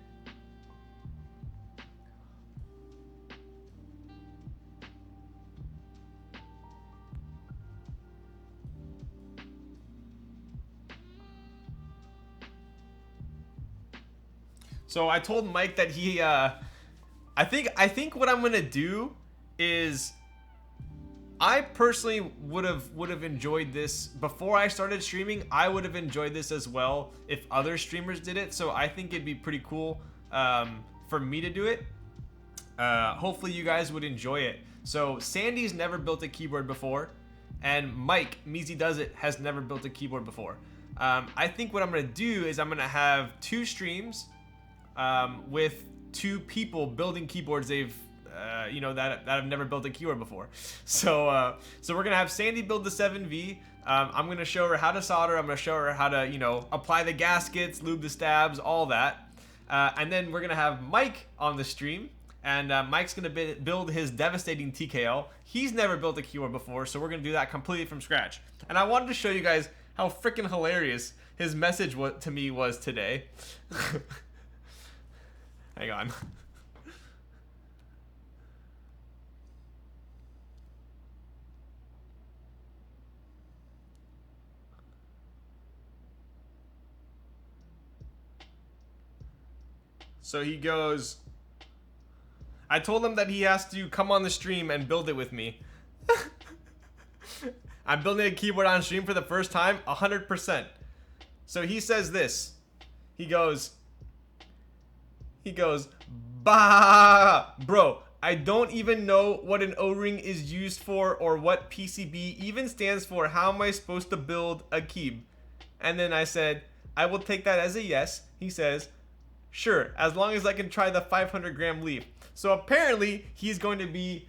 So I told Mike that he, I think what I'm gonna do is, I personally would have enjoyed this before I started streaming. I would have enjoyed this as well if other streamers did it. So I think it'd be pretty cool for me to do it. Hopefully you guys would enjoy it. So Sandy's never built a keyboard before, and Mike, Mizi Does It, has never built a keyboard before. I think what I'm gonna do is I'm gonna have 2 streams with 2 people building keyboards they've that have never built a keyboard before. So we're gonna have Sandy build the 7V. I'm gonna show her how to solder. I'm gonna show her how to apply the gaskets, lube the stabs, all that. And then we're gonna have Mike on the stream, And Mike's gonna build his devastating TKL. He's never built a keyboard before, so we're gonna do that completely from scratch. And I wanted to show you guys how freaking hilarious his message to me was today. Hang on. So he goes, I told him that he has to come on the stream and build it with me. I'm building a keyboard on stream for the first time, 100%. So he says this. He goes, bah, bro, I don't even know what an O-ring is used for or what PCB even stands for. How am I supposed to build a keyb? And then I said, I will take that as a yes. He says, sure, as long as I can try the 500-gram leaf. So apparently he's going to be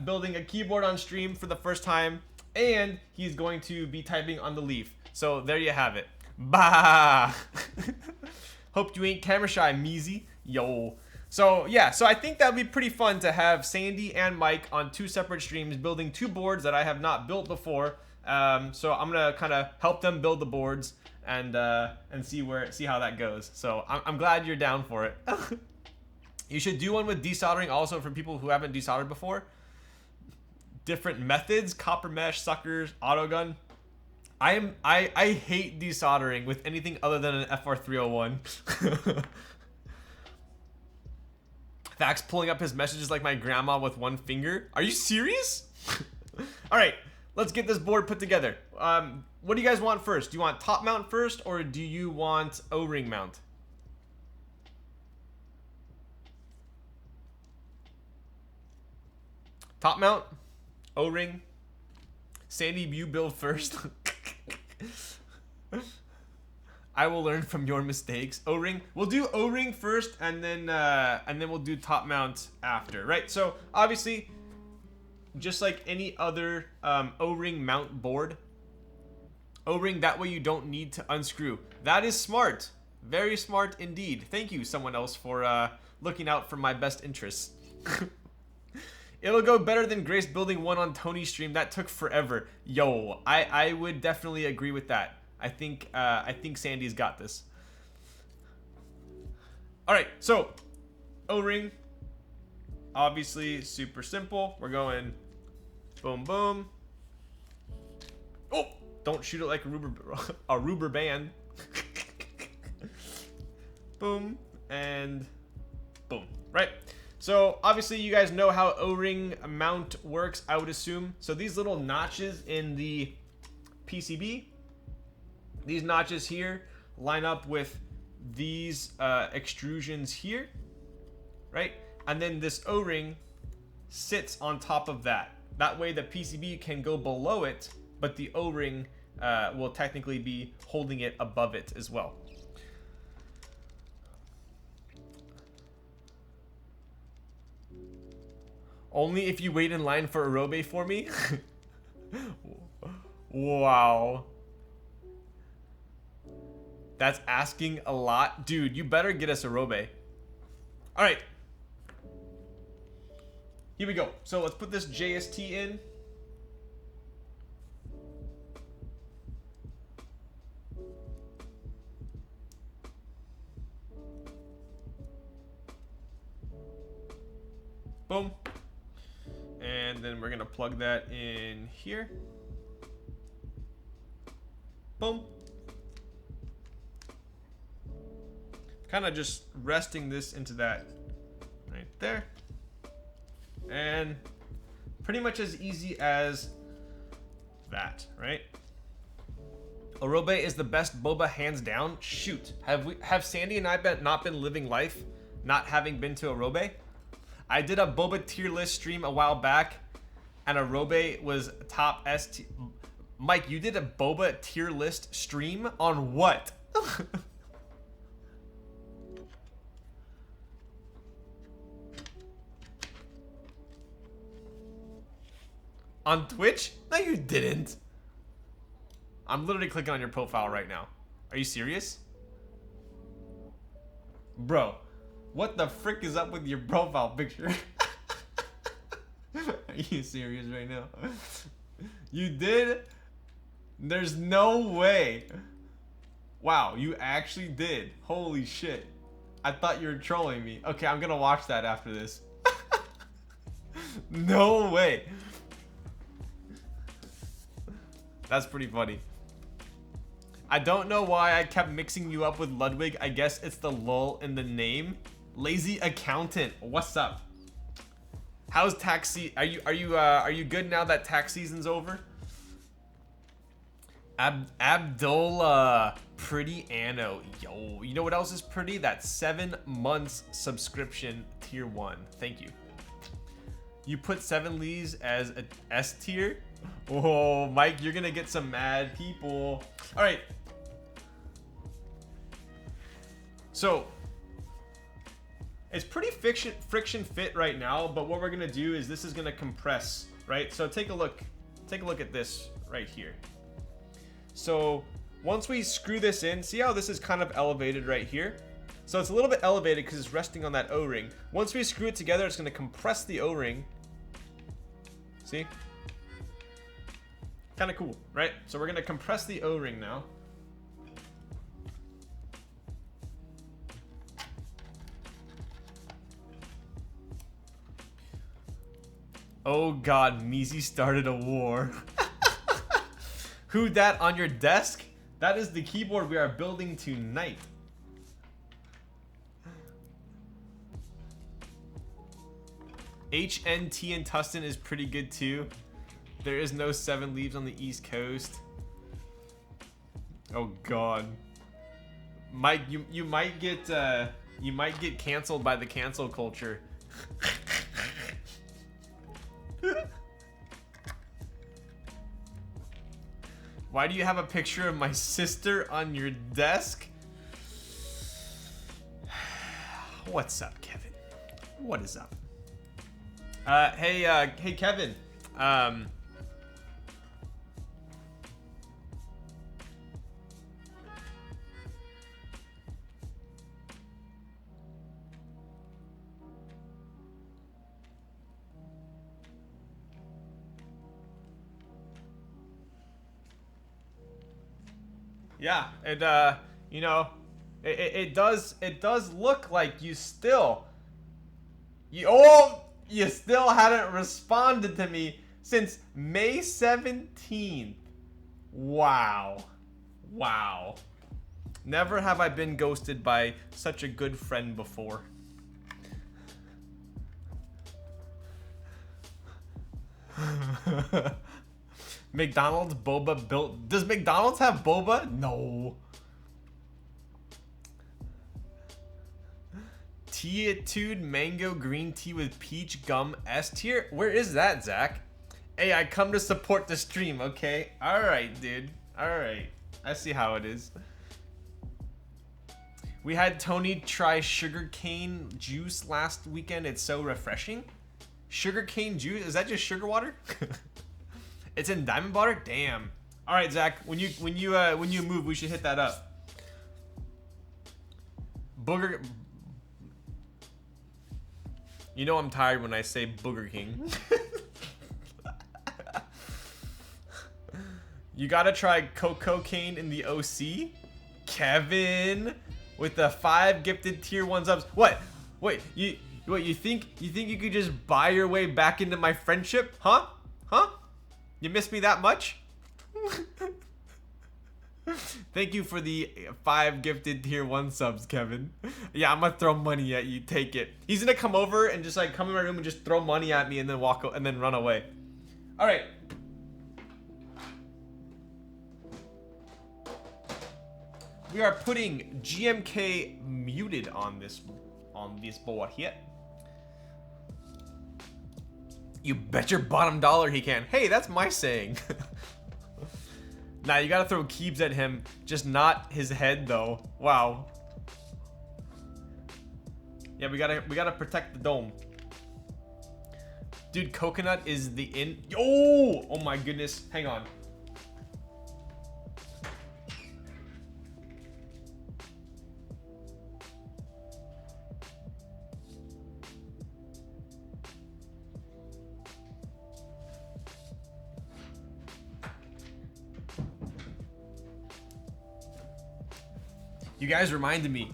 building a keyboard on stream for the first time, and he's going to be typing on the leaf. So there you have it. Bah! Hope you ain't camera shy, Meezy. Yo. So yeah, so I think that would be pretty fun to have Sandy and Mike on 2 separate streams building 2 boards that I have not built before. So I'm gonna kind of help them build the boards and see how that goes. So I'm glad you're down for it. You should do one with desoldering also for people who haven't desoldered before. Different methods, copper mesh, suckers, autogun. I hate desoldering with anything other than an FR301. Vax pulling up his messages like my grandma with one finger. Are you serious? All right, let's get this board put together. What do you guys want first? Do you want top mount first, or do you want O-ring mount? Top mount, O-ring. Sandy, you build first. I will learn from your mistakes. O-ring. We'll do O-ring first, and then we'll do top mount after, right? So obviously, just like any other O-ring mount board, O-ring, that way you don't need to unscrew. That is smart. Very smart indeed. Thank you, someone else, for looking out for my best interests. It'll go better than Grace building one on Tony's stream. That took forever. Yo, I would definitely agree with that. I think Sandy's got this. All right, so O-ring, obviously super simple. We're going boom, boom. Oh, don't shoot it like a rubber band. Boom and boom, right? So obviously you guys know how O-ring mount works, I would assume. So these little notches in the PCB, these notches here line up with these extrusions here, right? And then this O-ring sits on top of that. That way the PCB can go below it, but the O-ring will technically be holding it above it as well. Only if you wait in line for a Arobe for me? Wow. That's asking a lot. Dude, you better get us a Arobe. Alright. Here we go. So let's put this JST in. Boom. And then we're gonna plug that in here. Boom. Kind of just resting this into that right there. And pretty much as easy as that, right? Arobe is the best boba hands down. Shoot, have Sandy and I not been living life not having been to Arobe? I did a boba tier list stream a while back, and Arobe was top S. Mike, you did a boba tier list stream on what? On Twitch? No, you didn't. I'm literally clicking on your profile right now. Are you serious? Bro, What the frick is up with your profile picture? Are you serious right now? You did? There's no way. Wow, you actually did. Holy shit. I thought you were trolling me. Okay, I'm gonna watch that after this. No way. That's pretty funny. I don't know why I kept mixing you up with Ludwig. I guess it's the lull in the name. Lazy accountant. What's up? How's tax are you good now that tax season's over? Abdullah, pretty Anno. Yo, you know what else is pretty? That 7 months subscription tier 1. Thank you. You put 7 leaves as a S tier? Oh, Mike, you're gonna get some mad people. All right. So it's pretty friction fit right now, but what we're gonna do is this is gonna compress, right? So take a look at this right here. So once we screw this in, see how this is kind of elevated right here? So it's a little bit elevated because it's resting on that O-ring. Once we screw it together, it's gonna compress the O-ring. See? Kind of cool, right? So we're gonna compress the O-ring now. Oh god, Meezy started a war. Who that on your desk? That is the keyboard we are building tonight. HNT and Tustin is pretty good too. There is no 7 leaves on the East Coast. Oh god. Mike, you might get canceled by the cancel culture. Why do you have a picture of my sister on your desk? What's up, Kevin? What is up? Hey Kevin. Yeah, and you know, it does look like you still hadn't responded to me since May 17th. Wow. Wow. Never have I been ghosted by such a good friend before. McDonald's boba built. Does McDonald's have boba? No. Teatude mango green tea with peach gum S tier. Where is that, Zach? Hey, I come to support the stream, okay? All right, dude. All right. I see how it is. We had Tony try sugarcane juice last weekend. It's so refreshing. Sugarcane juice? Is that just sugar water? It's in diamond butter? Damn. All right, Zach. When you move, we should hit that up. Booger. You know I'm tired when I say Booger King. You gotta try cocaine in the OC. Kevin with the 5 gifted tier 1 subs. What? Wait, you think you could just buy your way back into my friendship? Huh? Huh? You miss me that much? Thank you for the 5 gifted tier 1 subs, Kevin. Yeah, I'm gonna throw money at you. Take it. He's gonna come over and just like come in my room and just throw money at me and then walk and then run away. All right. We are putting GMK Muted on this board here. You bet your bottom dollar he can. Hey, that's my saying. Nah, you gotta throw keeps at him, just not his head though. Wow. Yeah, we gotta protect the dome. Dude, coconut is the in. Oh my goodness. Hang on. You guys reminded me.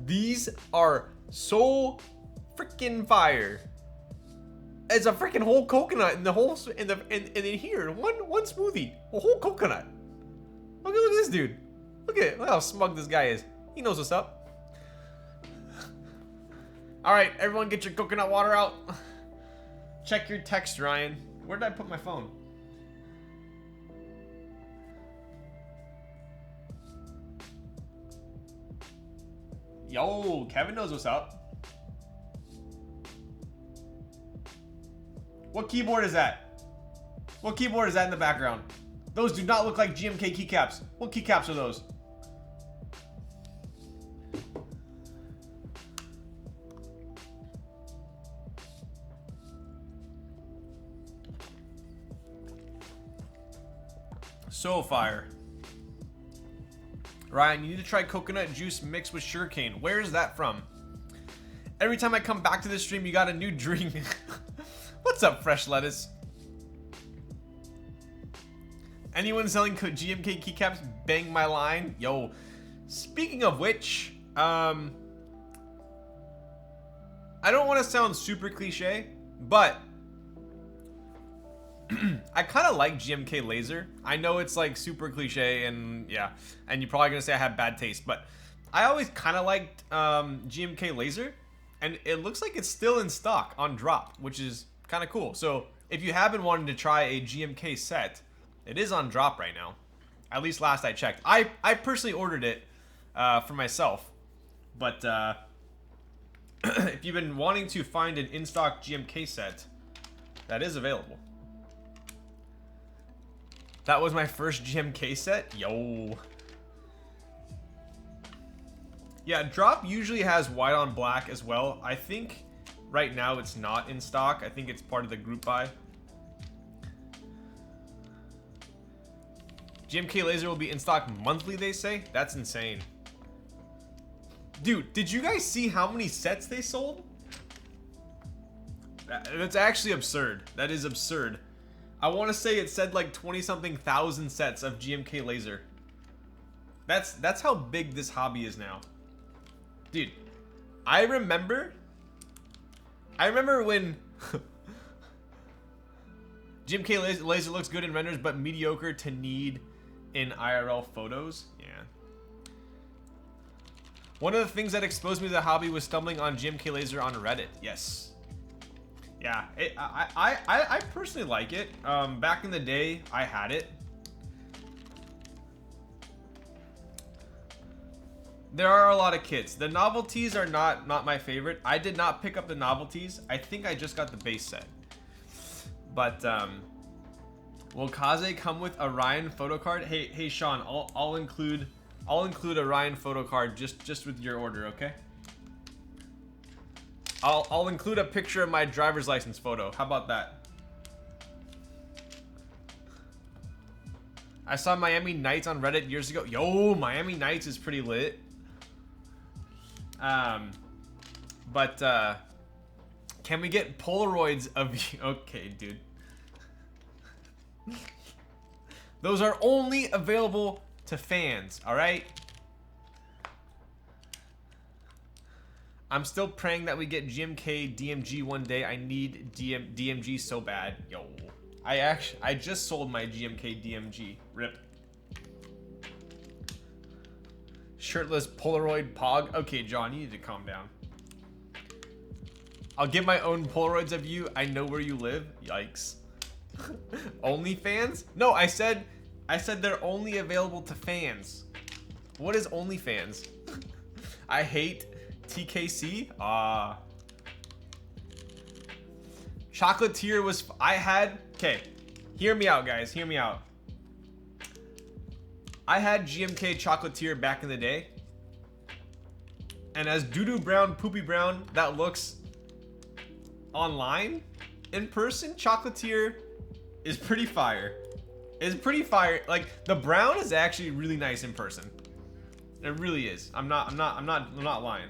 These are so freaking fire. It's a freaking whole coconut in the whole in here. One smoothie. A whole coconut. Look at this dude. Look how smug this guy is. He knows what's up. All right, everyone, get your coconut water out. Check your text, Ryan. Where did I put my phone? Yo, Kevin knows what's up. What keyboard is that? What keyboard is that in the background? Those do not look like GMK keycaps. What keycaps are those? So fire. Ryan, you need to try coconut juice mixed with sugarcane. Where is that from? Every time I come back to this stream, you got a new drink. What's up, fresh lettuce? Anyone selling GMK keycaps, bang my line. Yo, speaking of which, I don't want to sound super cliche, but I kind of like GMK laser. I know it's like super cliche and yeah, and you're probably gonna say I have bad taste, but I always kind of liked GMK laser, and it looks like it's still in stock on drop, which is kind of cool. So if you have been wanting to try a GMK set, it is on drop right now. At least last I checked. I personally ordered it for myself, but if you've been wanting to find an in-stock GMK set, that is available. That was my first GMK set. Yo. Yeah, drop usually has white on black as well. I think right now it's not in stock. I think it's part of the group buy. GMK laser will be in stock monthly, they say. That's insane. Dude, did you guys see how many sets they sold? That's actually absurd. That is absurd. I want to say it said like 20-something thousand sets of GMK laser. That's how big this hobby is now. Dude, I remember when GMK laser looks good in renders but mediocre to need in IRL photos. Yeah. One of the things that exposed me to the hobby was stumbling on GMK laser on Reddit. Yes. Yeah, I personally like it. Back in the day, I had it. There are a lot of kits. The novelties are not my favorite. I did not pick up the novelties. I think I just got the base set. But will Kaze come with a Ryan photo card? Hey Sean, I'll include a Ryan photo card just with your order, okay? I'll include a picture of my driver's license photo. How about that? I saw Miami Nights on Reddit years ago. Yo, Miami Nights is pretty lit. But can we get Polaroids of you? Okay, dude. Those are only available to fans, all right? I'm still praying that we get GMK DMG one day. I need DMG so bad. Yo, I just sold my GMK DMG. Rip. Shirtless Polaroid Pog. Okay, John, you need to calm down. I'll get my own Polaroids of you. I know where you live. Yikes. OnlyFans? No, I said they're only available to fans. What is OnlyFans? I hate TKC. Chocolatier was okay, hear me out, guys, hear me out. I had GMK Chocolatier back in the day, and as doo-doo brown, poopy brown that looks online, in person Chocolatier is pretty fire. It's pretty fire. Like, the brown is actually really nice in person. It really is. I'm not lying.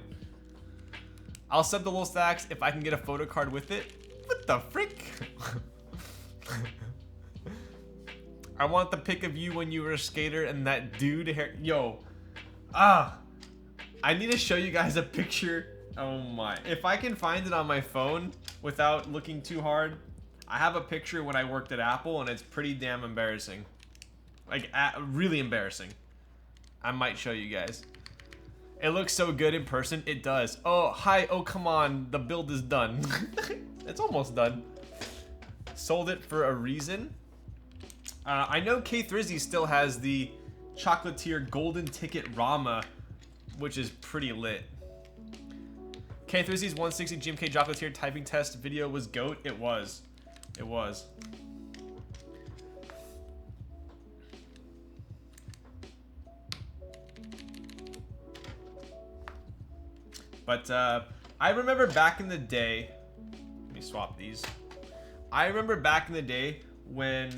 I'll sub the little stacks if I can get a photo card with it. What the frick? I want the pic of you when you were a skater and that dude hair. Yo. I need to show you guys a picture. Oh my. If I can find it on my phone without looking too hard, I have a picture when I worked at Apple and it's pretty damn embarrassing. Like, really embarrassing. I might show you guys. It looks so good in person. It does. Oh, hi. Oh, come on. The build is done. It's almost done. Sold it for a reason. I know K3 still has the Chocolatier Golden Ticket Rama, which is pretty lit. K3's 160 GMK Chocolatier typing test video was GOAT. It was. It was. But I remember back in the day, let me swap these. I remember back in the day when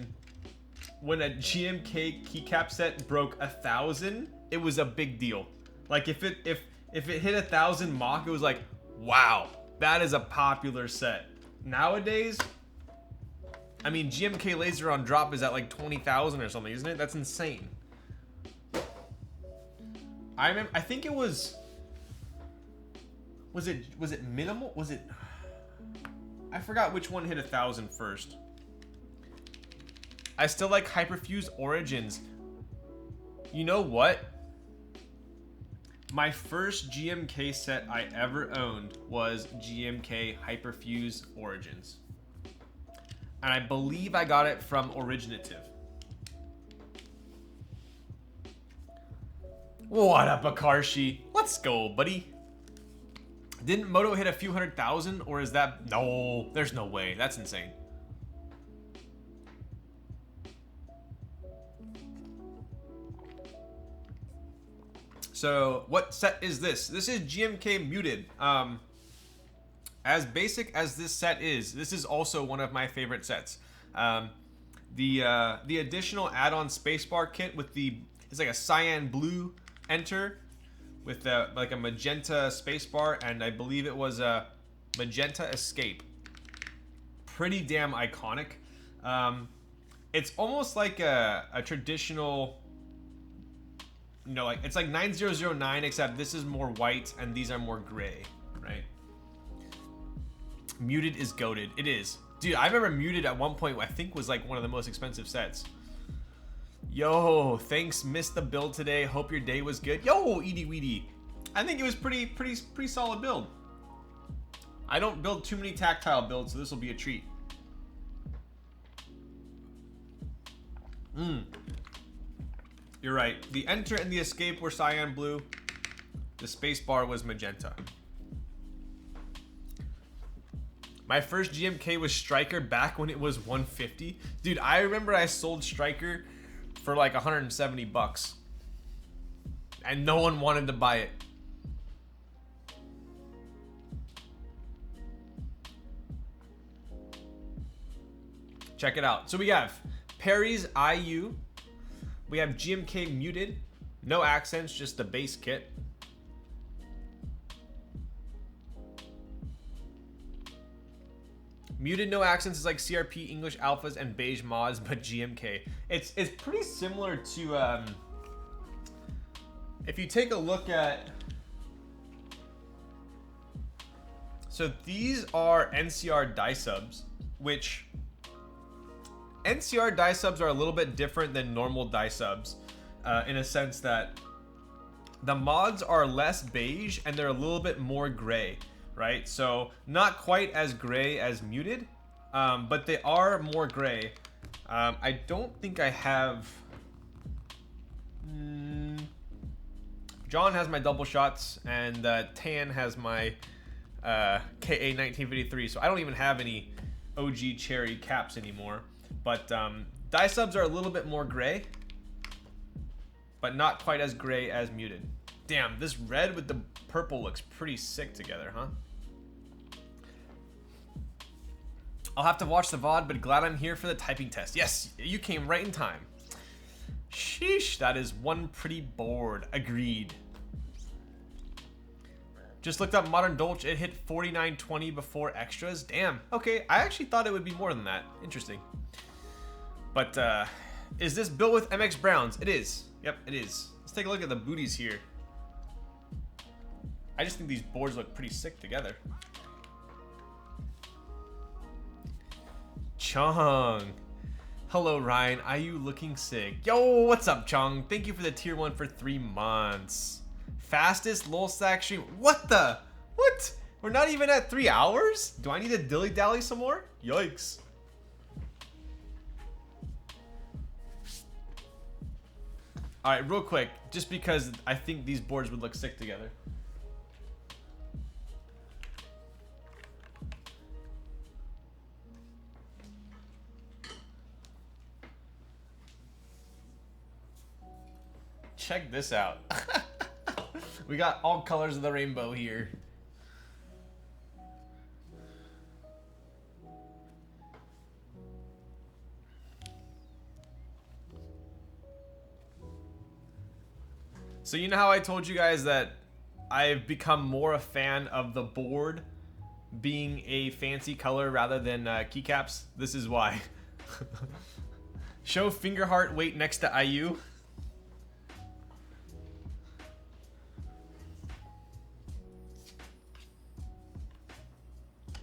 a GMK keycap set broke 1,000, it was a big deal. Like if it hit 1,000 mock, it was like, wow, that is a popular set. Nowadays, I mean, GMK laser on drop is at like 20,000 or something, isn't it? That's insane. I remember, I think it was it minimal? Was it? I forgot which one hit 1,000 first. I still like Hyperfuse Origins. You know what? My first GMK set I ever owned was GMK Hyperfuse Origins. And I believe I got it from Originative. What up, Akarshi? Let's go, buddy. Didn't Moto hit a few 100,000, or is that... No, there's no way. That's insane. So, what set is this? This is GMK Muted. As basic as this set is, this is also one of my favorite sets. The additional add-on spacebar kit with it's like a cyan blue enter with like a magenta spacebar, and I believe it was a magenta escape. Pretty damn iconic. It's almost like a traditional, you know, like it's like 9009, except this is more white and these are more gray, right? Muted is goated. It is. Dude, I remember Muted at one point, I think was like one of the most expensive sets. Yo, thanks, missed the build today. Hope your day was good. Yo, Edie Weedy. I think it was pretty solid build. I don't build too many tactile builds, so this will be a treat. You're right. The enter and the escape were cyan blue. The spacebar was magenta. My first GMK was Striker back when it was 150. Dude, I remember I sold Striker for like 170 bucks. And no one wanted to buy it. Check it out. So we have Perry's IU. We have GMK Muted. No accents, just the base kit. Muted no accents is like CRP, English alphas, and beige mods, but GMK. It's pretty similar to if you take a look at. So these are NCR die subs, which NCR die subs are a little bit different than normal die subs, in a sense that the mods are less beige and they're a little bit more gray. Right, so not quite as gray as Muted, but they are more gray. I don't think I have. John has my double shots, and Tan has my KA 1953. So I don't even have any OG cherry caps anymore. But die subs are a little bit more gray, but not quite as gray as Muted. Damn, this red with the purple looks pretty sick together, huh? I'll have to watch the VOD, but glad I'm here for the typing test. Yes, you came right in time. Sheesh, that is one pretty board. Agreed. Just looked up Modern Dolce. It hit 49.20 before extras. Damn. Okay, I actually thought it would be more than that. Interesting. But is this built with MX Browns? It is. Yep, it is. Let's take a look at the booties here. I just think these boards look pretty sick together. Chung. Hello, Ryan. IU looking sick. Yo, what's up, Chung? Thank you for the tier 1 for 3 months. Fastest lol stack stream. What the? What? We're not even at 3 hours? Do I need to dilly-dally some more? Yikes. All right, real quick, just because I think these boards would look sick together. Check this out. We got all colors of the rainbow here. So you know how I told you guys that I've become more a fan of the board being a fancy color rather than keycaps? This is why. Show finger heart weight next to IU.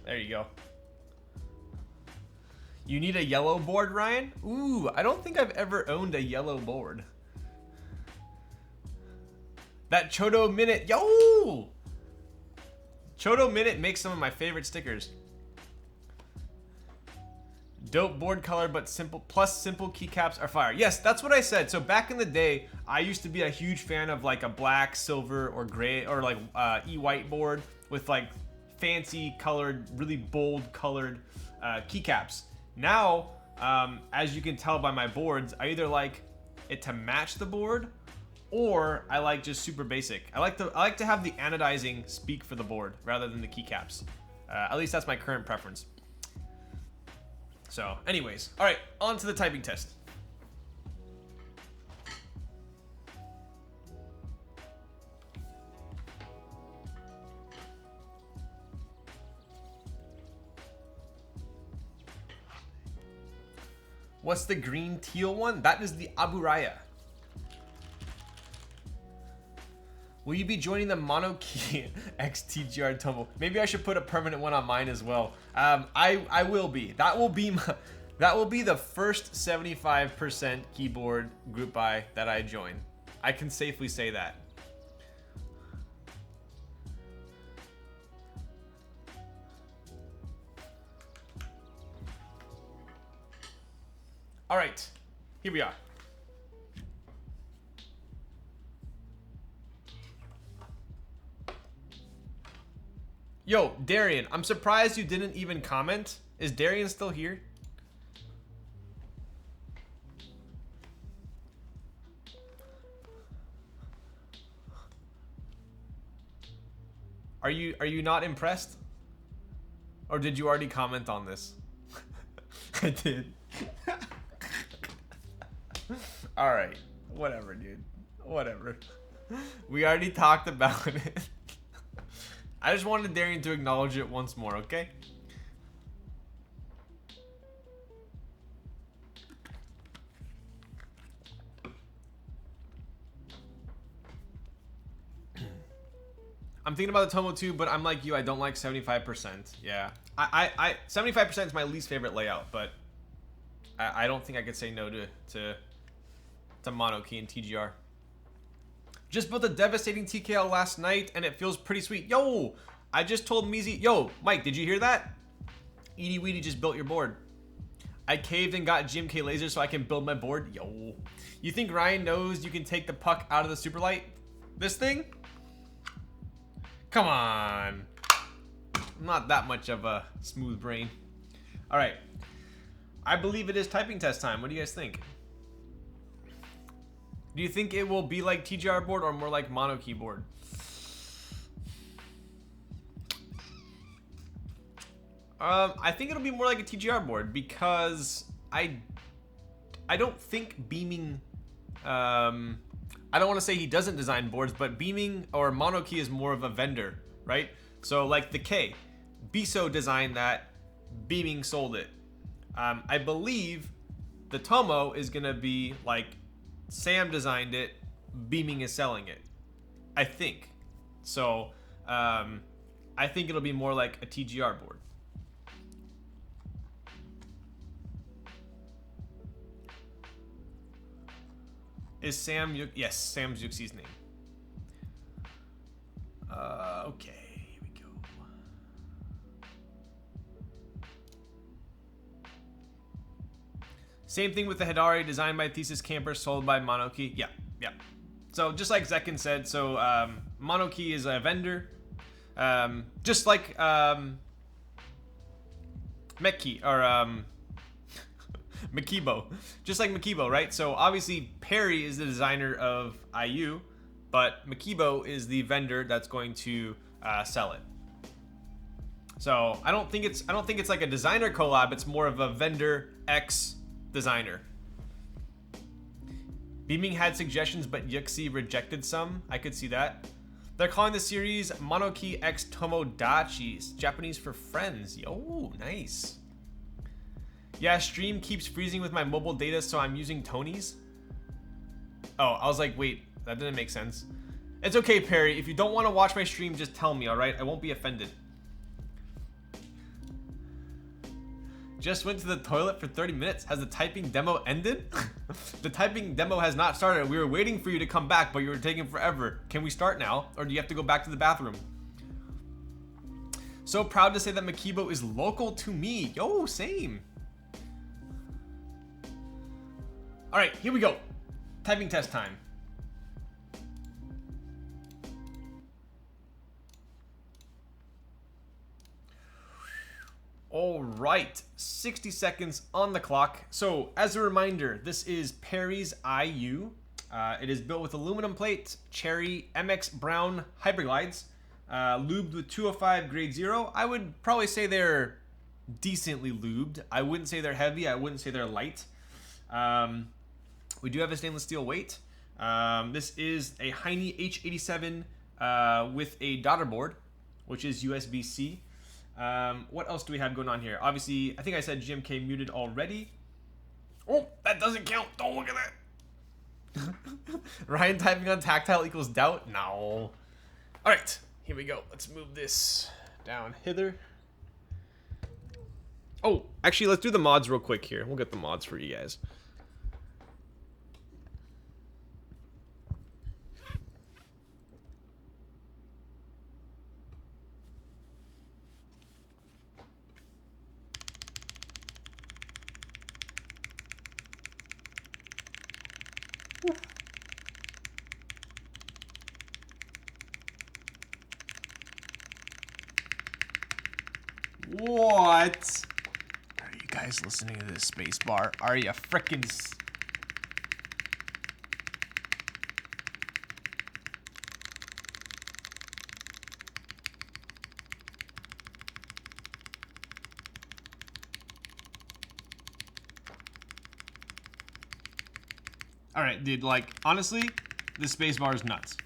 There you go. You need a yellow board, Ryan? Ooh, I don't think I've ever owned a yellow board. That Chodo Minute, yo! Chodo Minute makes some of my favorite stickers. Dope board color, but simple, plus simple keycaps are fire. Yes, that's what I said. So back in the day, I used to be a huge fan of like a black, silver, or gray, or like E-white board with like fancy colored, really bold colored keycaps. Now, as you can tell by my boards, I either like it to match the board, or I like just super basic. I like to have the anodizing speak for the board rather than the keycaps. At least that's my current preference. So, anyways, all right, on to the typing test. What's the green teal one? That is the Abu Raya. Will you be joining the Mono Key XTGR Tumble? Maybe I should put a permanent one on mine as well. I will be. That will be the first 75% keyboard group buy that I join. I can safely say that. All right, here we are. Yo, Darian, I'm surprised you didn't even comment. Is Darian still here? Are you not impressed? Or did you already comment on this? I did. All right, whatever, dude. Whatever. We already talked about it. I just wanted Darian to acknowledge it once more, okay? I'm thinking about the Tomo too, but I'm like you, I don't like 75%. Yeah. 75% is my least favorite layout, but I don't think I could say no to Mono Key and TGR. Just built a devastating TKL last night, and it feels pretty sweet. Yo, I just told Meezy. Yo, Mike, did you hear that? Edie Weedy just built your board. I caved and got GMK laser so I can build my board. Yo. You think Ryan knows you can take the puck out of the super light? This thing? Come on. I'm not that much of a smooth brain. All right. I believe it is typing test time. What do you guys think? Do you think it will be like TGR board or more like Mono keyboard? I think it'll be more like a TGR board because I don't think Beaming. I don't want to say he doesn't design boards, but Beaming or Mono Key is more of a vendor, right? So like the K, Biso designed that, Beaming sold it. I believe the Tomo is gonna be like Sam designed it, Beaming is selling it. I think. So I think it'll be more like a TGR board. Is Sam Yuk? Yes, Sam's Yuxi's name. Okay, here we go. Same thing with the Hidari, designed by Thesis Camper, sold by Monokey. Yeah, yeah. So just like Zekin said, so Monokey is a vendor, just like Meki or Makibo, just like Makibo, right? So obviously Perry is the designer of IU, but Makibo is the vendor that's going to sell it. So I don't think it's like a designer collab. It's more of a vendor X designer. Beaming had suggestions, but Yuxi rejected some. I could see that. They're calling the series Monokey X Tomodachi, Japanese for friends. Yo, nice. Yeah, stream keeps freezing with my mobile data, so I'm using Tony's. Oh, I was like, wait, that didn't make sense. It's okay, Perry. If you don't want to watch my stream, just tell me, all right? I won't be offended. Just went to the toilet for 30 minutes. Has the typing demo ended? The typing demo has not started. We were waiting for you to come back, but you were taking forever. Can we start now, or do you have to go back to the bathroom? So proud to say that Makibo is local to me. Yo, same. All right, here we go. Typing test time. All right, 60 seconds on the clock. So as a reminder, this is Perry's IU. It is built with aluminum plate, cherry, MX brown Hyperglides, lubed with 205 grade 0. I would probably say they're decently lubed. I wouldn't say they're heavy. I wouldn't say they're light. We do have a stainless steel weight. This is a Heine H87 with a daughter board, which is USB-C. What else do we have going on here? Obviously, I think I said GMK Muted already. Oh, that doesn't count. Don't look at that. Ryan typing on tactile equals doubt? No. All right, here we go. Let's move this down hither. Oh, actually, let's do the mods real quick here. We'll get the mods for you guys. What? Are you guys listening to this space bar? Are you frickin' All right, dude, like, honestly, this space bar is nuts.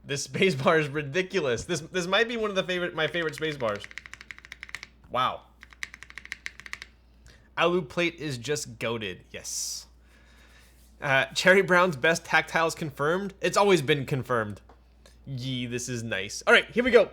This space bar is ridiculous. This might be one of my favorite space bars. Wow. Alu plate is just goated. Yes. Cherry Brown's best tactiles confirmed. It's always been confirmed. Yee, this is nice. All right, here we go.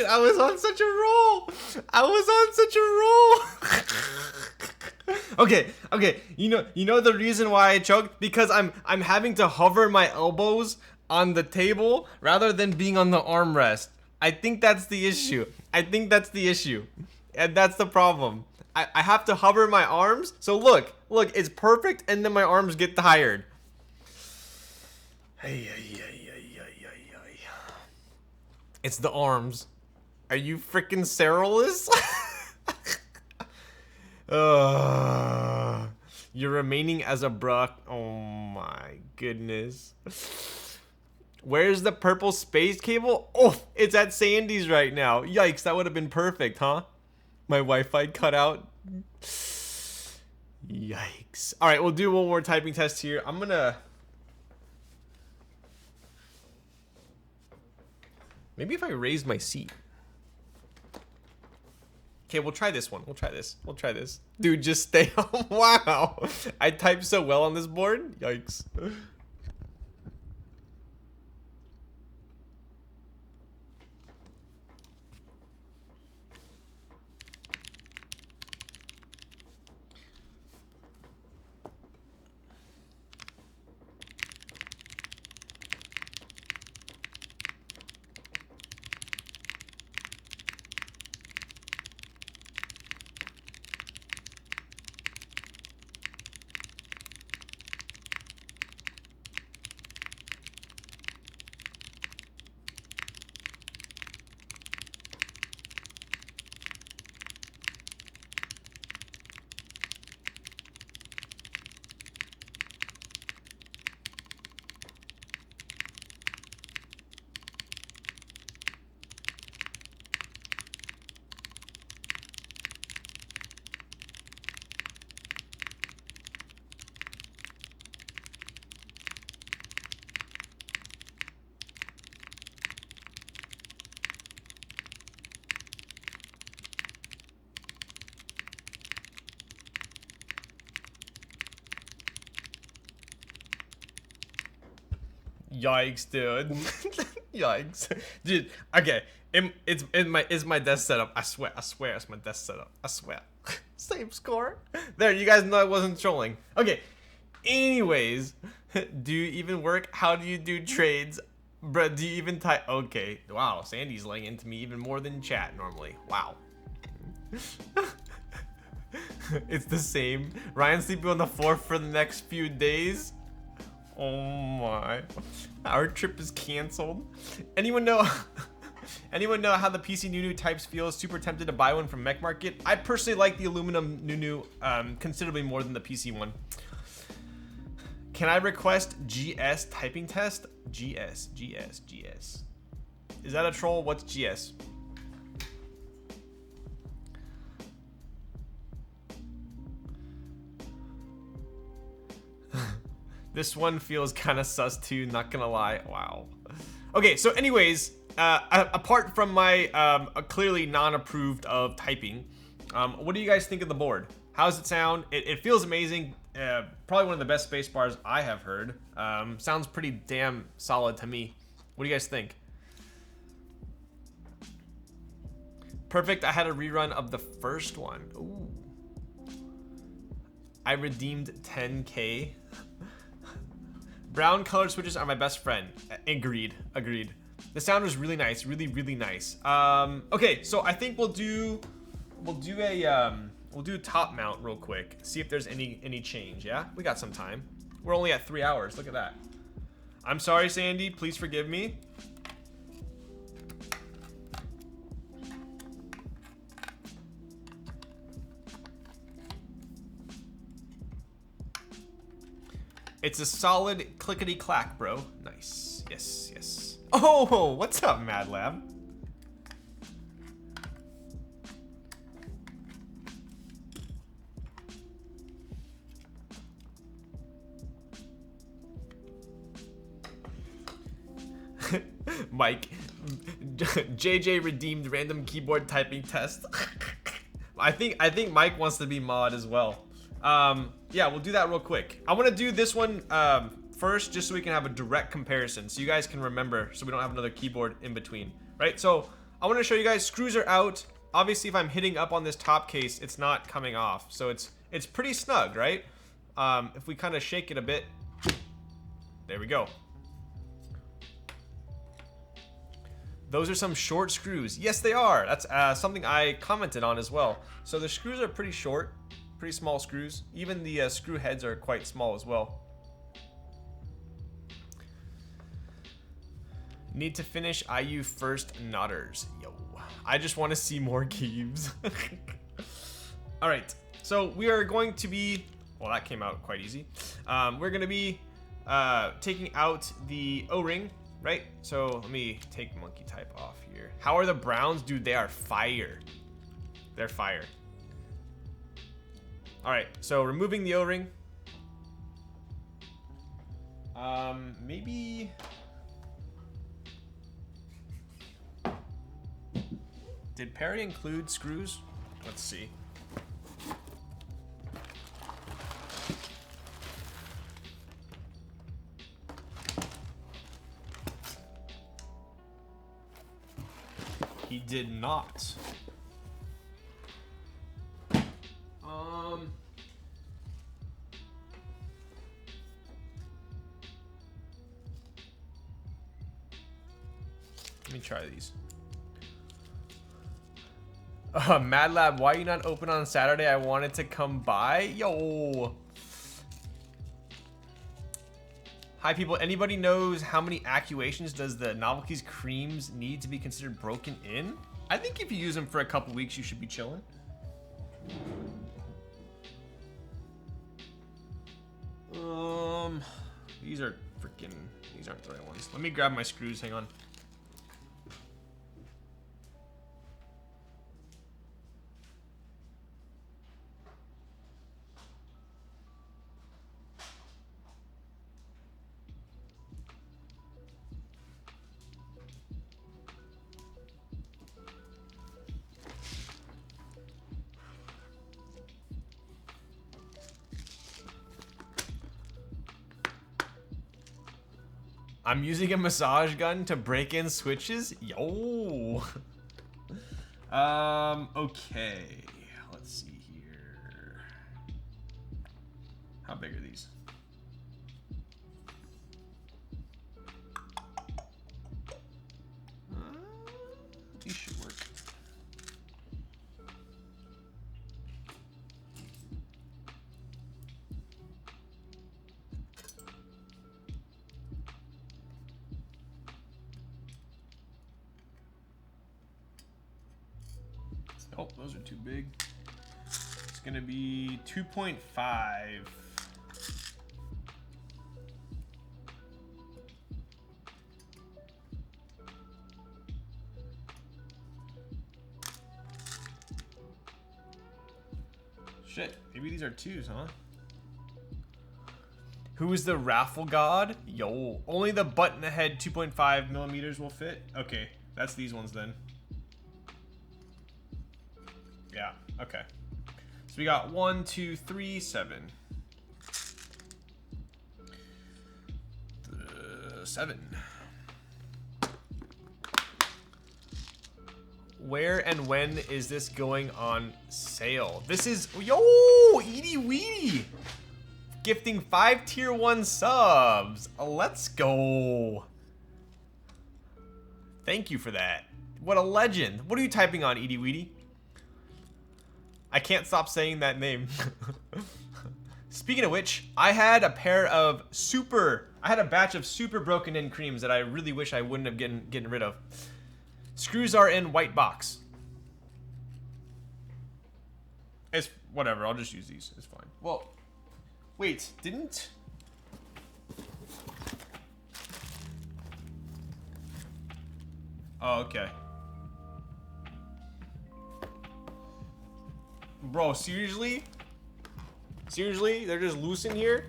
Dude, I was on such a roll. Okay. You know the reason why I choked? Because I'm having to hover my elbows on the table rather than being on the armrest. I think that's the issue. And that's the problem. I have to hover my arms. So look, it's perfect, and then my arms get tired. It's the arms. Are you freaking seraless? You're remaining as a bruck. Oh my goodness. Where's the purple space cable? Oh, it's at Sandy's right now. Yikes, that would have been perfect, huh? My Wi-Fi cut out. Yikes. All right, we'll do one more typing test here. I'm gonna... Maybe if I raise my seat. Okay, we'll try this one. We'll try this. Dude, just stay home. Wow. I type so well on this board. Yikes. Yikes, dude. Yikes. Dude, okay. It's my desk setup. I swear it's my desk setup. I swear. Same score. There, you guys know I wasn't trolling. Okay. Anyways, do you even work? How do you do trades? Bruh, do you even type? Okay. Wow, Sandy's laying into me even more than chat normally. Wow. It's the same. Ryan's sleeping on the floor for the next few days. Oh my. Our trip is canceled. Anyone know how the PC Nunu types feels? Super tempted to buy one from Mech Market. I personally like the aluminum Nunu considerably more than the PC one. Can I request GS typing test? GS. Is that a troll? What's GS? This one feels kind of sus too, not gonna lie. Wow. Okay, so anyways, apart from my clearly non-approved of typing, what do you guys think of the board? How does it sound? It feels amazing. Probably one of the best space bars I have heard. Sounds pretty damn solid to me. What do you guys think? Perfect. I had a rerun of the first one. Ooh. I redeemed 10K. Brown color switches are my best friend. Agreed. The sound was really nice, really nice. Okay, so I think we'll do a top mount real quick. See if there's any change. Yeah, we got some time. We're only at 3 hours. Look at that. I'm sorry, Sandy. Please forgive me. It's a solid clickety clack, bro. Nice. Yes. Oh, what's up, Mad Lab? Mike, JJ redeemed random keyboard typing test. I think Mike wants to be mod as well. Yeah, we'll do that real quick. I want to do this one first, just so we can have a direct comparison, so you guys can remember, so we don't have another keyboard in between, right? So I want to show you guys, screws are out. Obviously, if I'm hitting up on this top case, it's not coming off. So it's pretty snug, right? If we kind of shake it a bit, there we go. Those are some short screws. Yes, they are. That's something I commented on as well. So the screws are pretty short, pretty small screws. Even the screw heads are quite small as well. Need to finish IU first knotters. Yo, I just want to see more keys. All right, so we are going to be, well, that came out quite easy. We're going to be taking out the O-ring, right? So let me take monkey type off here. How are the browns? Dude, they are fire. They're fire. All right, so removing the O-ring. Maybe... Did Perry include screws? Let's see. He did not. Let me try these. Mad Lab, why are you not open on Saturday? I wanted to come by. Yo. Hi, people. Anybody knows how many actuations does the Novelties creams need to be considered broken in? I think if you use them for a couple weeks, you should be chilling. These are freaking, these aren't the right ones. Let me grab my screws. Hang on. I'm using a massage gun to break in switches. Yo. Okay. Let's see here. How big are these? These should work. Oh, those are too big. It's gonna be 2.5. Shit, maybe these are twos, huh? Who is the raffle god? Yo, only the button ahead 2.5 millimeters will fit. Okay, that's these ones then. Yeah, okay. So we got 1, 2, 3, 7. 7. Where and when is this going on sale? This is, yo, Edie Weedy. Gifting 5 tier 1 subs. Let's go. Thank you for that. What a legend. What are you typing on, Edie Weedy? I can't stop saying that name. Speaking of which, I had a batch of super broken in creams that I really wish I wouldn't have getting rid of. Screws are in white box. It's whatever, I'll just use these, it's fine. Well, wait, didn't? Oh, okay. Bro, seriously? Seriously? They're just loose in here?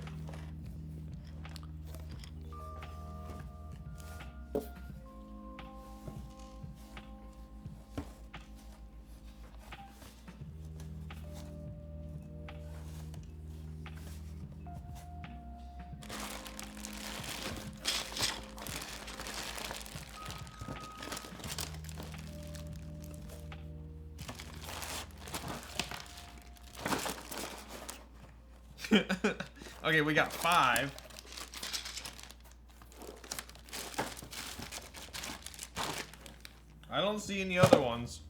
Okay, we got 5. I don't see any other ones.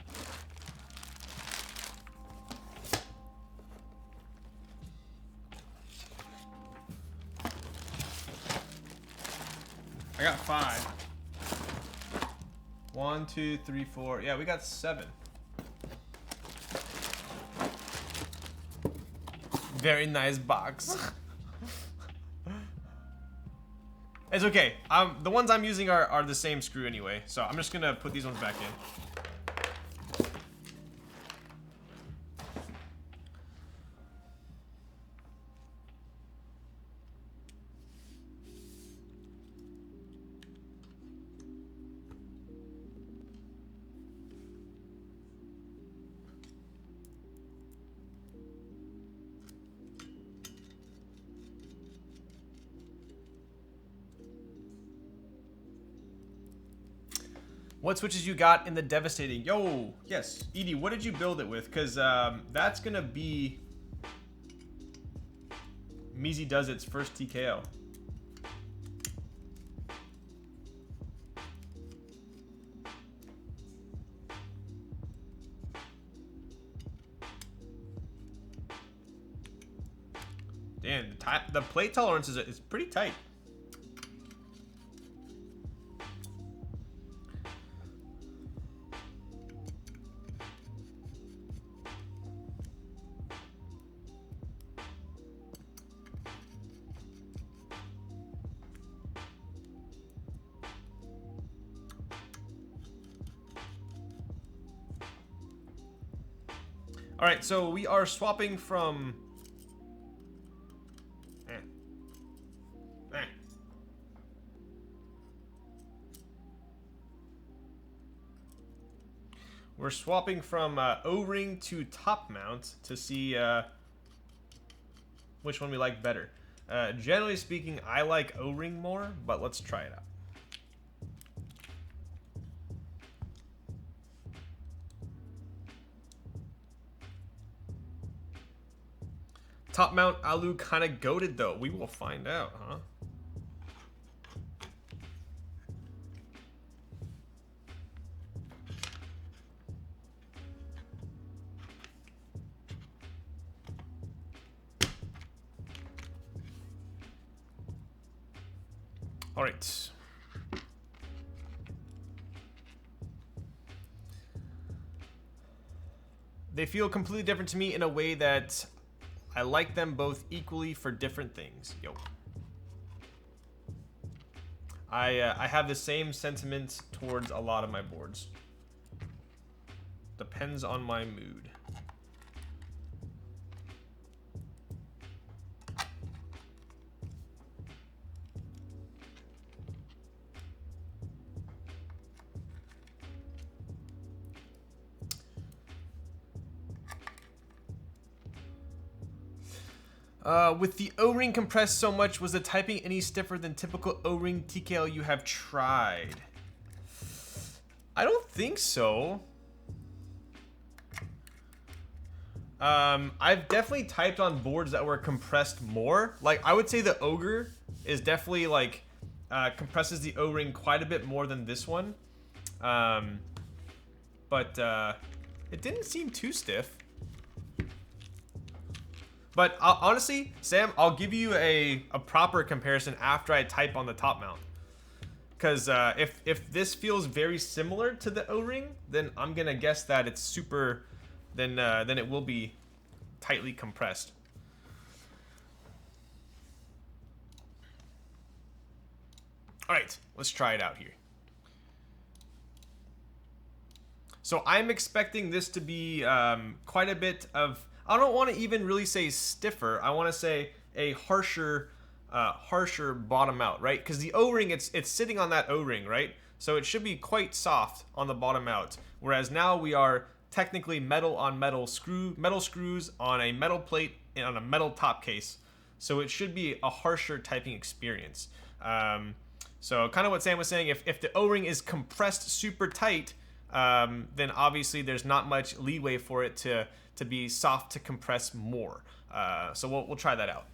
I got 5. 1, 2, 3, 4. Yeah, we got 7. Very nice box. It's okay. The ones I'm using are the same screw anyway, so I'm just gonna put these ones back in. What switches you got in the devastating? Yo, yes, Edie, what did you build it with? Because that's gonna be Measy Does It's first TKO. Damn, the plate tolerance is pretty tight. All right, so we are swapping from. We're swapping from O-ring to top mount to see which one we like better. Generally speaking, I like O-ring more, but let's try it out. Top mount alu kind of goated though. We will find out, huh? All right. They feel completely different to me in a way that I like them both equally for different things. Yo. I have the same sentiment towards a lot of my boards. Depends on my mood. With the O-ring compressed so much, was the typing any stiffer than typical O-ring TKL you have tried? I don't think so. I've definitely typed on boards that were compressed more. Like, I would say the Ogre is definitely, like, compresses the O-ring quite a bit more than this one. But it didn't seem too stiff. But honestly, Sam, I'll give you a proper comparison after I type on the top mount. Because if this feels very similar to the O-ring, then I'm going to guess that it's super, then it will be tightly compressed. All right, let's try it out here. So I'm expecting this to be quite a bit of, I don't want to even really say stiffer. I want to say a harsher bottom out, right? Because the O-ring, it's sitting on that O-ring, right? So it should be quite soft on the bottom out. Whereas now we are technically metal on metal screws on a metal plate and on a metal top case. So it should be a harsher typing experience. So kind of what Sam was saying, if the O-ring is compressed super tight, then obviously there's not much leeway for it to be soft to compress more. So we'll try that out.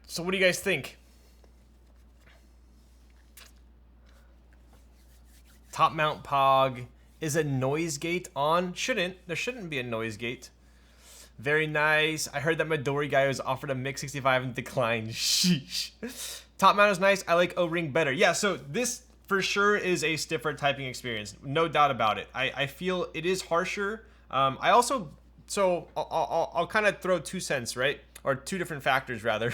So what do you guys think? Top mount pog. Is a noise gate on? There shouldn't be a noise gate. Very nice. I heard that Midori guy was offered a mix 65 and declined. Sheesh. Top mount is nice. I like O-ring better. Yeah, so this for sure is a stiffer typing experience. No doubt about it. I feel it is harsher. I also, so I'll kind of throw 2 cents, right? Or 2 different factors rather.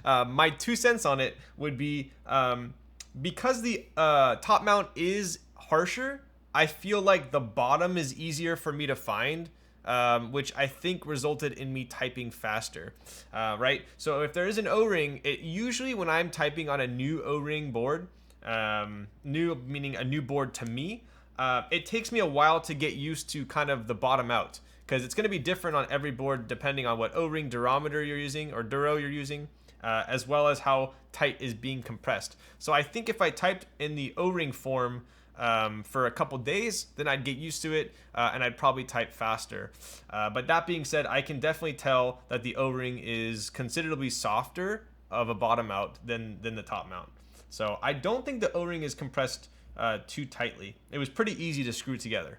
My 2 cents on it would be because the top mount is harsher, I feel like the bottom is easier for me to find, which I think resulted in me typing faster, right? So if there is an O-ring, it usually when I'm typing on a new O-ring board, new meaning a new board to me, it takes me a while to get used to kind of the bottom out, because it's going to be different on every board depending on what O-ring durometer you're using or duro you're using, as well as how tight is being compressed. So I think if I typed in the O-ring form for a couple days, then I'd get used to it, and I'd probably type faster. But that being said, I can definitely tell that the O-ring is considerably softer of a bottom out than the top mount. So I don't think the O-ring is compressed too tightly. It was pretty easy to screw together.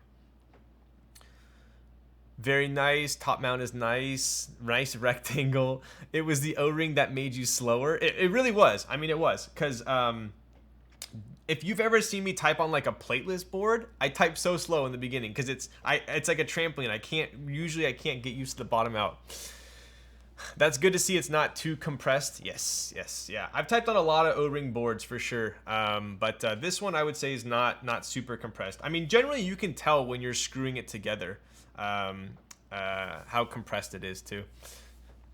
Very nice. Top mount is nice. Nice rectangle. It was the O-ring that made you slower. It really was. I mean, it was. Because if you've ever seen me type on like a plateless board, I type so slow in the beginning because it's like a trampoline. I can't get used to the bottom out. That's good to see it's not too compressed. Yes, yeah. I've typed on a lot of O-ring boards for sure, but this one I would say is not super compressed. I mean, generally you can tell when you're screwing it together how compressed it is too.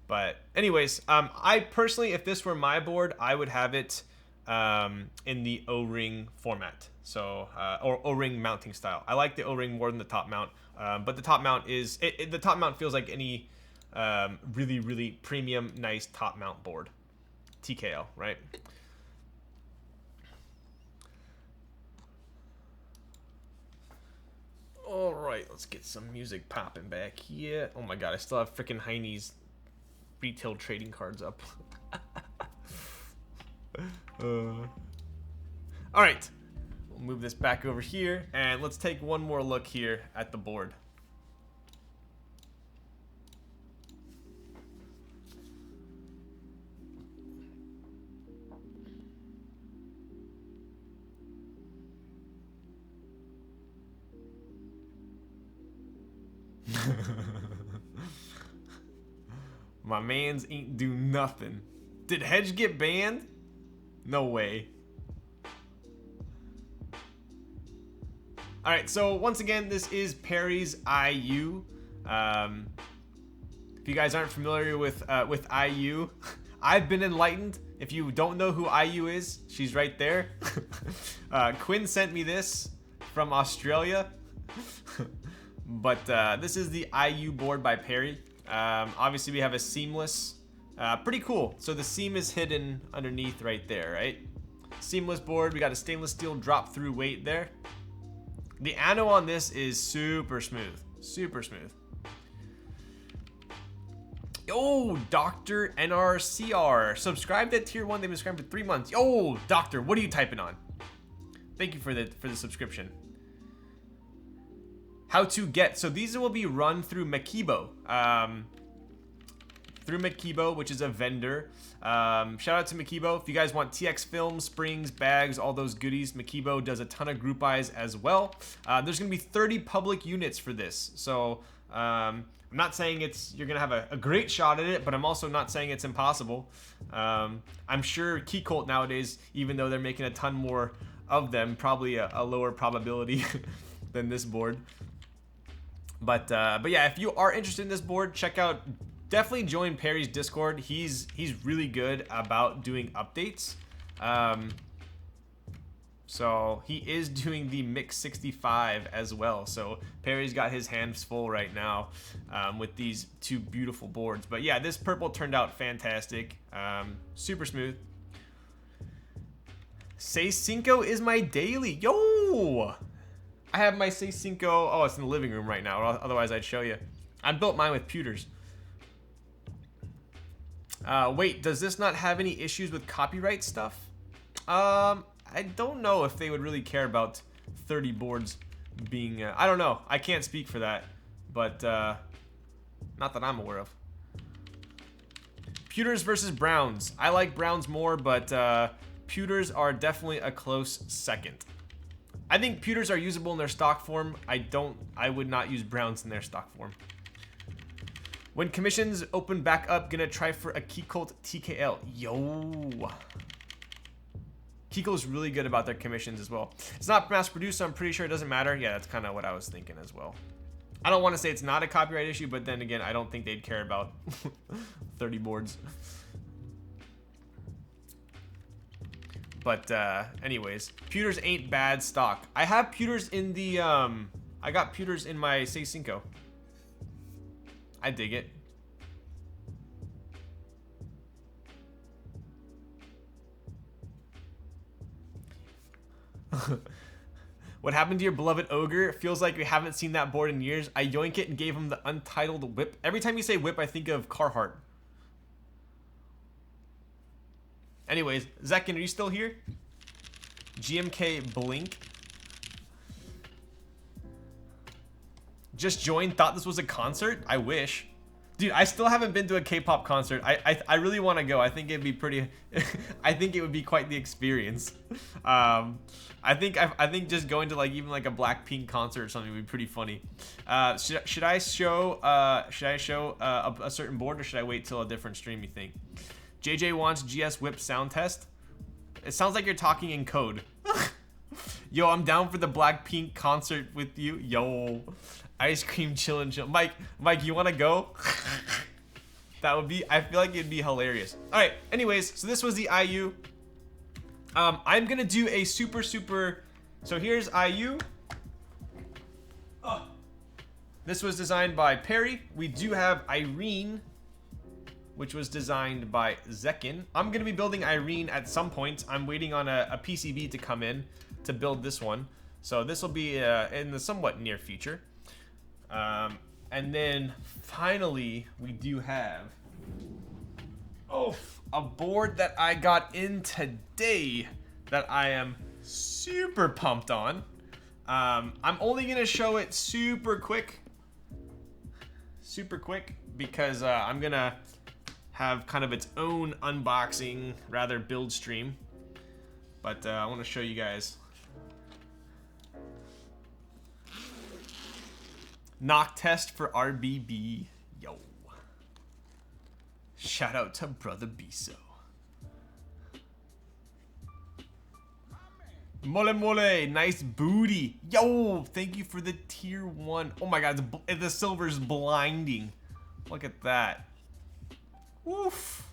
But anyways, I personally, if this were my board, I would have it in the O-ring format, so or O-ring mounting style. I like the O-ring more than the top mount, but the top mount is the top mount feels like any really premium nice top mount board. TKO, right? All right, let's get some music popping back here. Oh my god, I still have freaking Heine's retail trading cards up. All right, we'll move this back over here and let's take one more look here at the board. My mans ain't do nothing. Did Hedge get banned? No way. Alright, so once again, this is Perry's IU. If you guys aren't familiar with IU, I've been enlightened. If you don't know who IU is, she's right there. Quinn sent me this from Australia. But this is the IU board by Perry. Obviously, we have a seamless. Pretty cool. So the seam is hidden underneath right there, right? Seamless board. We got a stainless steel drop through weight there. The ano on this is super smooth. Super smooth. Yo, Dr. NRCR. Subscribed at tier 1. They've been subscribed for 3 months. Yo, Doctor, what are you typing on? Thank you for the subscription. How to get. So these will be run through Makibo. Through Makibo, which is a vendor. Shout out to Makibo. If you guys want TX films, springs, bags, all those goodies, Makibo does a ton of group buys as well. There's going to be 30 public units for this. So I'm not saying you're going to have a great shot at it, but I'm also not saying it's impossible. I'm sure Keycult nowadays, even though they're making a ton more of them, probably a lower probability than this board. But yeah, if you are interested in this board, check out. Definitely join Perry's Discord. He's really good about doing updates. So he is doing the Mix 65 as well. So Perry's got his hands full right now with these 2 beautiful boards. But yeah, this purple turned out fantastic. Super smooth. Say Cinco is my daily. Yo! I have my Say Cinco. Oh, it's in the living room right now. Otherwise, I'd show you. I built mine with pewters. Wait, does this not have any issues with copyright stuff? I don't know if they would really care about 30 boards being, I don't know. I can't speak for that, but not that I'm aware of. Pewters versus Browns. I like Browns more, but Pewters are definitely a close second. I think Pewters are usable in their stock form. I would not use Browns in their stock form. When commissions open back up, gonna try for a Keycult TKL. Yo. Keycult is really good about their commissions as well. It's not mass produced, so I'm pretty sure it doesn't matter. Yeah, that's kind of what I was thinking as well. I don't want to say it's not a copyright issue, but then again, I don't think they'd care about 30 boards. But anyways, Pewters ain't bad stock. I have Pewters in the I got Pewters in my Say Cinco. I dig it. What happened to your beloved ogre? It feels like we haven't seen that board in years. I yoink it and gave him the untitled whip. Every time you say whip, I think of Carhartt. Anyways, Zekin, are you still here? GMK Blink. Just joined, thought this was a concert? I wish. Dude, I still haven't been to a K-pop concert. I really want to go. I think it'd be pretty I think it would be quite the experience. I think just going to like even like a Blackpink concert or something would be pretty funny. Should I show a certain board, or should I wait till a different stream, you think? JJ wants GS Whip sound test. It sounds like you're talking in code. Yo, I'm down for the Blackpink concert with you. Yo, ice cream chill. Mike, you want to go? That would be, I feel like it'd be hilarious. All right, anyways, so this was the IU. I'm gonna do a super, so here's IU. This was designed by Perry. We do have Irene, which was designed by Zekin. I'm gonna be building Irene at some point. I'm waiting on a PCB to come in to build this one. So this will be in the somewhat near future. And then finally, we do have a board that I got in today that I am super pumped on. I'm only gonna show it super quick because I'm gonna have kind of its own unboxing, rather build stream. But I want to show you guys. Knock test for RBB. Yo. Shout out to Brother Biso. Mole mole, nice booty. Yo, thank you for the tier 1. Oh my god, the silver's blinding. Look at that. Woof.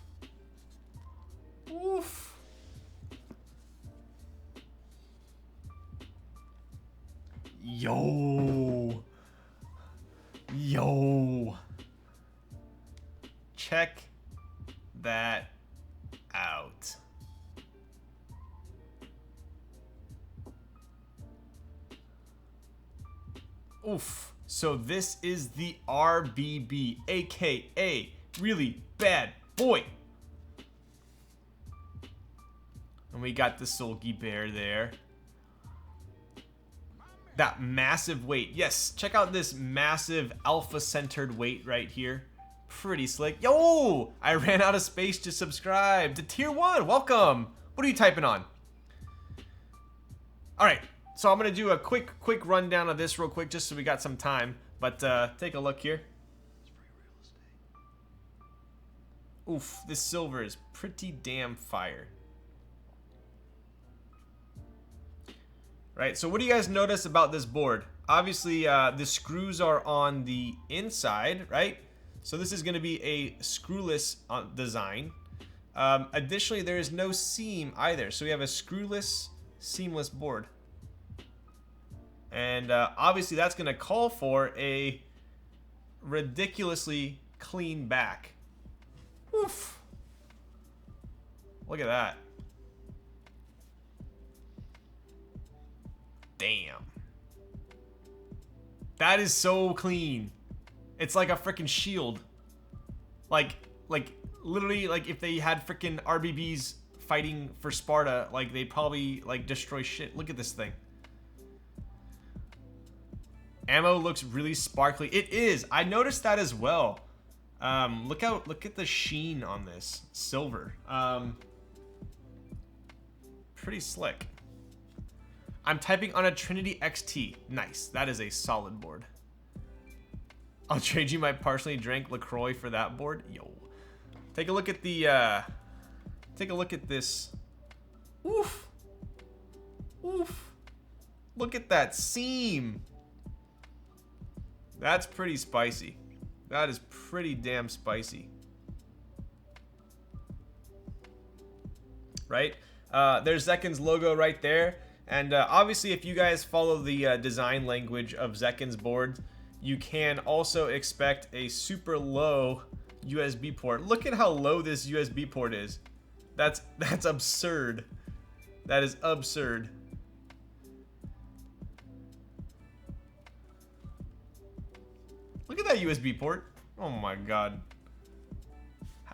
Woof. Yo. Yo. Check that out. Oof. So this is the RBB, aka really bad boy. And we got the Sulky Bear there. That massive weight. Yes, check out this massive alpha-centered weight right here. Pretty slick. Yo! I ran out of space to subscribe to tier 1. Welcome. What are you typing on? All right. So I'm going to do a quick rundown of this real quick just so we got some time. But take a look here. Oof, this silver is pretty damn fire. Right, so what do you guys notice about this board? Obviously, the screws are on the inside, right? So this is going to be a screwless design. Additionally, there is no seam either. So we have a screwless, seamless board. And obviously, that's going to call for a ridiculously clean back. Oof. Look at that. Damn. That is so clean. It's like a freaking shield. Like literally, like, if they had freaking RBBs fighting for Sparta, like, they'd probably, like, destroy shit. Look at this thing. Ammo looks really sparkly. It is. I noticed that as well. Look at the sheen on this. Silver. Pretty slick. I'm typing on a Trinity XT. Nice. That is a solid board. I'll trade you my partially drank LaCroix for that board. Yo. Take a look at the, take a look at this. Oof. Oof. Look at that seam. That's pretty spicy. That is pretty damn spicy. Right? There's Zekken's logo right there. And obviously, if you guys follow the design language of Zekken's board, you can also expect a super low USB port. Look at how low this USB port is. That's absurd. That is absurd. Look at that USB port. Oh my god.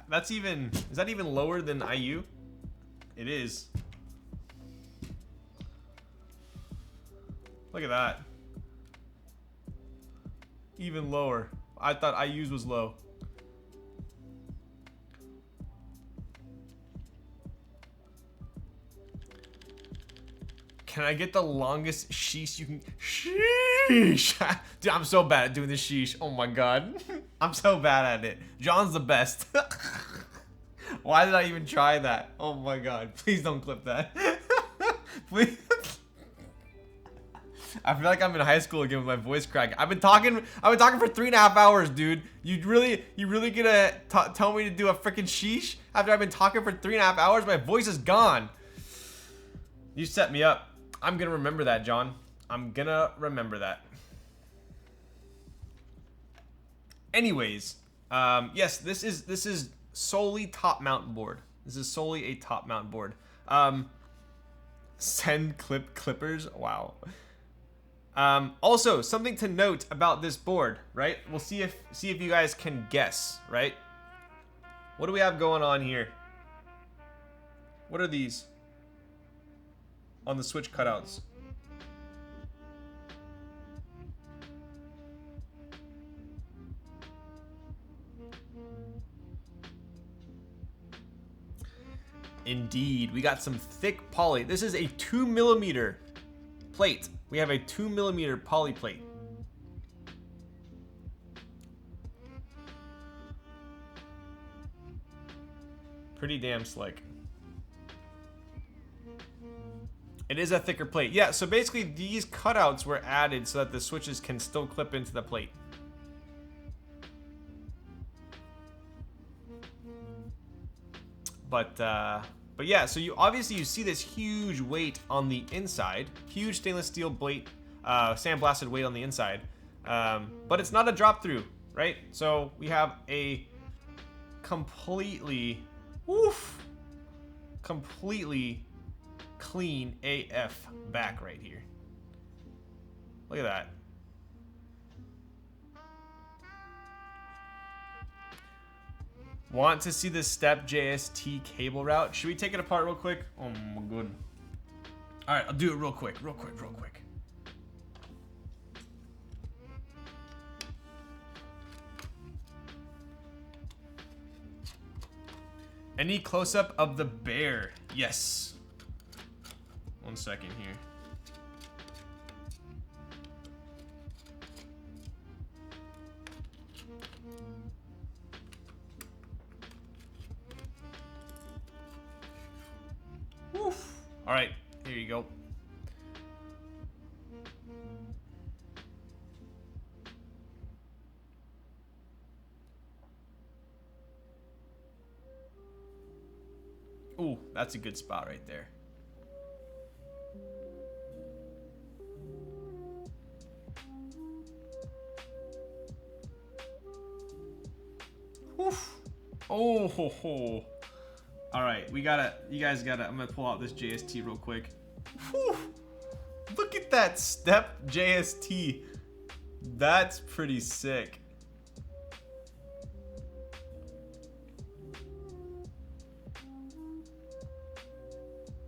That's even, is that even lower than IU? It is. Look at that. Even lower. I thought IU's was low. Can I get the longest sheesh you can? Sheesh! Dude, I'm so bad at doing this sheesh. Oh my god. I'm so bad at it. John's the best. Why did I even try that? Oh my god. Please don't clip that. Please. I feel like I'm in high school again with my voice crack. I've been talking for 3.5 hours, dude. You really gonna tell me to do a freaking sheesh after I've been talking for 3.5 hours? My voice is gone. You set me up. I'm gonna remember that, John. I'm gonna remember that. Anyways, yes, this is solely top mount board. This is solely a top mount board. Send clippers. Wow. Also, something to note about this board, right? We'll see if you guys can guess, right? What do we have going on here? What are these on the switch cutouts? Indeed, we got some thick poly. This is a 2mm plate. We have a 2mm poly plate. Pretty damn slick. It is a thicker plate. Yeah, so basically these cutouts were added so that the switches can still clip into the plate. But yeah, so you obviously see this huge weight on the inside, huge stainless steel plate, sandblasted weight on the inside, but it's not a drop through, right? So we have a completely clean AF back right here. Look at that. Want to see the step JST cable route? Should we take it apart real quick? Oh my god. All right, I'll do it real quick. Any close-up of the bear? Yes. 1 second here. All right, here you go. Ooh, that's a good spot right there. Oof. Oh ho ho. All right, you guys gotta, I'm gonna pull out this JST real quick. Whew. Look at that step JST. That's pretty sick.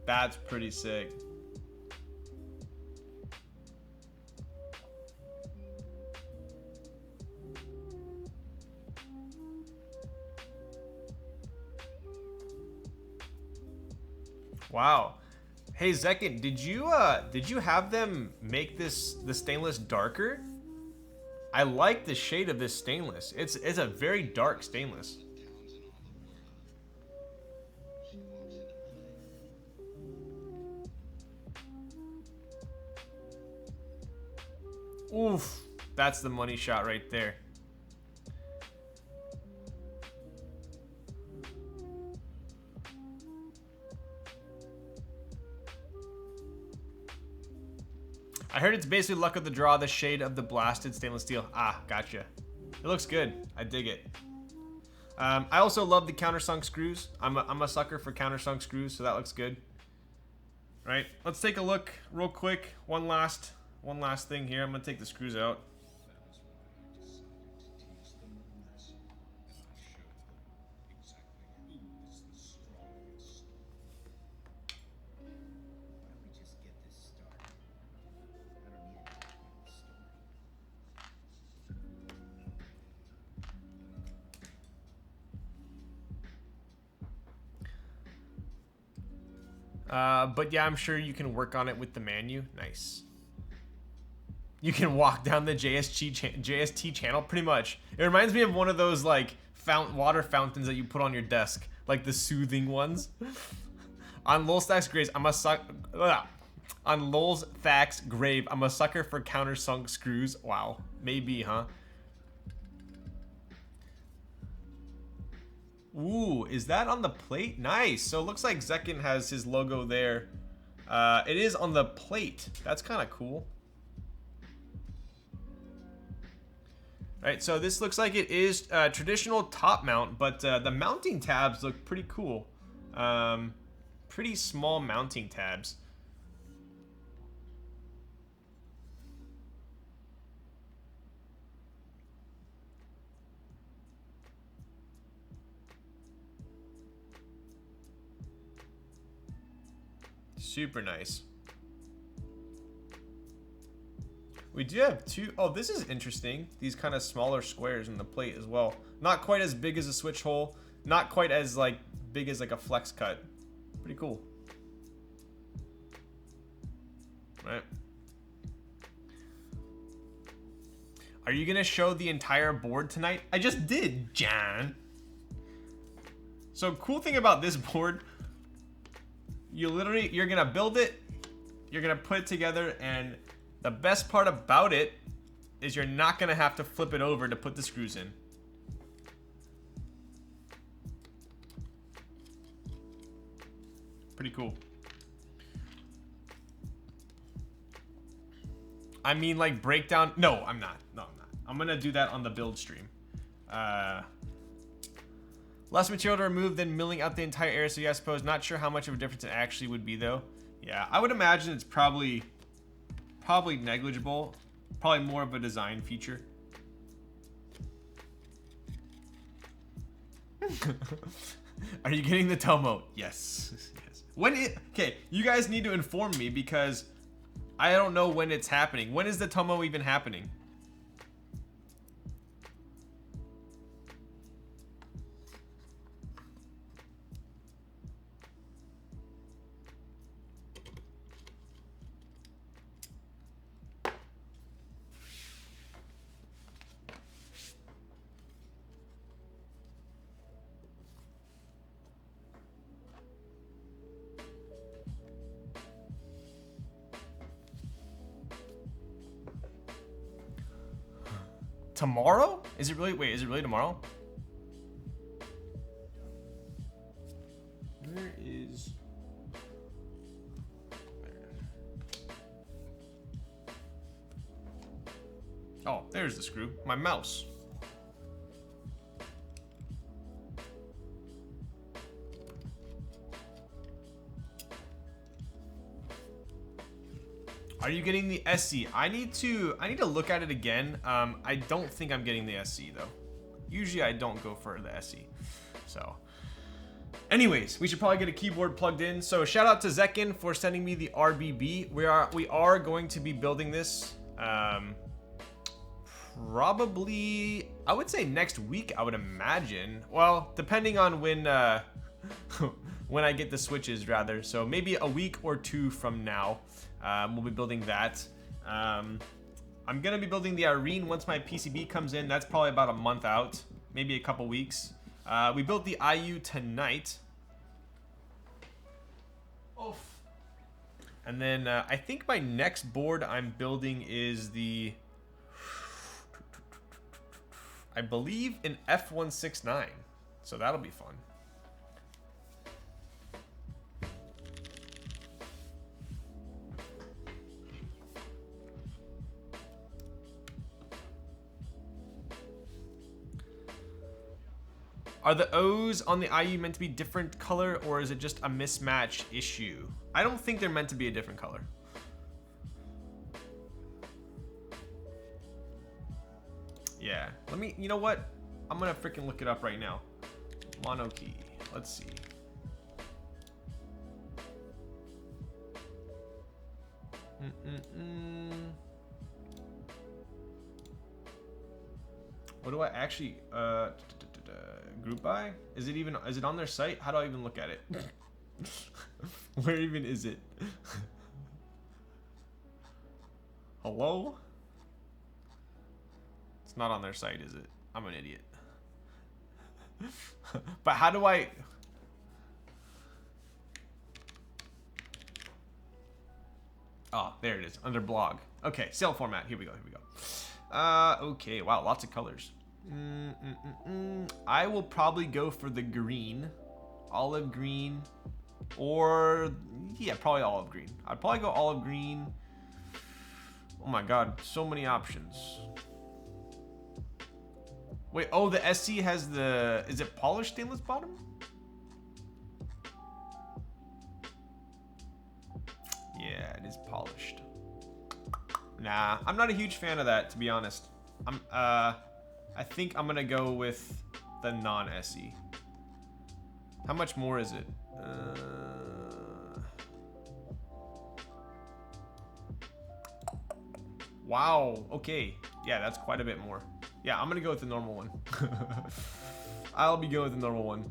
That's pretty sick. Wow. Hey Zekin, did you have them make the stainless darker? I like the shade of this stainless. It's a very dark stainless. Oof, that's the money shot right there. I heard it's basically luck of the draw, the shade of the blasted stainless steel. Ah, gotcha. It looks good. I dig it. I also love the countersunk screws. I'm a sucker for countersunk screws, so that looks good. Right, let's take a look real quick. One last thing here. I'm gonna take the screws out. But yeah, I'm sure you can work on it with the menu. Nice. You can walk down the JST channel, pretty much. It reminds me of one of those like water fountains that you put on your desk, like the soothing ones. On Lolstack's grave, on Lol's Thack's grave, I'm a sucker for countersunk screws. Wow, maybe, huh? Ooh, is that on the plate? Nice. So it looks like Zekin has his logo there. It is on the plate. That's kind of cool. Right, so this looks like it is traditional top mount, but the mounting tabs look pretty cool. Pretty small mounting tabs. Super nice. We do have two. Oh, this is interesting. These kind of smaller squares in the plate as well. Not quite as big as a switch hole. Not quite as like big as like a flex cut. Pretty cool. Right. Are you gonna show the entire board tonight? I just did, John. So cool thing about this board, you're gonna build it, you're gonna put it together, and the best part about it is you're not gonna have to flip it over to put the screws in. Pretty cool. I mean, like breakdown. No, I'm not. No, I'm not. I'm gonna do that on the build stream. Less material to remove than milling out the entire area, so yeah, I suppose. Not sure how much of a difference it actually would be, though. Yeah, I would imagine it's probably negligible. Probably more of a design feature. Are you getting the Tomo? Yes. Yes. Okay, you guys need to inform me because I don't know when it's happening. When is the Tomo even happening? Tomorrow? Is it really? Wait, is it really tomorrow? Where is... Oh, there's the screw. My mouse. Are you getting the SC? I need to look at it again. I don't think I'm getting the SC though. Usually I don't go for the SC. So Anyways, we should probably get a keyboard plugged in. So shout out to Zekin for sending me the RBB. We are going to be building this probably, I would say next week, I would imagine. Well, depending on when when I get the switches rather. So maybe a week or two from now, we'll be building that. I'm gonna be building the Irene once my PCB comes in. That's probably about a month out, maybe a couple weeks. We built the IU tonight. Oof. And then I think my next board I'm building is the, I believe, an F169. So that'll be fun. Are the O's on the IU meant to be different color, or is it just a mismatch issue? I don't think they're meant to be a different color. Yeah, let me, you know what? I'm gonna freaking look it up right now. Mono key, let's see. What do I actually, group by? Is it on their site? How do I even look at it? Where even is it? Hello? It's not on their site, is it? I'm an idiot. But how do I... Oh, there it is, under blog. Okay, sale format, here we go. Okay, wow, lots of colors. I will probably go for the green, olive green, or yeah, probably olive green. I'd probably go olive green. Oh my god, so many options. Wait, oh, the SC has the, is it polished stainless bottom? Yeah, it is polished. Nah, I'm not a huge fan of that, to be honest. I think I'm gonna go with the non-SE. How much more is it? Wow, okay. Yeah, that's quite a bit more. Yeah, I'm gonna go with the normal one. I'll be going with the normal one.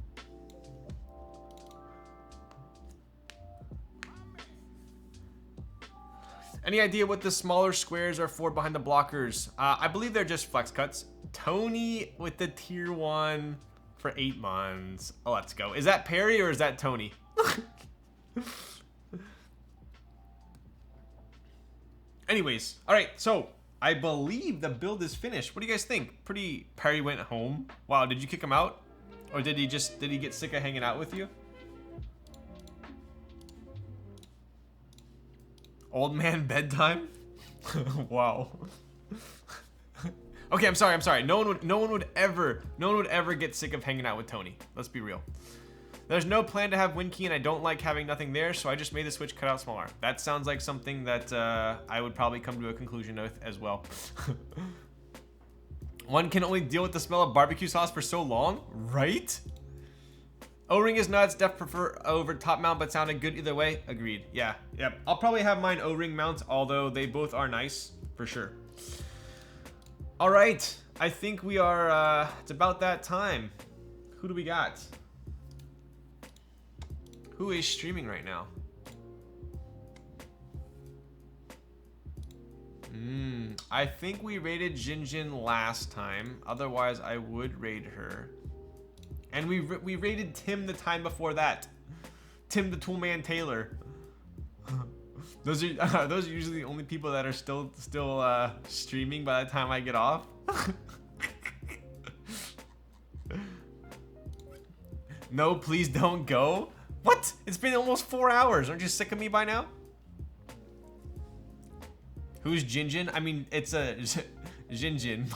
Any idea what the smaller squares are for behind the blockers? I believe they're just flex cuts. Tony with the tier 1 for 8 months. Oh, let's go. Is that Perry or is that Tony? Anyways, all right, so I believe the build is finished. What do you guys think? Pretty, Perry went home. Wow, did you kick him out? Or did he get sick of hanging out with you? Old man bedtime? Wow. Okay, I'm sorry. No one would ever get sick of hanging out with Tony. Let's be real. There's no plan to have WinKey, and I don't like having nothing there, so I just made the switch cut out smaller. That sounds like something that I would probably come to a conclusion with as well. One can only deal with the smell of barbecue sauce for so long, right? O-ring is nuts, def prefer over top mount, but sounded good either way. Agreed. Yeah, yep. I'll probably have mine O-ring mount, although they both are nice, for sure. All right, I think we are, it's about that time. Who do we got? Who is streaming right now? I think we raided Jinjin last time. Otherwise, I would raid her. And we raided Tim the time before that. Tim the Toolman Taylor. Those are usually the only people that are still streaming by the time I get off. No, please don't go. What? It's been almost 4 hours. Aren't you sick of me by now? Who's Jinjin? I mean, it's a Jinjin.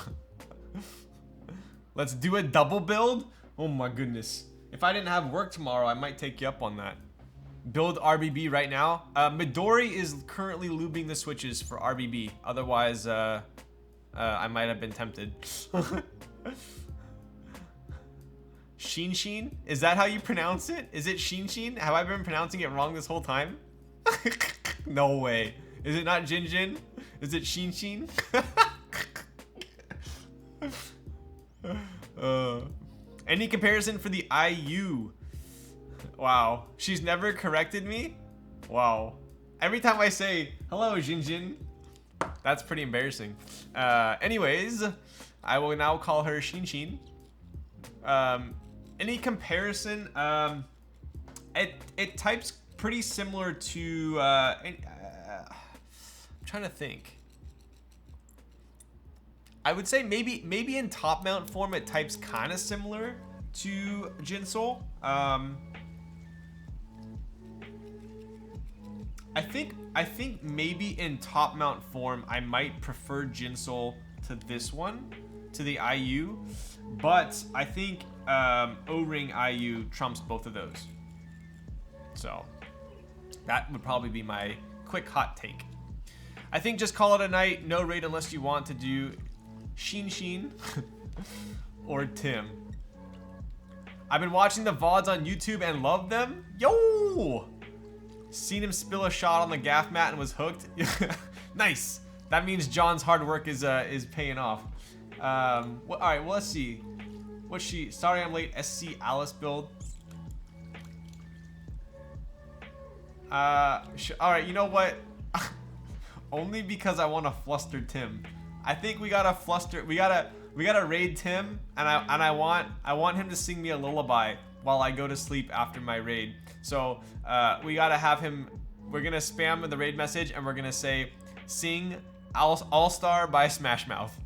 Let's do a double build? Oh my goodness. If I didn't have work tomorrow, I might take you up on that. Build RBB right now. Midori is currently lubing the switches for RBB. Otherwise, I might have been tempted. Sheen Sheen? Is that how you pronounce it? Is it Sheen Sheen? Have I been pronouncing it wrong this whole time? No way. Is it not Jin Jin? Is it Sheen Sheen? Any comparison for the IU? Wow. She's never corrected me? Wow. Every time I say, hello, Jin Jin, that's pretty embarrassing. Anyways, I will now call her Sheen Sheen. Any comparison? It types pretty similar to, I'm trying to think. I would say maybe in top mount form it types kind of similar to Jinsol. I think maybe in top mount form I might prefer Jinsol to this one, to the IU, but I think O-ring IU trumps both of those. So that would probably be my quick hot take. I think just call it a night. No raid unless you want to do Sheen Sheen or Tim. I've been watching the VODs on YouTube and love them. Yo! Seen him spill a shot on the gaff mat and was hooked. Nice. That means John's hard work is paying off. All right, well, let's see. What's she? Sorry I'm late. SC Alice build. All right, you know what? Only because I want to fluster Tim. I think we gotta fluster. We gotta raid Tim, and I want him to sing me a lullaby while I go to sleep after my raid. So we gotta have him. We're gonna spam the raid message, and we're gonna say, "Sing All Star by Smash Mouth,"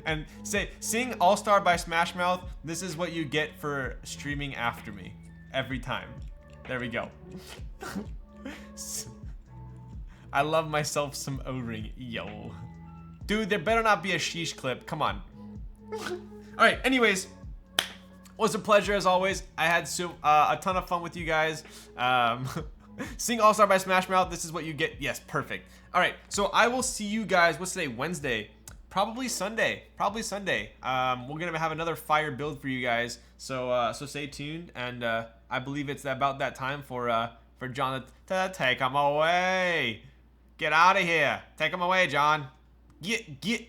and say, "Sing All Star by Smash Mouth. This is what you get for streaming after me every time." There we go. I love myself some O-ring, yo. Dude, there better not be a sheesh clip. Come on. All right, anyways. Was a pleasure as always. I had a ton of fun with you guys. Sing All-Star by Smash Mouth. This is what you get. Yes, perfect. All right, so I will see you guys. What's today? Wednesday. Probably Sunday. Probably Sunday. We're gonna have another fire build for you guys. So stay tuned. And I believe it's about that time for John to take him away. Get out of here. Take him away, John. Get.